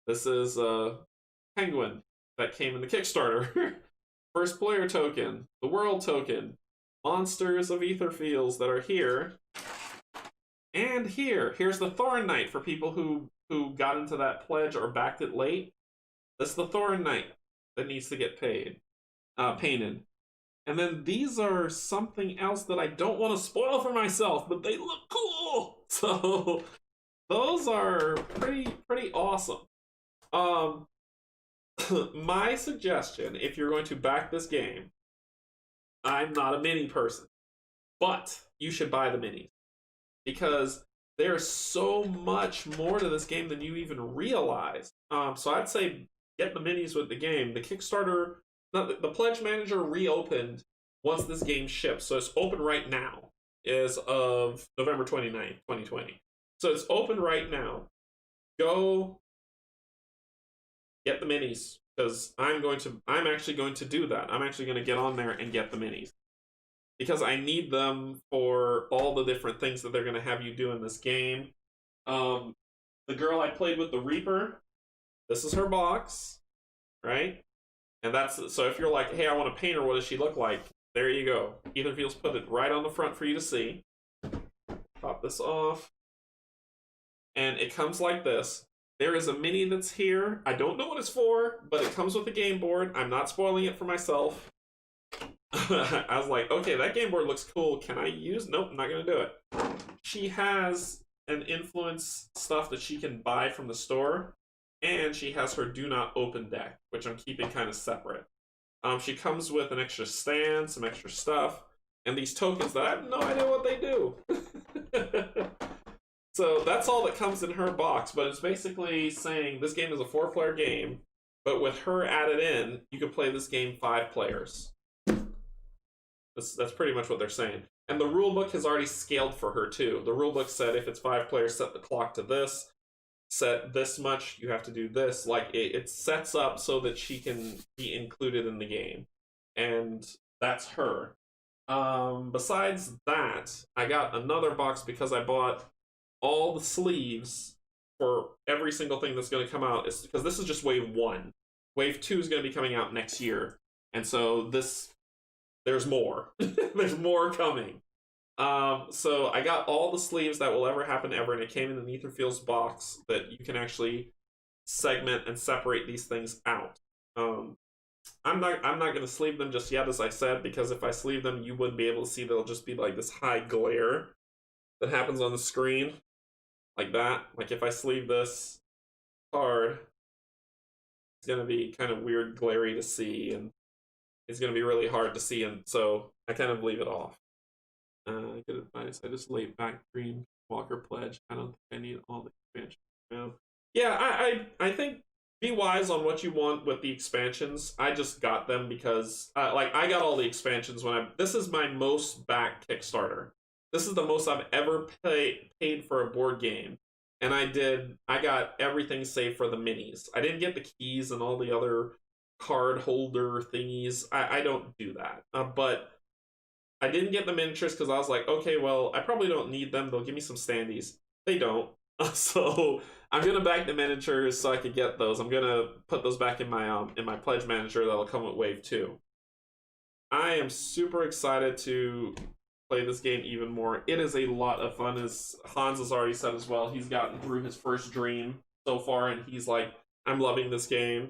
This is a Penguin that came in the Kickstarter. First player token, the World token, Monsters of Etherfields that are here. And here's the Thorn Knight for people who got into that pledge or backed it late. This is the Thorn Knight that needs to get painted. And then these are something else that I don't want to spoil for myself, but they look cool. So those are pretty awesome. My suggestion, if you're going to back this game, I'm not a mini person, but you should buy the minis because there's so much more to this game than you even realize. So I'd say get the minis with the game. The Kickstarter, the Pledge Manager reopened once this game ships, so it's open right now as of November 29th, 2020. So it's open right now. Go get the minis because I'm actually going to do that. I'm actually going to get on there and get the minis because I need them for all the different things that they're going to have you do in this game. The girl I played with, the Reaper, this is her box, right? And that's, so if you're like, hey, I want to paint her, what does she look like? There you go. Etherfields put it right on the front for you to see. Pop this off. And it comes like this. There is a mini that's here. I don't know what it's for, but it comes with a game board. I'm not spoiling it for myself. I was like, okay, that game board looks cool. Can I use? Nope, I'm not going to do it. She has an influence stuff that she can buy from the store. And she has her Do Not Open deck, which I'm keeping kind of separate. She comes with an extra stand, some extra stuff, and these tokens that I have no idea what they do. So that's all that comes in her box, but it's basically saying this game is a 4-player game, but with her added in, you can play this game 5 players. That's pretty much what they're saying. And the rulebook has already scaled for her too. The rulebook said if it's 5 players, set the clock to this. Set this much, you have to do this. Like it sets up so that she can be included in the game, and that's her. Besides that, I got another box because I bought all the sleeves for every single thing that's going to come out. Is because this is just wave 1. Wave 2 is going to be coming out next year, and so there's more. There's more coming. So I got all the sleeves that will ever happen ever, and it came in an Etherfields box that you can actually segment and separate these things out. I'm not gonna sleeve them just yet, as I said, because if I sleeve them, you wouldn't be able to see. They'll just be like this high glare that happens on the screen, like that. Like if I sleeve this card, it's gonna be kind of weird, glary to see, and it's gonna be really hard to see, and so I kind of leave it off. Good advice. I just laid back Dreamwalker Pledge. I don't think I need all the expansion. Yeah, I think be wise on what you want with the expansions. I just got them because like I got all the expansions when this is my most back Kickstarter. This is the most I've ever paid for a board game. And I got everything save for the minis. I didn't get the keys and all the other card holder thingies. I don't do that. But I didn't get the miniatures because I was like, okay, well, I probably don't need them. They'll give me some standees. They don't. So I'm gonna back the miniatures so I could get those. I'm gonna put those back in my pledge manager that'll come with Wave 2. I am super excited to play this game even more. It is a lot of fun, as Hans has already said as well. He's gotten through his first dream so far, and he's like, I'm loving this game.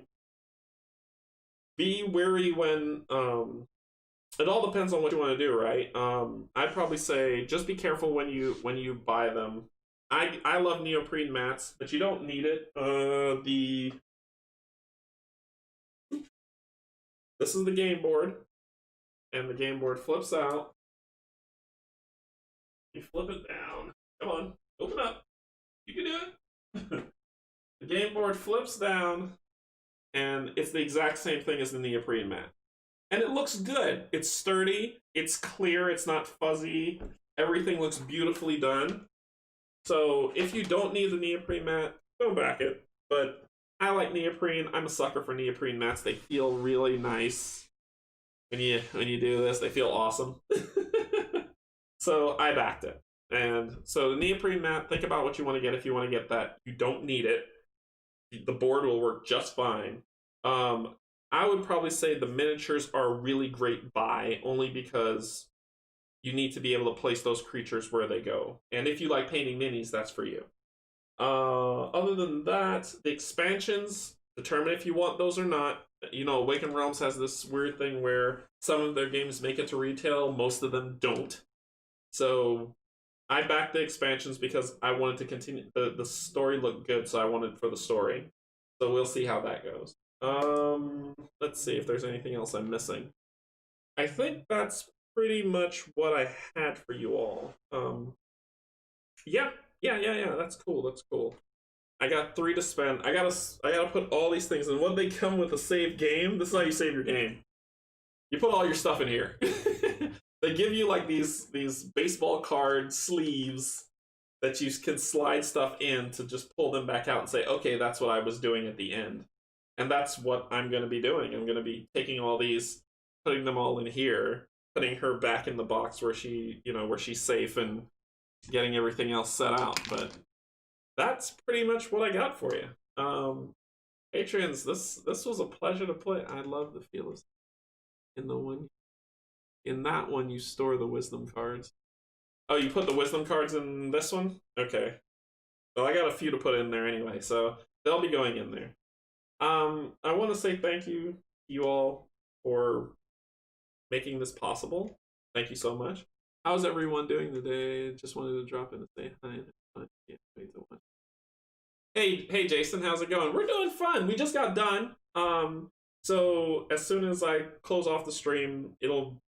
Be wary when it all depends on what you want to do, right? I'd probably say just be careful when you buy them. I love neoprene mats, but you don't need it. This is the game board, and the game board flips out. You flip it down. Come on, open up. You can do it. The game board flips down, and it's the exact same thing as the neoprene mat. And it looks good. It's sturdy, it's clear, it's not fuzzy. Everything looks beautifully done. So if you don't need the neoprene mat, don't back it. But I like neoprene. I'm a sucker for neoprene mats. They feel really nice when you do this. They feel awesome. So I backed it. And so the neoprene mat, think about what you want to get if you want to get that. You don't need it. The board will work just fine. I would probably say the miniatures are a really great buy, only because you need to be able to place those creatures where they go. And if you like painting minis, that's for you. Other than that, the expansions, determine if you want those or not. You know, Awakened Realms has this weird thing where some of their games make it to retail, most of them don't. So I backed the expansions because I wanted to continue. The story looked good, so I wanted for the story. So we'll see how that goes. Let's see if there's anything else I'm missing. I think that's pretty much what I had for you all. Yeah. That's cool. That's cool. I got 3 to spend. I gotta put all these things in. When they come with a save game, this is how you save your game. You put all your stuff in here. They give you like these baseball card sleeves that you can slide stuff in to just pull them back out and say, okay, that's what I was doing at the end. And that's what I'm going to be doing. I'm going to be taking all these, putting them all in here, putting her back in the box where she's safe, and getting everything else set out. But that's pretty much what I got for you. Patreons, this was a pleasure to play. I love the feel of in that one you store the wisdom cards. Oh, you put the wisdom cards in this one? Okay. Well, I got a few to put in there anyway, so they'll be going in there. I want to say thank you all for making this possible. Thank you so much. How's everyone doing today? Just wanted to drop in and say hi. Hey Jason, how's it going? We're doing fun. We just got done. So as soon as I close off the stream,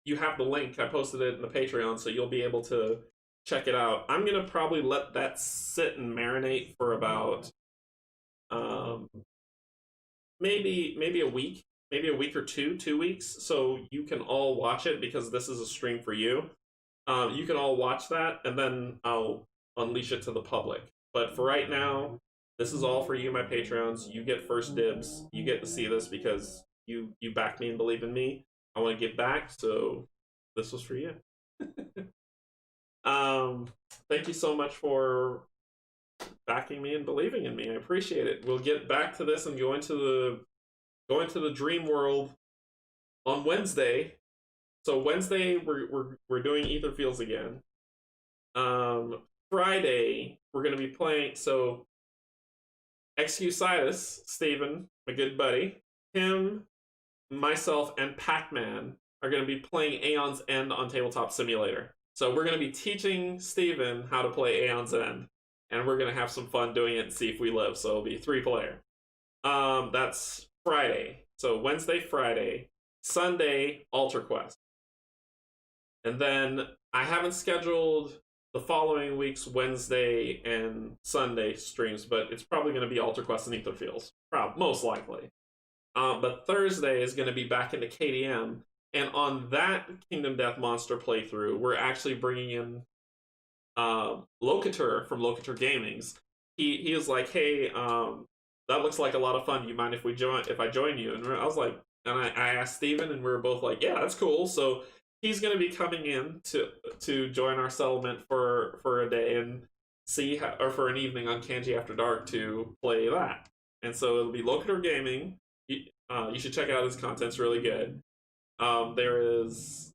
you have the link. I posted it in the Patreon, so you'll be able to check it out. I'm gonna probably let that sit and marinate for about maybe a week, or 2 weeks, so you can all watch it, because this is a stream for you. You can all watch that, and then I'll unleash it to the public. But for right now, this is all for you, my Patreons. You get first dibs. You get to see this because you backed me and believe in me. I want to give back, so this was for you. Thank you so much for backing me and believing in me. I appreciate it. We'll get back to this and go into the Dreamworld on Wednesday. So Wednesday we're doing Etherfields again. Friday we're gonna be playing. So Excusitis, Steven, my good buddy, him, myself, and Pac-Man are gonna be playing Aeon's End on Tabletop Simulator. So we're gonna be teaching Steven how to play Aeon's End, and we're gonna have some fun doing it and see if we live. So it'll be 3-player. That's Friday. So Wednesday, Friday, Sunday, Alter Quest. And then I haven't scheduled the following week's Wednesday and Sunday streams, but it's probably going to be Alter Quest and Etherfields. Most likely. But Thursday is going to be back into KDM. And on that Kingdom Death Monster playthrough, we're actually bringing in Locator from Locator Gamings. He was like, hey, that looks like a lot of fun. You mind if I join you? And I was like, and I asked Steven, and we were both like, yeah, that's cool. So he's going to be coming in to join our settlement for a day and or for an evening on Canje After Dark to play that. And so it'll be Locator Gaming. You should check out his content; it's really good. There's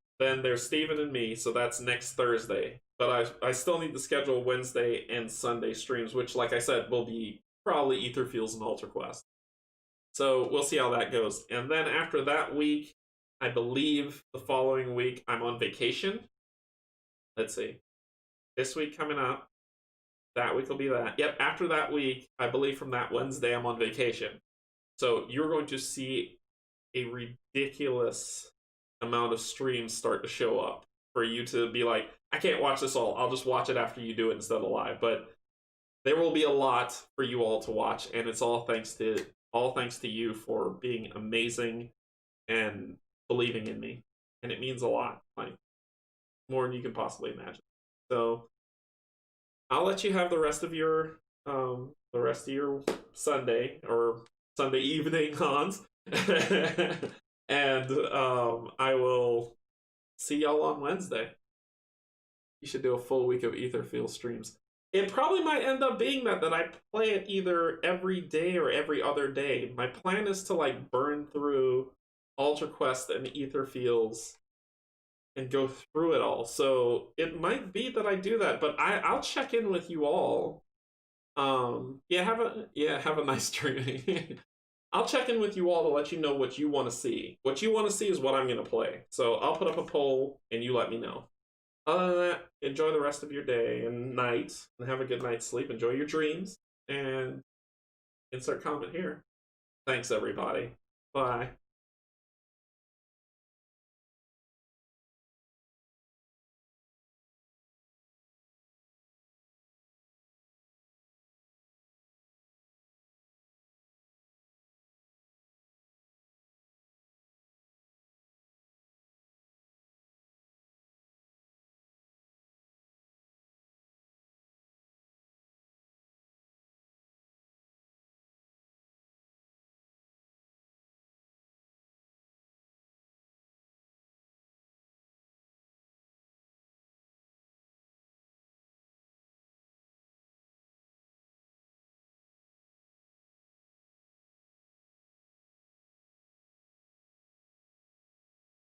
Steven and me, so that's next Thursday. But I still need to schedule Wednesday and Sunday streams, which, like I said, will be probably Etherfields and Alter Quest. So we'll see how that goes. And then after that week, I believe the following week I'm on vacation. Let's see. This week coming up, that week will be that. Yep, after that week, I believe from that Wednesday I'm on vacation. So you're going to see a ridiculous amount of streams start to show up for you to be like, I can't watch this all. I'll just watch it after you do it instead of live. But there will be a lot for you all to watch, and it's all thanks to you for being amazing and believing in me. And it means a lot, like more than you can possibly imagine. So I'll let you have the rest of your Sunday or Sunday evening, Hans. And I will see y'all on Wednesday. You should do a full week of Etherfield streams. It probably might end up being that I play it either every day or every other day. My plan is to like burn through Alter Quest and Etherfields and go through it all. So it might be that I do that, but I'll check in with you all. Have a nice journey. I'll check in with you all to let you know what you want to see. What you want to see is what I'm going to play. So I'll put up a poll and you let me know. Other than that, enjoy the rest of your day and night and have a good night's sleep. Enjoy your dreams and insert comment here. Thanks, everybody. Bye.